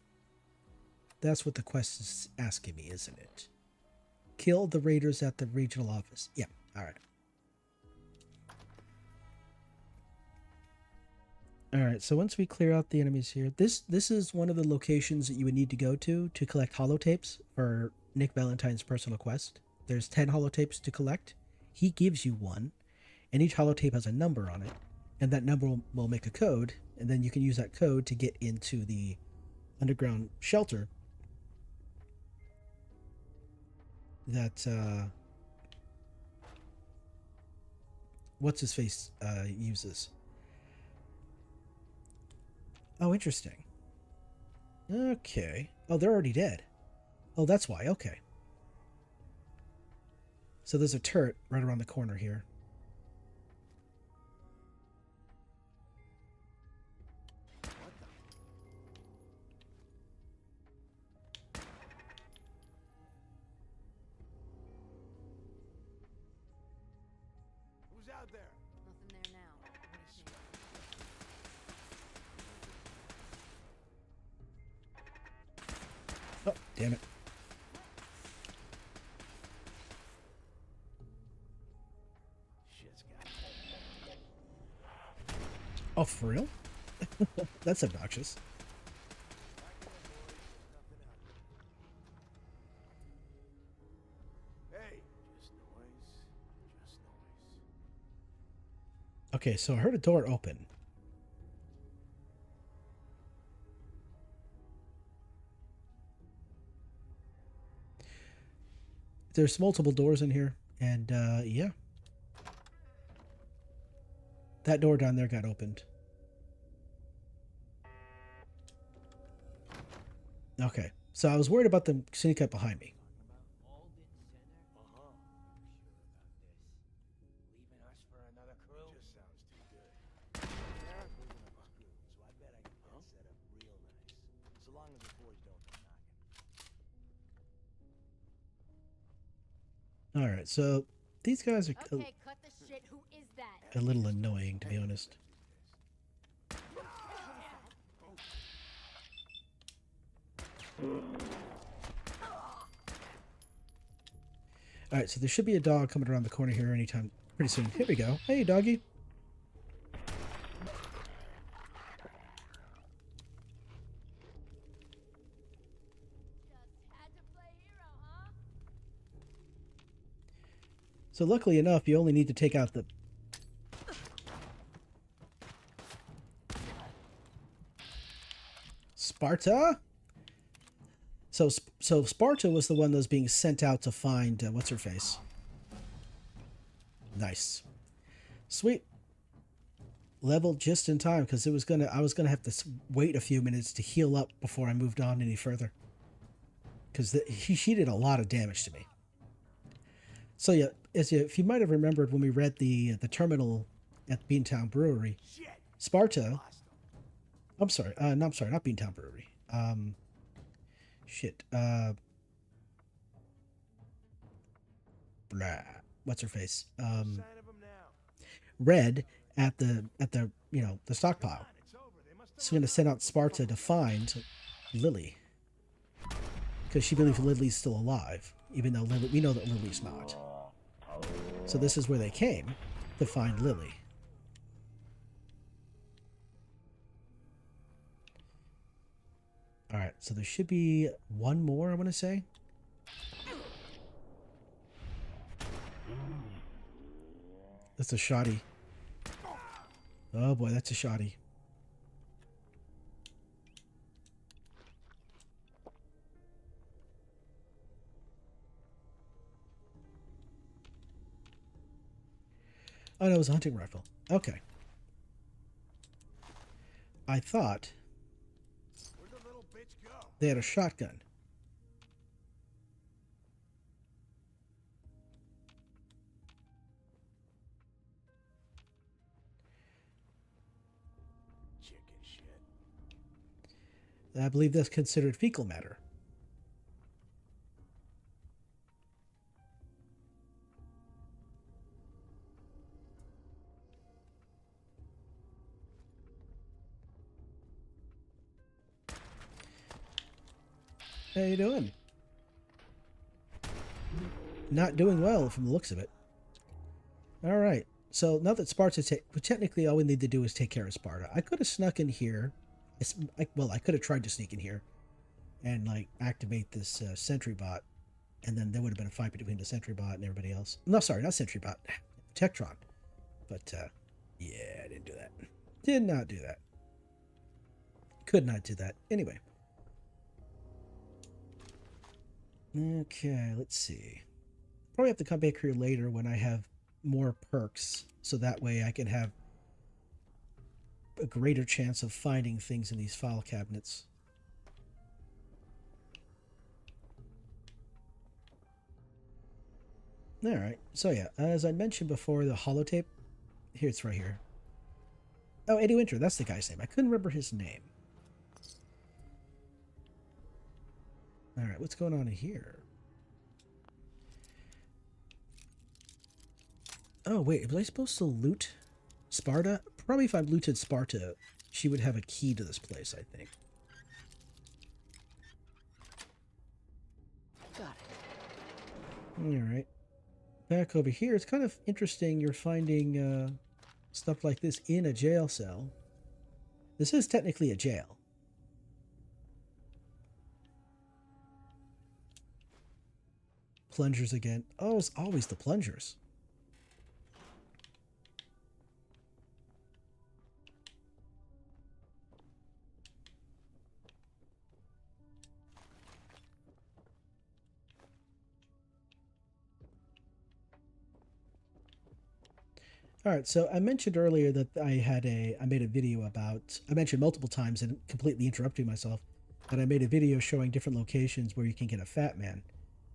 That's what the quest is asking me, isn't it? Kill the raiders at the regional office. Yeah, all right. All right, so once we clear out the enemies here, this is one of the locations that you would need to go to collect holotapes for Nick Valentine's personal quest. There's 10 holotapes to collect. He gives you one, and each holotape has a number on it, and that number will make a code, and then you can use that code to get into the underground shelter that what's-his-face uses. Oh, interesting. Okay. Oh, they're already dead. Oh, that's why. Okay. So there's a turret right around the corner here. Who's out there? Nothing there now. Oh, damn it. Shit's got Oh, for real? That's obnoxious. Hey, just noise. Just noise. Okay, so I heard a door open. There's multiple doors in here, and yeah. That door down there got opened. Okay, so I was worried about them sneaking up behind me. Leaving us for another crew? Just sounds too good. Yeah, leaving a crew, so I bet I can get set up real nice. So long as the boys don't come knocking. All right, so these guys are Okay, cut the shit. Who is that? a little annoying, to be honest. All right, so there should be a dog coming around the corner here anytime, pretty soon. Here we go. Hey, doggy. So luckily enough, you only need to take out the... Sparta? So Sparta was the one that was being sent out to find, what's-her-face? Nice. Sweet. Level just in time because I was gonna have to wait a few minutes to heal up before I moved on any further. Because she did a lot of damage to me. So yeah, if you might have remembered when we read the terminal at Beantown Brewery, Sparta. I'm sorry. No, I'm sorry, not Beantown Brewery. Shit. Blah. What's her face? Red at the the stockpile. So we're gonna send out Sparta to find Lily because she believes Lily's still alive, even though we know that Lily's not. So this is where they came to find Lily. All right, so there should be one more. I want to say. That's a shoddy. Oh boy, that's a shoddy. Oh no, it was a hunting rifle. Okay. I thought they had a shotgun. I believe that's considered fecal matter. How you doing? Not doing well from the looks of it. All right. So now that Sparta's technically all we need to do is take care of Sparta. I could have snuck in here. Well, I could have tried to sneak in here and like activate this sentry bot, and then there would have been a fight between the sentry bot and everybody else. No, sorry, not sentry bot, Tectron. But yeah, I didn't do that. Did not do that. Could not do that. Anyway. Okay, let's see. Probably have to come back here later when I have more perks, so that way I can have a greater chance of finding things in these file cabinets. Alright, so yeah, as I mentioned before, the holotape, here it's right here. Oh, Eddie Winter, that's the guy's name. I couldn't remember his name. Alright, what's going on in here? Oh, wait, was I supposed to loot Sparta? Probably if I looted Sparta, she would have a key to this place, I think. Got it. Alright. Back over here, it's kind of interesting you're finding stuff like this in a jail cell. This is technically a jail. Plungers again. Oh, it's always the plungers. All right, so I mentioned earlier that I made a video about, I mentioned multiple times and completely interrupting myself, that I made a video showing different locations where you can get a Fat Man.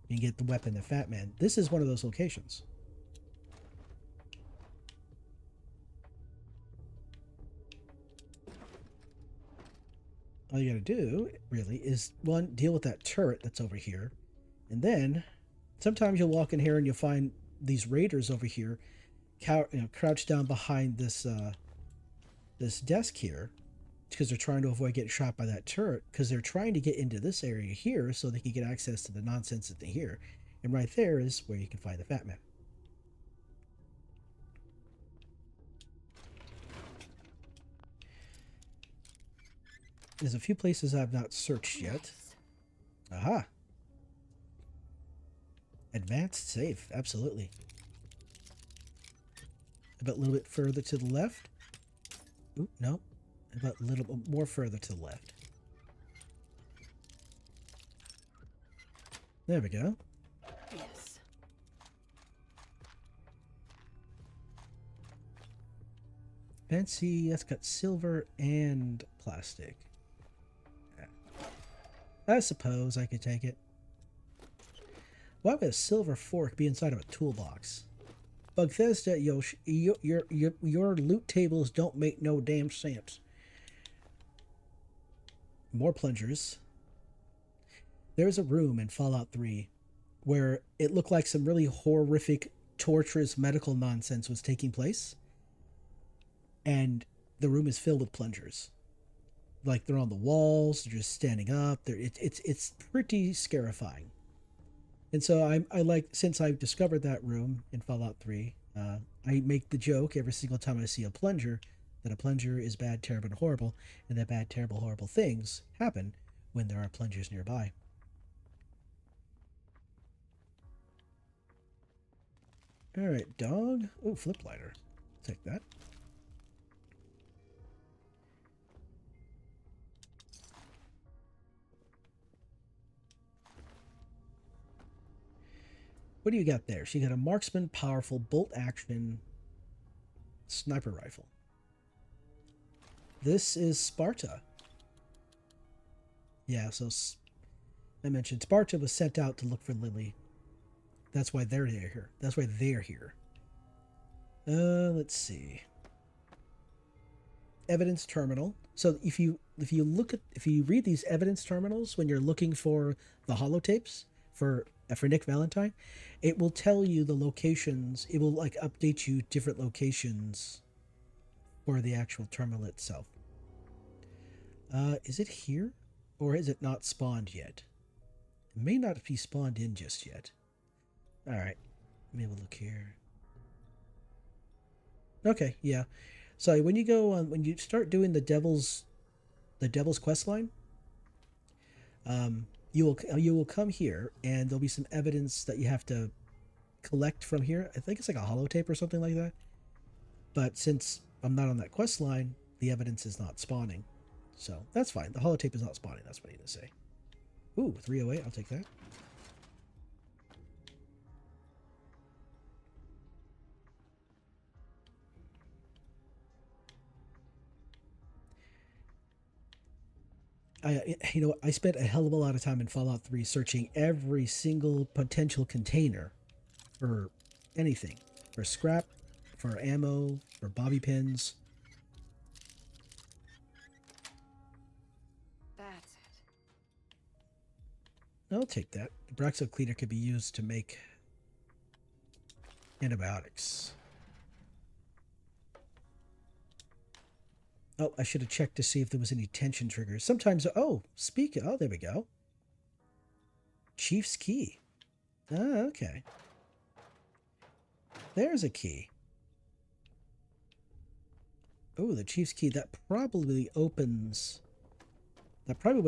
You can get the weapon, the Fat Man. This is one of those locations. All you gotta do, really, is one, deal with that turret that's over here. And then, sometimes you'll walk in here and you'll find these raiders over here crouched down behind this this desk here because they're trying to avoid getting shot by that turret because they're trying to get into this area here so they can get access to the nonsense that they hear. And right there is where you can find the Fat Man. There's a few places I've not searched yet. Aha. Advanced safe, absolutely. About a little bit further to the left. Oop, no. About a little bit more further to the left. There we go. Yes. Fancy, that's got silver and plastic. I suppose I could take it. Why would a silver fork be inside of a toolbox? Bethesda, your loot tables don't make no damn sense. More plungers. There's a room in Fallout 3 where it looked like some really horrific, torturous medical nonsense was taking place. And the room is filled with plungers. Like they're on the walls, they're just standing up. It's pretty scarifying. And so I like, since I've discovered that room in Fallout 3, I make the joke every single time I see a plunger that a plunger is bad, terrible, and horrible, and that bad, terrible, horrible things happen when there are plungers nearby. All right, dog. Oh, flip lighter. Take that. What do you got there? She got a marksman, powerful, bolt action sniper rifle. This is Sparta. Yeah, so I mentioned Sparta was sent out to look for Lily. That's why they're here. That's why they're here. Let's see. Evidence terminal. So if you read these evidence terminals when you're looking for the holotapes for Nick Valentine, it will tell you the locations. It will like update you different locations for the actual terminal itself. Is it here, or is it not spawned yet? It may not be spawned in just yet. All right, maybe we'll look here. Okay, yeah. So when you go on, when you start doing the devil's quest line, you will come here, and there'll be some evidence that you have to collect from here. I think it's like a holotape or something like that. But since I'm not on that quest line, the evidence is not spawning. So that's fine. The holotape is not spawning. That's what I need to say. Ooh, 308. I'll take that. I spent a hell of a lot of time in Fallout 3 searching every single potential container for anything. For scrap, for ammo, for bobby pins. That's it. I'll take that. The Braxo cleaner could be used to make antibiotics. Oh, I should have checked to see if there was any tension triggers. Sometimes, oh, there we go. Chief's key. Ah, okay. There's a key. Oh, the Chief's key. That probably would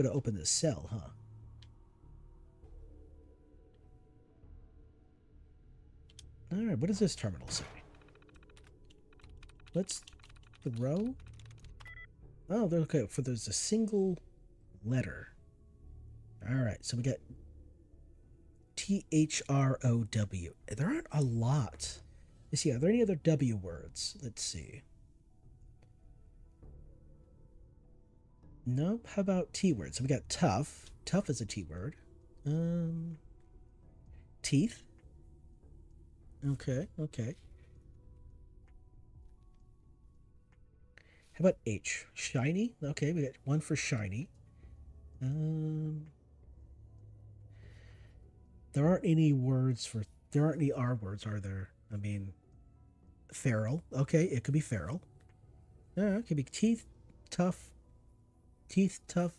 have opened the cell, huh? All right, what does this terminal say? Let's throw. Oh, okay. There's a single letter. All right, so we got THROW. There aren't a lot. Let's see. Are there any other W words? Let's see. Nope. How about T words? So we got tough. Tough is a T word. Teeth. Okay. How about H? Shiny? Okay, we got one for shiny. There aren't any R words, are there? I mean, feral. Okay, it could be feral. It could be teeth, tough,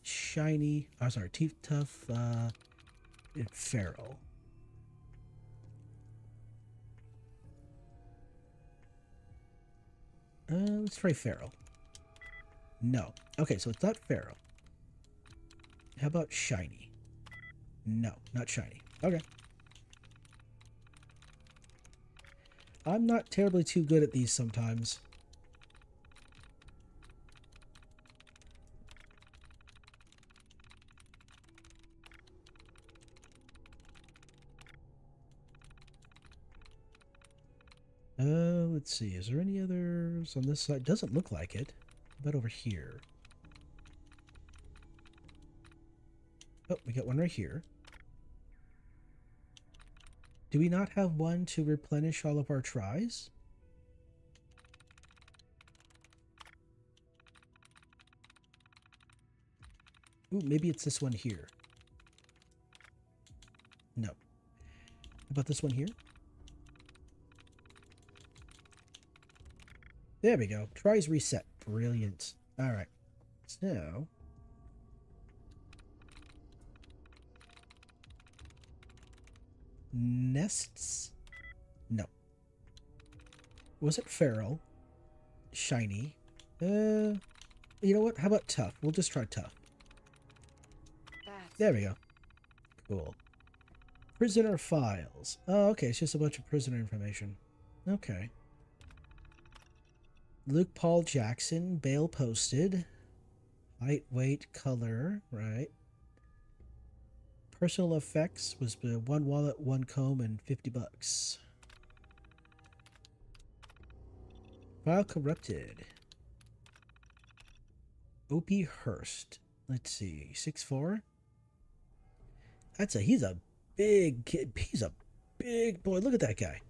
shiny. Oh, sorry, teeth, tough, and feral. Let's try feral. No. Okay, so it's not feral. How about shiny? No, not shiny. Okay. I'm not terribly too good at these sometimes. let's see. Is there any others on this side? Doesn't look like it. How about over here? Oh, we got one right here. Do we not have one to replenish all of our tries? Ooh, maybe it's this one here. No. How about this one here? There we go. Tries reset. Brilliant. All right. So... nests? No. Was it feral? Shiny? You know what? How about tough? We'll just try tough. There we go. Cool. Prisoner files. Oh, okay. It's just a bunch of prisoner information. Okay. Luke Paul Jackson, bail posted. Height, weight, color, right. Personal effects was one wallet, one comb, and $50. File corrupted. Opie Hurst. Let's see. 6'4". He's a big kid. He's a big boy. Look at that guy.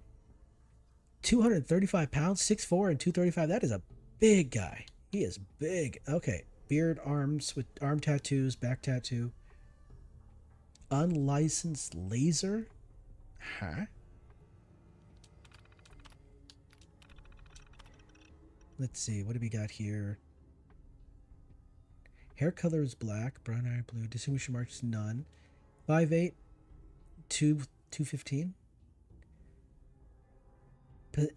235 pounds, 6'4", and 235. That is a big guy. He is big. Okay. Beard, arms with arm tattoos, back tattoo. Unlicensed laser? Huh? Let's see. What do we got here? Hair color is black. Brown eye blue. Distinguishing marks none. 5'8", 215.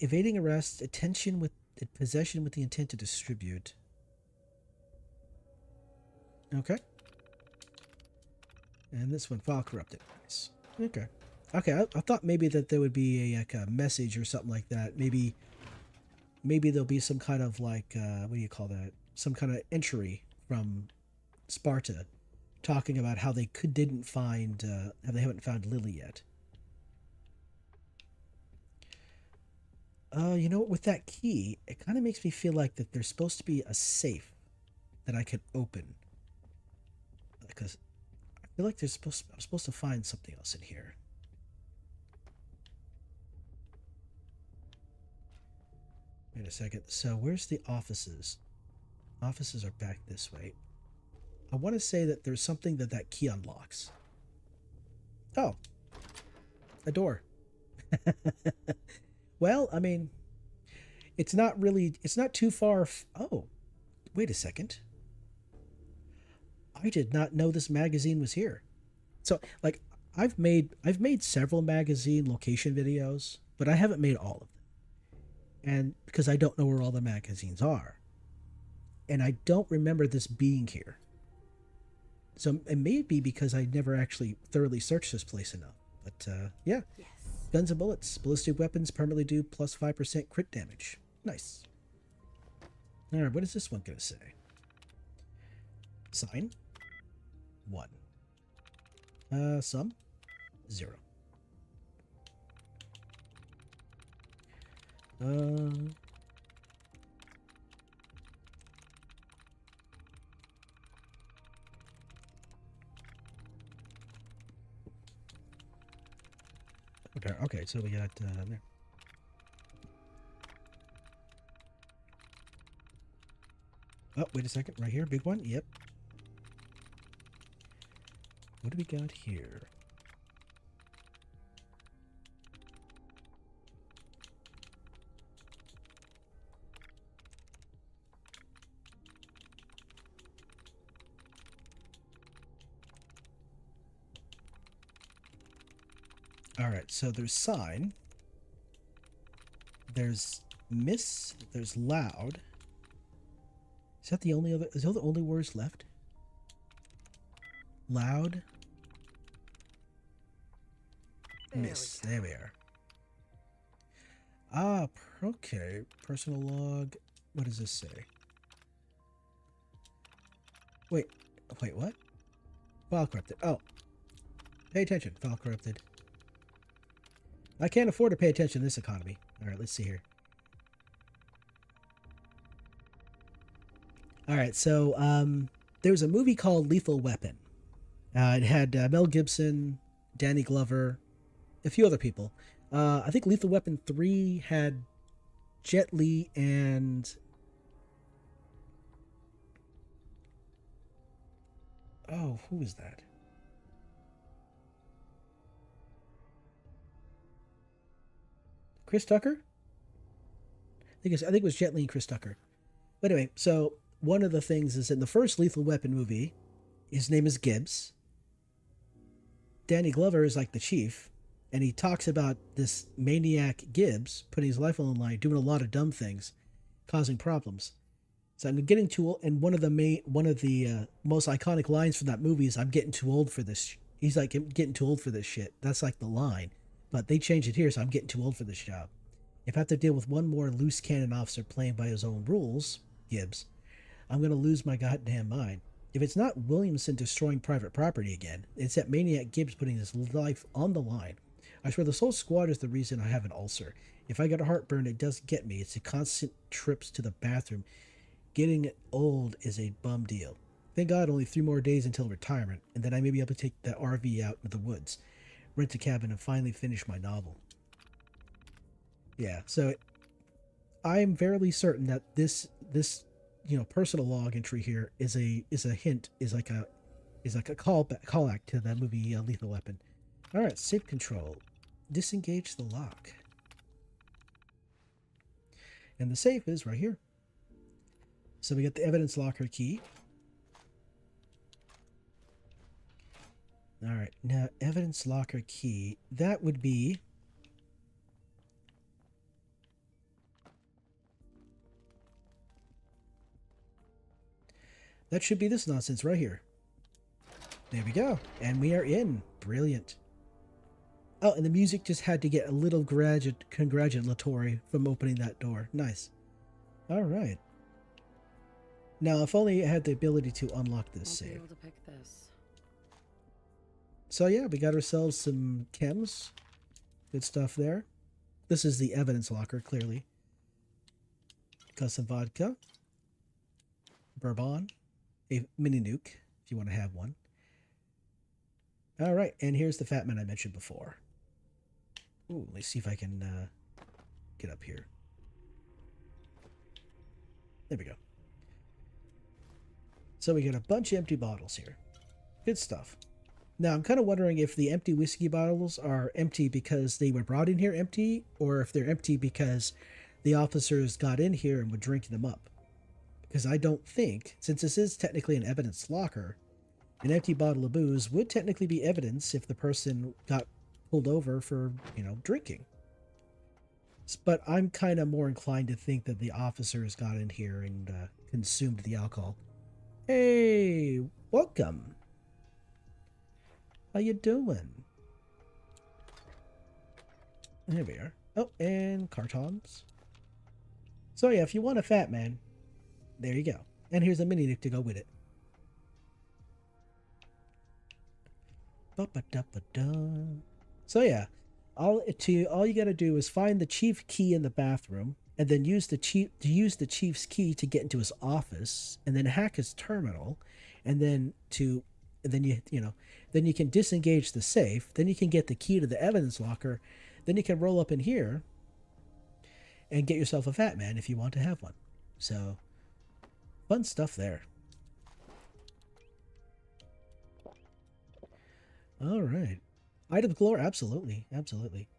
Evading arrest. Attention with possession with the intent to distribute. Okay. And this one, file corrupted. Nice. Okay. Okay, I thought maybe that there would be like a message or something like that. Maybe there'll be some kind of like, what do you call that? Some kind of entry from Sparta talking about how they didn't find, how they haven't found Lily yet. You know what? With that key, it kind of makes me feel like that there's supposed to be a safe that I can open. Because I feel like I'm supposed to find something else in here. Wait a second. So where's the offices? Offices are back this way. I want to say that there's something that key unlocks. Oh. A door. Well, I mean, it's not too far. Oh, wait a second. I did not know this magazine was here. So, like, I've made several magazine location videos, but I haven't made all of them. And because I don't know where all the magazines are. And I don't remember this being here. So it may be because I never actually thoroughly searched this place enough. But, yeah. Yes. Guns and bullets. Ballistic weapons permanently do plus 5% crit damage. Nice. Alright, what is this one going to say? Sign? 1. Sum? 0. Okay, so we got there. Oh, wait a second. Right here, big one. Yep. What do we got here? All right, so there's sign. There's miss. There's loud. Is that the only other? Is those the only words left? Loud. Miss. There we are. Ah, okay. Personal log. What does this say? Wait, what? File corrupted. Oh. Pay attention. File corrupted. I can't afford to pay attention to this economy. All right, let's see here. All right, so there was a movie called Lethal Weapon. It had Mel Gibson, Danny Glover, a few other people. I think Lethal Weapon 3 had Jet Li and... Oh, who is that? Chris Tucker? I think it was Jet Li and Chris Tucker. But anyway, so one of the things is in the first Lethal Weapon movie, his name is Gibbs. Danny Glover is like the chief, and he talks about this maniac Gibbs putting his life on the line, doing a lot of dumb things, causing problems. So I'm getting too old, and one of the most iconic lines from that movie is, "I'm getting too old for this." He's like, "I'm getting too old for this shit." That's like the line, but they changed it here, so I'm getting too old for this job. If I have to deal with one more loose cannon officer playing by his own rules, Gibbs, I'm gonna lose my goddamn mind. If it's not Williamson destroying private property again, it's that maniac Gibbs putting his life on the line. I swear this whole squad is the reason I have an ulcer. If I get a heartburn, it does get me. It's the constant trips to the bathroom. Getting old is a bum deal. Thank God only 3 more days until retirement, and then I may be able to take the RV out into the woods, rent a cabin, and finally finish my novel. Yeah, so I'm fairly certain that this personal log entry here is a hint, is like a callback to that movie Lethal Weapon. All right, safe control. Disengage the lock. And the safe is right here. So we got the evidence locker key. All right, now evidence locker key, that would be... That should be this nonsense right here. There we go. And we are in. Brilliant. Oh, and the music just had to get a little congratulatory from opening that door. Nice. All right. Now, if only I had the ability to unlock this I'll be save. able to pick this. So yeah, we got ourselves some chems. Good stuff there. This is the evidence locker, clearly. Got some vodka. Bourbon. A mini nuke, if you want to have one. All right, and here's the Fat Man I mentioned before. Ooh, let's see if I can get up here. There we go. So we got a bunch of empty bottles here. Good stuff. Now, I'm kind of wondering if the empty whiskey bottles are empty because they were brought in here empty, or if they're empty because the officers got in here and were drinking them up. Because I don't think, since this is technically an evidence locker, an empty bottle of booze would technically be evidence if the person got pulled over for, drinking. But I'm kind of more inclined to think that the officers got in here and consumed the alcohol. Hey, welcome. How you doing? There we are. Oh, and cartons. So yeah, if you want a Fat Man, there you go. And here's a mini nuke to go with it. So yeah, all you gotta do is find the chief key in the bathroom, and then use the chief's key to get into his office, and then hack his terminal, and then you can disengage the safe. Then you can get the key to the evidence locker. Then you can roll up in here and get yourself a Fat Man if you want to have one. So. Fun stuff there. All right. Items galore? Absolutely. Absolutely.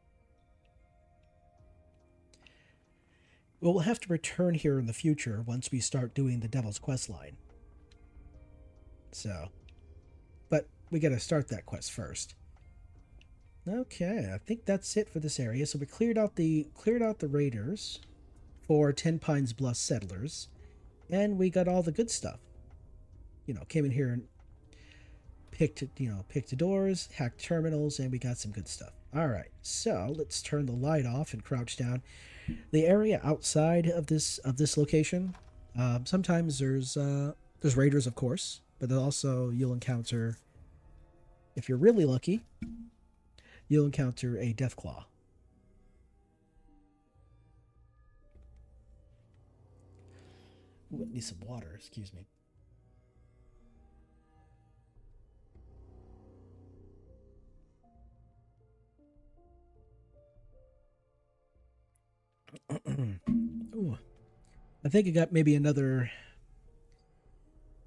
Well, we'll have to return here in the future once we start doing the Devil's Quest line. So, but we got to start that quest first. Okay, I think that's it for this area. So we cleared out the raiders for Ten Pines Bluff settlers. And we got all the good stuff. Came in here and picked the doors, hacked terminals, and we got some good stuff. All right, so let's turn the light off and crouch down. The area outside of this location, sometimes there's raiders, of course, but also you'll encounter, if you're really lucky, you'll encounter a Deathclaw. Ooh, I need some water. Excuse me. Ooh. I think I got maybe another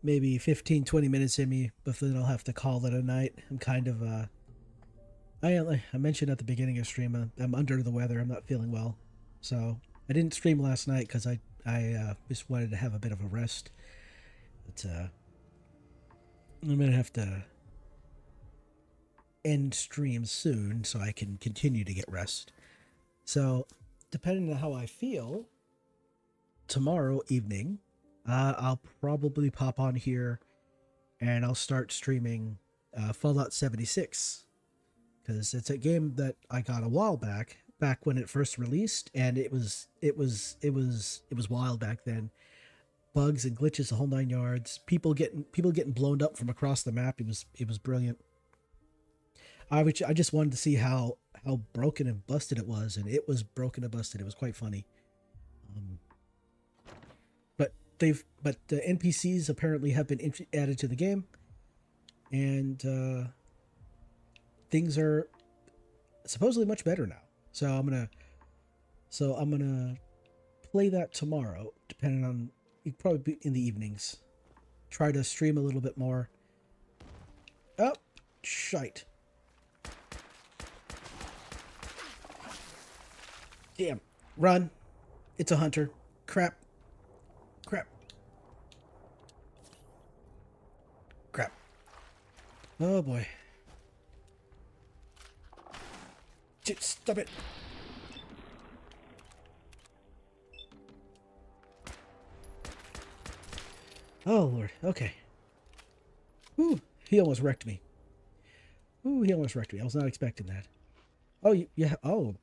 maybe 15, 20 minutes in me, but then I'll have to call it a night. I'm kind of I mentioned at the beginning of stream, I'm under the weather. I'm not feeling well, so I didn't stream last night because I just wanted to have a bit of a rest. But I'm gonna have to end stream soon so I can continue to get rest. So depending on how I feel, tomorrow evening, I'll probably pop on here and I'll start streaming Fallout 76, because it's a game that I got a while back when it first released, and it was wild back then. Bugs and glitches, the whole 9 yards. People getting blown up from across the map. It was brilliant. I just wanted to see how broken and busted it was, and it was broken and busted. It was quite funny. But the NPCs apparently have been added to the game, and things are supposedly much better now. So I'm gonna play that tomorrow, depending on, it'd probably be in the evenings. Try to stream a little bit more. Oh, shite. Damn. Run. It's a hunter. Crap. Crap. Crap. Oh boy. Stop it. Oh Lord. Okay. Ooh, he almost wrecked me. Ooh, he almost wrecked me. I was not expecting that. Oh, yeah. Oh.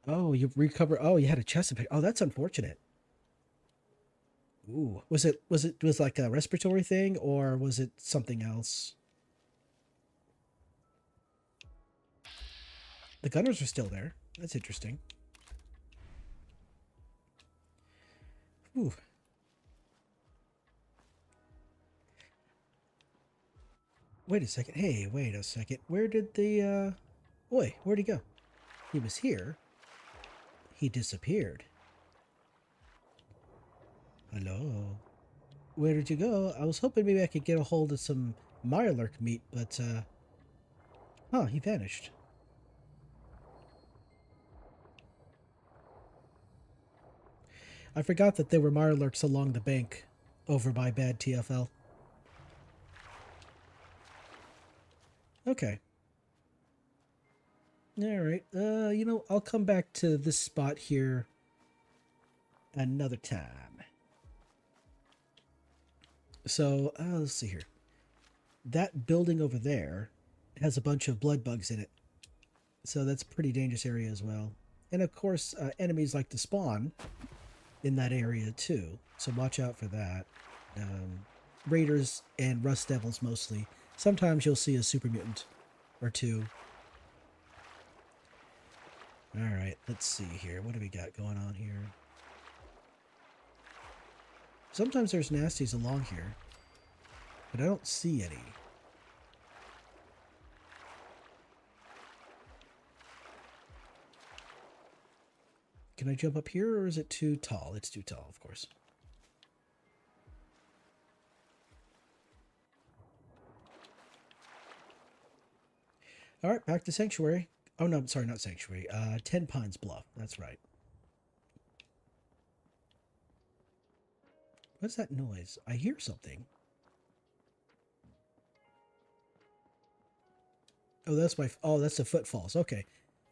Oh, you recovered. Oh, you had a chest infection. Oh, that's unfortunate. Ooh, was it like a respiratory thing, or was it something else? The gunners are still there. That's interesting. Ooh. Wait a second. Hey, wait a second. Where did the Oi, where'd he go? He was here. He disappeared. Hello. Where did you go? I was hoping maybe I could get a hold of some Mirelurk meat, but huh, he vanished. I forgot that there were Mirelurks along the bank over by Bad TFL. Okay. Alright, I'll come back to this spot here another time. So, let's see here. That building over there has a bunch of blood bugs in it. So that's a pretty dangerous area as well. And of course, enemies like to spawn in that area too. So watch out for that. Raiders and Rust Devils mostly. Sometimes you'll see a super mutant or two. Alright, let's see here. What do we got going on here? Sometimes there's nasties along here, but I don't see any. Can I jump up here, or is it too tall? It's too tall, of course. All right, back to Sanctuary. Oh, no, sorry, not Sanctuary. 10 Pines Bluff. That's right. What's that noise? I hear something. Oh, that's the footfalls. Okay.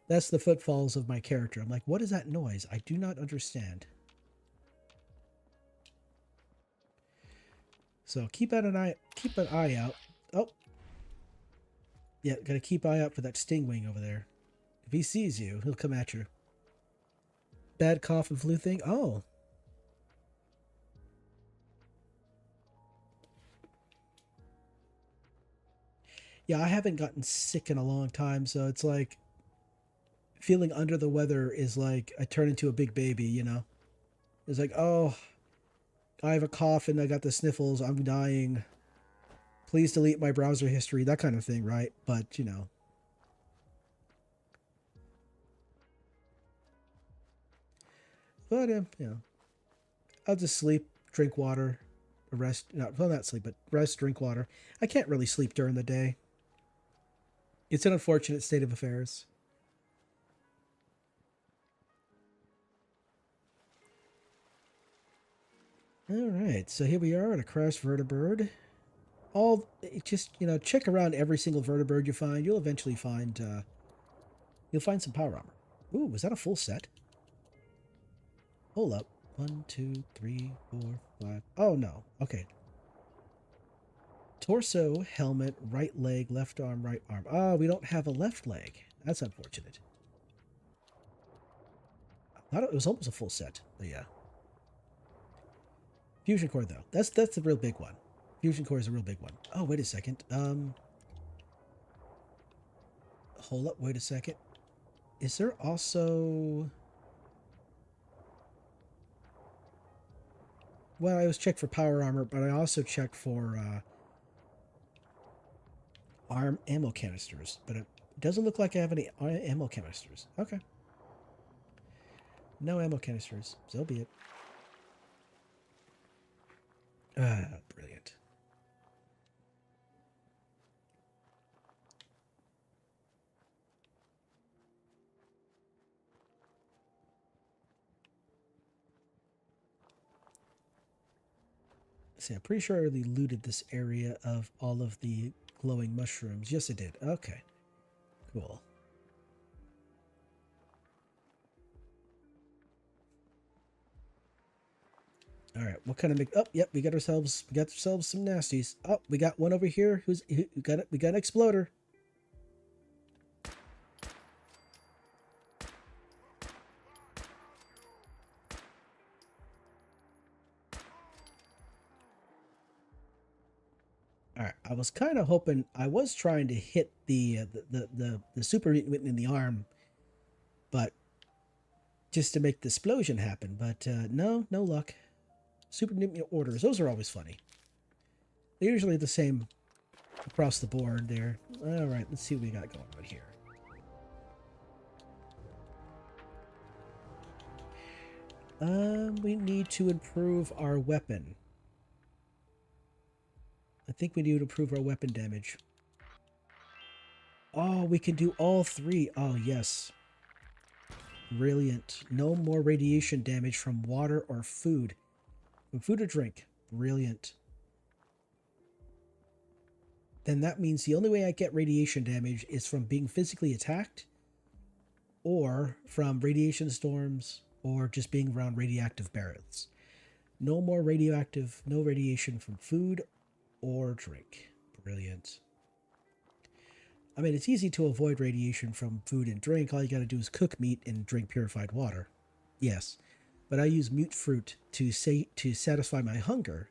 That's the footfalls of my character. I'm like, what is that noise? I do not understand. So keep an eye out. Oh. Yeah, gotta keep an eye out for that stingwing over there. If he sees you, he'll come at you. Bad cough and flu thing? Oh. Yeah, I haven't gotten sick in a long time, so it's like feeling under the weather is like I turn into a big baby, you know? It's like, oh, I have a cough and I got the sniffles. I'm dying. Please delete my browser history. That kind of thing, right? But, you know. But, you know. I'll just sleep, drink water, rest. No, well, not sleep, but rest, drink water. I can't really sleep during the day. It's an unfortunate state of affairs. All right, so here we are at a crashed vertibird. Just, you know, check around every single vertibird you find. You'll eventually find, you'll find some power armor. Ooh, was that a full set? Hold up. 1, 2, 3, 4, 5. Oh, no. Okay. Torso, helmet, right leg, left arm, right arm. Oh, we don't have a left leg. That's unfortunate. I thought it was almost a full set, but yeah. Fusion core, though. That's the real big one. Fusion core is a real big one. Oh, wait a second. Hold up. Wait a second. Is there also... Well, I was checked for power armor, but I also checked for arm ammo canisters. But it doesn't look like I have any ammo canisters. Okay. No ammo canisters. So be it. Brilliant. See, I'm pretty sure I already looted this area of all of the glowing mushrooms. Yes, I did. Okay. Cool. All right, what kind of oh, yep, we got ourselves some nasties. Oh, we got one over here. Who got it? We got an exploder. All right, I was kind of hoping I was trying to hit the super mutant in the arm, but just to make the explosion happen. But no luck. Super mutant orders, those are always funny. They're usually the same across the board there. All right, let's see what we got going on here. We need to improve our weapon. I think we need to improve our weapon damage. Oh, we can do all three. Oh, yes. Brilliant. No more radiation damage from water or food. From food or drink. Brilliant. Then that means the only way I get radiation damage is from being physically attacked, or from radiation storms, or just being around radioactive barrels. No more no radiation from food or drink. Brilliant. I mean, it's easy to avoid radiation from food and drink. All you gotta do is cook meat and drink purified water. Yes, but I use mute fruit to satisfy my hunger,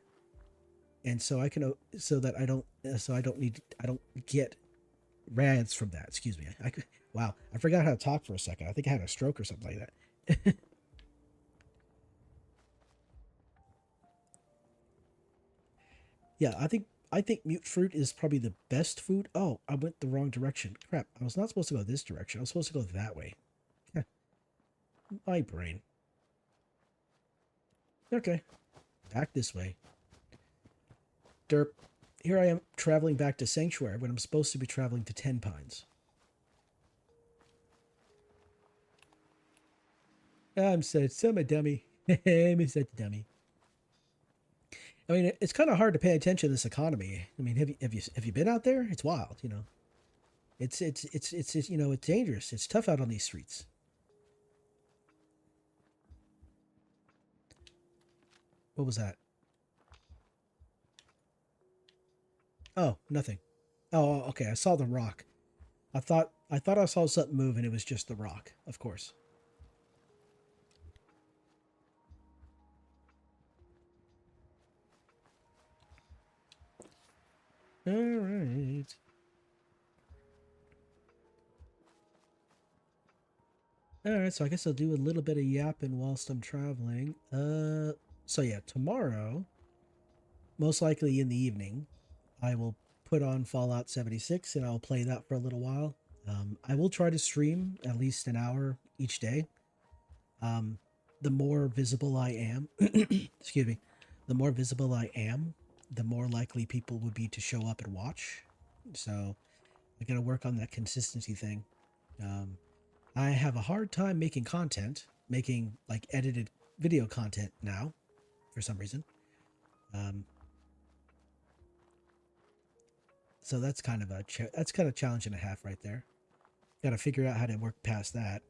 and so I can I don't get rads from that. Excuse me. Wow, I forgot how to talk for a second. I think I had a stroke or something like that. Yeah, I think mute fruit is probably the best food. Oh, I went the wrong direction. Crap, I was not supposed to go this direction. I was supposed to go that way. My brain. Okay, back this way. Derp. Here I am traveling back to Sanctuary when I'm supposed to be traveling to Ten Pines. I'm such a dummy. I'm such a dummy. I mean, it's kind of hard to pay attention to this economy. I mean, have you been out there? It's wild, you know. It's you know, it's dangerous. It's tough out on these streets. What was that? Oh, nothing. Oh, okay. I saw the rock. I thought I saw something move, and it was just the rock. Of course. All right. All right, so I guess I'll do a little bit of yapping whilst I'm traveling. So yeah, tomorrow, most likely in the evening, I will put on Fallout 76 and I'll play that for a little while. I will try to stream at least an hour each day. Um, the more visible I am, excuse me, the more visible I am, the more likely people would be to show up and watch. So I got to work on that consistency thing. Um, I have a hard time making content, making like edited video content now, for some reason. Um, so that's kind of that's kind of challenge and a half right there. Got to figure out how to work past that.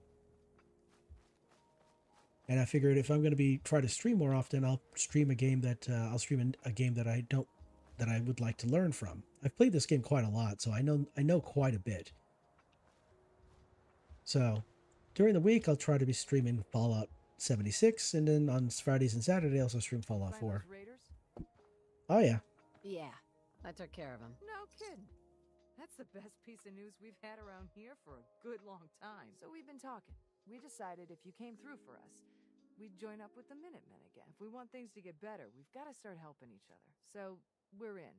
And I figured if I'm going to be try to stream more often, I'll stream a game that a game that I would like to learn from. I've played this game quite a lot, so I know quite a bit. So during the week, I'll try to be streaming Fallout 76, and then on Fridays and Saturdays, I'll also stream Fallout Find 4. those raiders? Oh yeah, Yeah, I took care of him. No kidding. That's the best piece of news we've had around here for a good long time. So we've been talking. We decided if you came through for us, we'd join up with the Minutemen again. If we want things to get better, we've got to start helping each other. So we're in.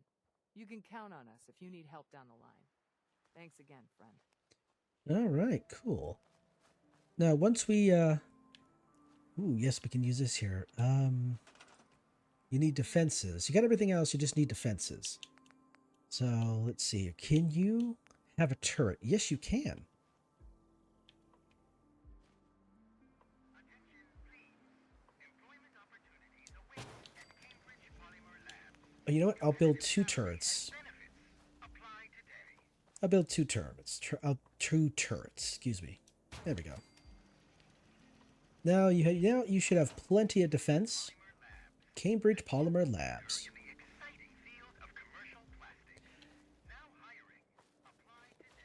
You can count on us if you need help down the line. Thanks again, friend. all right, cool. Now once we ooh, yes, we can use this here. You need defenses. You got everything else, you just need defenses. So let's see. Can you have a turret? Yes, you can. Oh, you know what? I'll build 2 turrets. I'll build 2 turrets. 2 turrets. Excuse me. There we go. Now you should have plenty of defense. Cambridge Polymer Labs.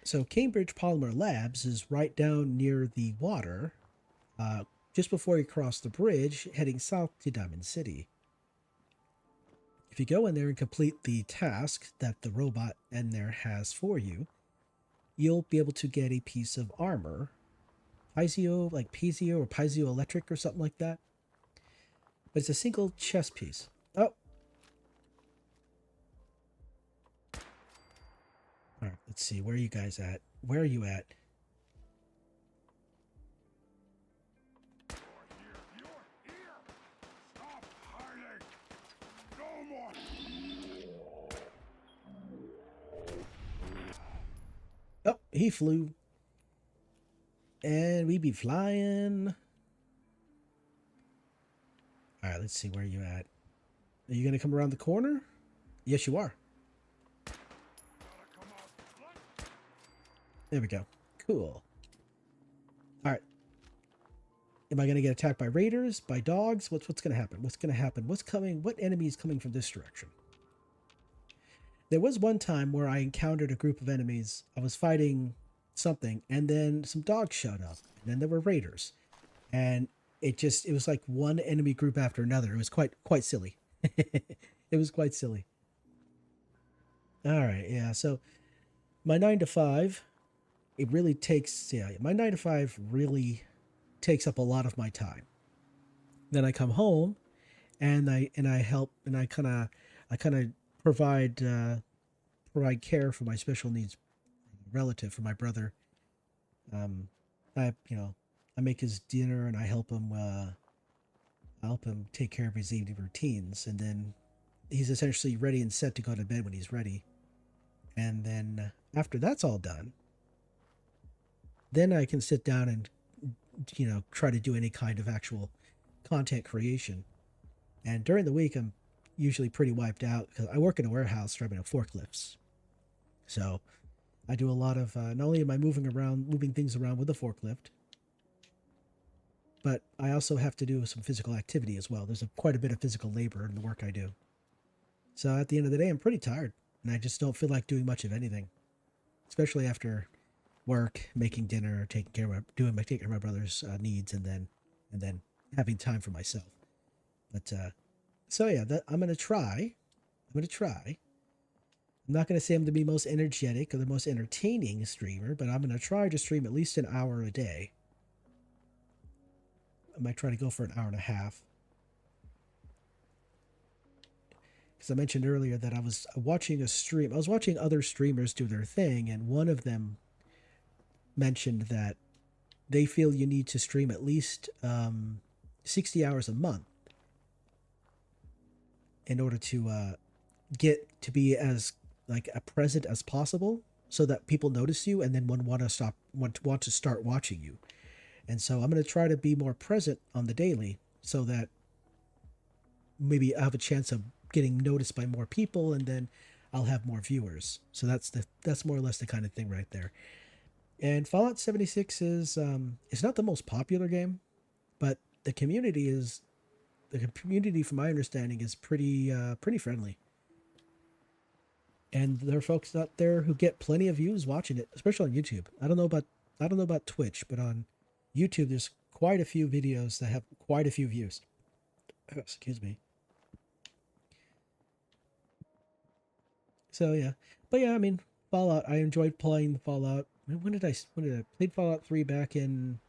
So Cambridge Polymer Labs is right down near the water, just before you cross the bridge, heading south to Diamond City. If you go in there and complete the task that the robot in there has for you, you'll be able to get a piece of armor. Piezo or piezoelectric or something like that. But it's a single chest piece. Oh. Alright, let's see. Where are you guys at? Where are you at? Oh, he flew. And we be flying. Alright, let's see where you at. Are you gonna come around the corner? Yes, you are. There we go. Cool. Alright. Am I gonna get attacked by raiders? By dogs? What's gonna happen? What's gonna happen? What's coming? What enemy is coming from this direction? There was one time where I encountered a group of enemies. I was fighting something, and then some dogs showed up, and then there were raiders, and it was like one enemy group after another. It was quite silly. It was quite silly. All right, yeah. So my 9 to 5, it really takes my 9 to 5 really takes up a lot of my time. Then I come home, and I help, and I kind of provide care for my special needs relative, for my brother. I make his dinner, and I help him take care of his evening routines, and then he's essentially ready and set to go to bed when he's ready. And then after that's all done, then I can sit down and try to do any kind of actual content creation. And during the week, I'm usually pretty wiped out because I work in a warehouse driving forklifts. So I do a lot of, not only am I moving things around with a forklift, but I also have to do some physical activity as well. There's quite a bit of physical labor in the work I do. So at the end of the day, I'm pretty tired, and I just don't feel like doing much of anything, especially after work, making dinner, taking care of my brother's needs, and then having time for myself. But so yeah, I'm gonna try. I'm not gonna say I'm the most energetic or the most entertaining streamer, but I'm gonna try to stream at least an hour a day. I might try to go for an hour and a half. Because I mentioned earlier that I was watching a stream. I was watching other streamers do their thing, and one of them mentioned that they feel you need to stream at least 60 hours a month in order to get to be as like a present as possible, so that people notice you and then want to start watching you. And so I'm going to try to be more present on the daily, so that maybe I have a chance of getting noticed by more people, and then I'll have more viewers. So that's more or less the kind of thing right there. And Fallout 76 is it's not the most popular game, but the community, from my understanding, is pretty friendly. And there are folks out there who get plenty of views watching it, especially on YouTube. I don't know about Twitch, but on YouTube there's quite a few videos that have quite a few views. Oh, excuse me. So yeah, but yeah, I mean, Fallout. I enjoyed playing Fallout. When did I played Fallout 3 back in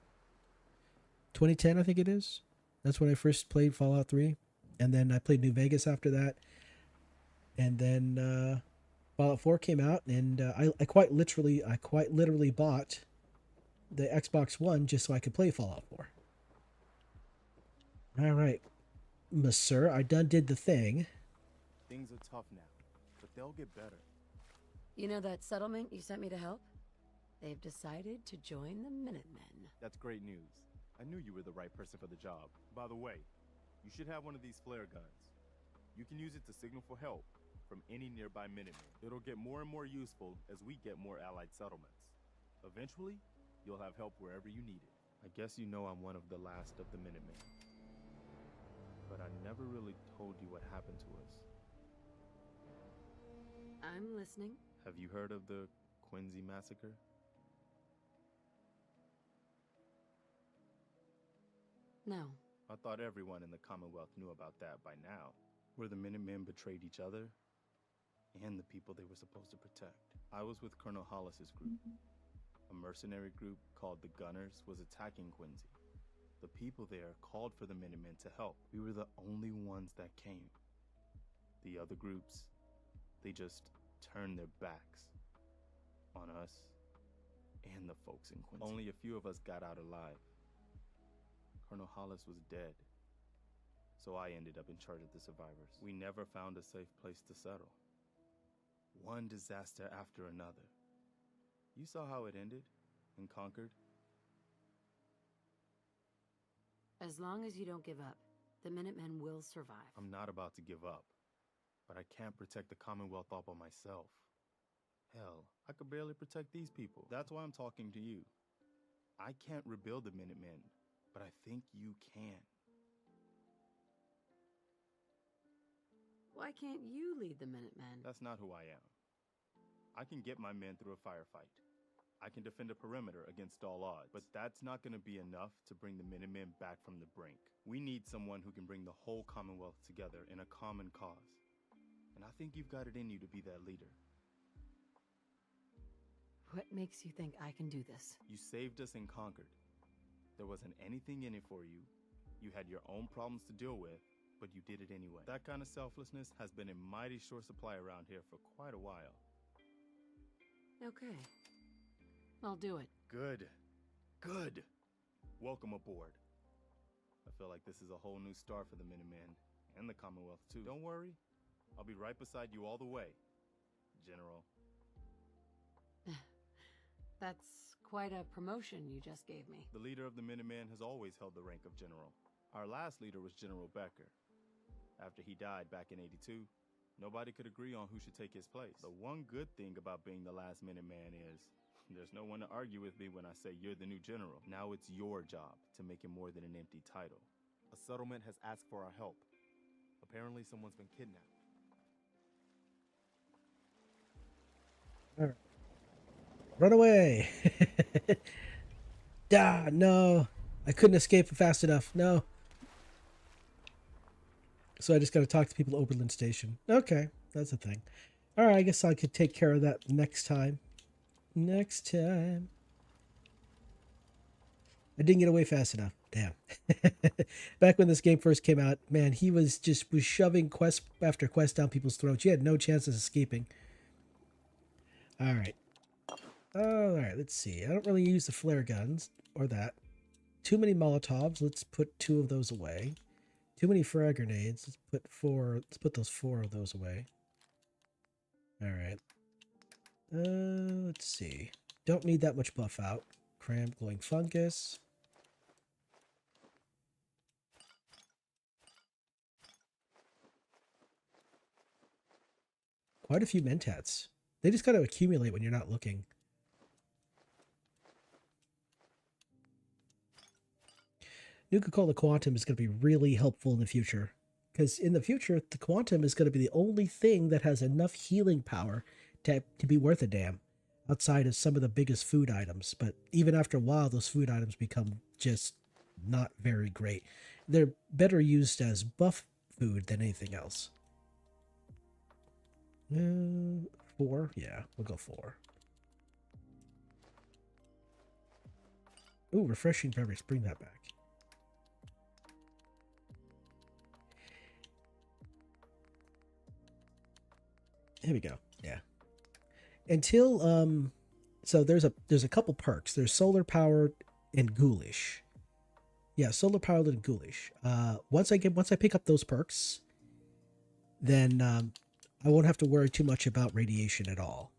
2010? I think it is. That's when I first played Fallout 3, and then I played New Vegas after that, and then Fallout 4 came out, and I quite literally bought the Xbox One just so I could play Fallout 4. All right, Monsieur, I done did the thing. Things are tough now, but they'll get better. You know that settlement you sent me to help? They've decided to join the Minutemen. That's great news. I knew you were the right person for the job. By the way, you should have one of these flare guns. You can use it to signal for help from any nearby Minutemen. It'll get more and more useful as we get more allied settlements. Eventually, you'll have help wherever you need it. I guess you know I'm one of the last of the Minutemen. But I never really told you what happened to us. I'm listening. Have you heard of the Quincy massacre? No. I thought everyone in the Commonwealth knew about that by now. Where the Minutemen betrayed each other and the people they were supposed to protect. I was with Colonel Hollis's group. A mercenary group called the Gunners was attacking Quincy. The people there called for the Minutemen to help. We were the only ones that came. The other groups, they just turned their backs on us and the folks in Quincy. Only a few of us got out alive. Colonel Hollis was dead, so I ended up in charge of the survivors. We never found a safe place to settle. One disaster after another. You saw how it ended in Concord. As long as you don't give up, the Minutemen will survive. I'm not about to give up, but I can't protect the Commonwealth all by myself. Hell, I could barely protect these people. That's why I'm talking to you. I can't rebuild the Minutemen, but I think you can. Why can't you lead the Minutemen? That's not who I am. I can get my men through a firefight. I can defend a perimeter against all odds, but that's not going to be enough to bring the Minutemen back from the brink. We need someone who can bring the whole Commonwealth together in a common cause. And I think you've got it in you to be that leader. What makes you think I can do this? You saved us in Concord. There wasn't anything in it for you. You had your own problems to deal with, but you did it anyway. That kind of selflessness has been in mighty short supply around here for quite a while. Okay. I'll do it. Good. Good. Welcome aboard. I feel like this is a whole new start for the Minutemen and the Commonwealth too. Don't worry. I'll be right beside you all the way, General. That's quite a promotion you just gave me. The leader of the Minutemen has always held the rank of General. Our last leader was General Becker. After he died back in '82, nobody could agree on who should take his place. The one good thing about being the last Minuteman is there's no one to argue with me when I say you're the new general. Now it's your job to make it more than an empty title. A settlement has asked for our help. Apparently someone's been kidnapped. All right. Run away! No. I couldn't escape fast enough. No. So I just got to talk to people at Oberlin Station. Okay, that's a thing. All right, I guess I could take care of that next time. Next time. I didn't get away fast enough. damn. Back when this game first came out, man, he was shoving quest after quest down people's throats. You had no chance of escaping. All right. All right, let's see. I don't really use the flare guns or that. Too many Molotovs. Let's put 2 of those away. Too many frag grenades. Let's put 4. Let's put those 4 of those away. All right. Let's see. Don't need that much buff out. Cramp, glowing fungus. Quite a few mentats. They just got to accumulate when you're not looking. Nuka-Cola Quantum is going to be really helpful in the future. Because in the future, the Quantum is going to be the only thing that has enough healing power to be worth a damn. Outside of some of the biggest food items. But even after a while, those food items become just not very great. They're better used as buff food than anything else. 4? Yeah, we'll go 4. Ooh, refreshing beverage. Bring that back. Here we go. Yeah. Until so there's a couple perks. There's solar powered and ghoulish. Yeah, solar powered and ghoulish. Once I pick up those perks, then I won't have to worry too much about radiation at all.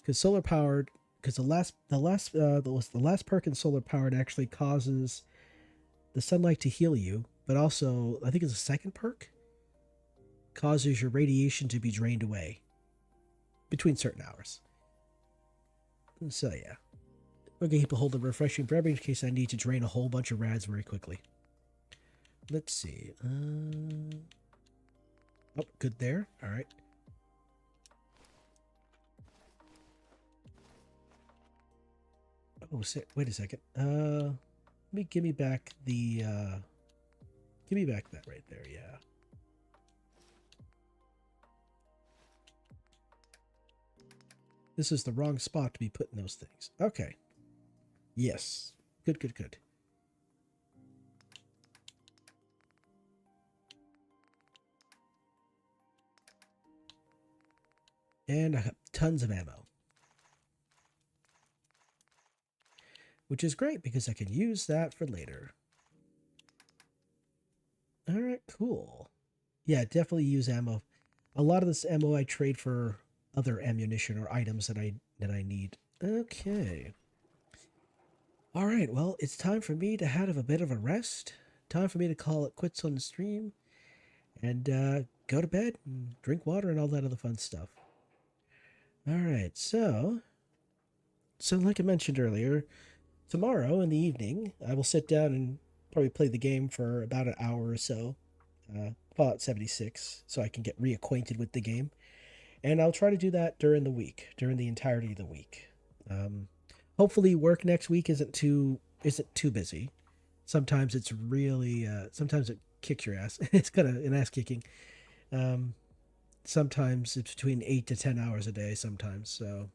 Because solar powered, because the last perk in solar powered actually causes the sunlight to heal you, but also I think it's a second perk causes your radiation to be drained away between certain hours. So yeah, we're gonna keep a hold of refreshing beverage in case I need to drain a whole bunch of rads very quickly. Let's see. Oh, good there. All right. Oh, wait a second. Give me back the. Give me back that right there. Yeah. This is the wrong spot to be putting those things. Okay. Yes. Good, good, good. And I have tons of ammo. Which is great because I can use that for later. All right, cool. Yeah, definitely use ammo. A lot of this ammo I trade for other ammunition or items that I need. Okay. All right, well, it's time for me to have a bit of a rest. Time for me to call it quits on the stream and go to bed and drink water and all that other fun stuff. All right, so like I mentioned earlier, tomorrow in the evening, I will sit down and probably play the game for about an hour or so, Fallout 76, so I can get reacquainted with the game. And I'll try to do that during the week, during the entirety of the week. Hopefully work next week isn't too busy. Sometimes it's really, sometimes it kicks your ass. It's kind of an ass kicking. Sometimes it's between 8 to 10 hours a day sometimes, so.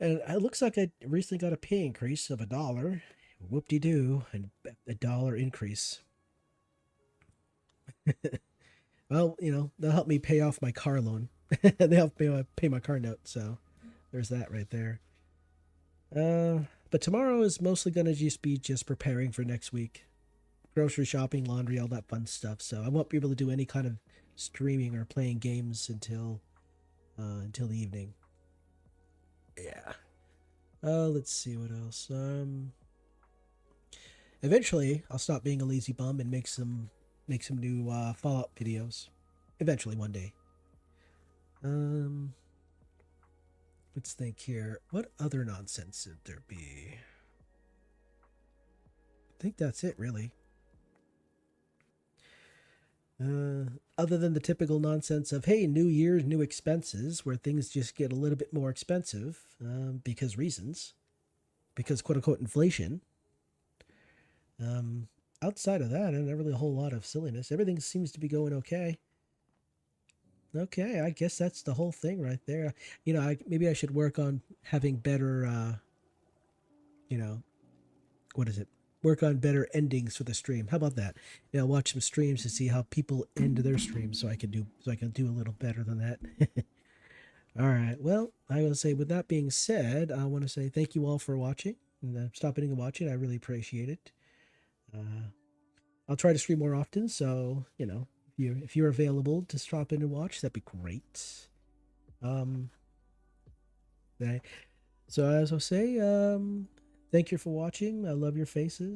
And it looks like I recently got a pay increase of $1. Whoop-de-doo, and $1 increase. Well, they'll help me pay off my car loan. They help me pay my car note, so there's that right there. But tomorrow is mostly going to just be preparing for next week. Grocery shopping, laundry, all that fun stuff. So I won't be able to do any kind of streaming or playing games until the evening. Yeah. Let's see what else. Eventually, I'll stop being a lazy bum and make some new Fallout videos. Eventually, one day. Let's think here. What other nonsense would there be? I think that's it, really. Other than the typical nonsense of, hey, new year, new expenses, where things just get a little bit more expensive because reasons. Because quote-unquote inflation. Outside of that, not really a whole lot of silliness. Everything seems to be going okay. Okay, I guess that's the whole thing right there. Maybe I should work on having better you know, what is it? Work on better endings for the stream. How about that? Watch some streams to see how people end their streams, so I can do a little better than that. All right. Well, I will say, with that being said, I want to say thank you all for watching and stopping and watching. I really appreciate it. I'll try to stream more often, so if you're available to stop in and watch, that'd be great. Okay. So as I'll say, thank you for watching. I love your faces.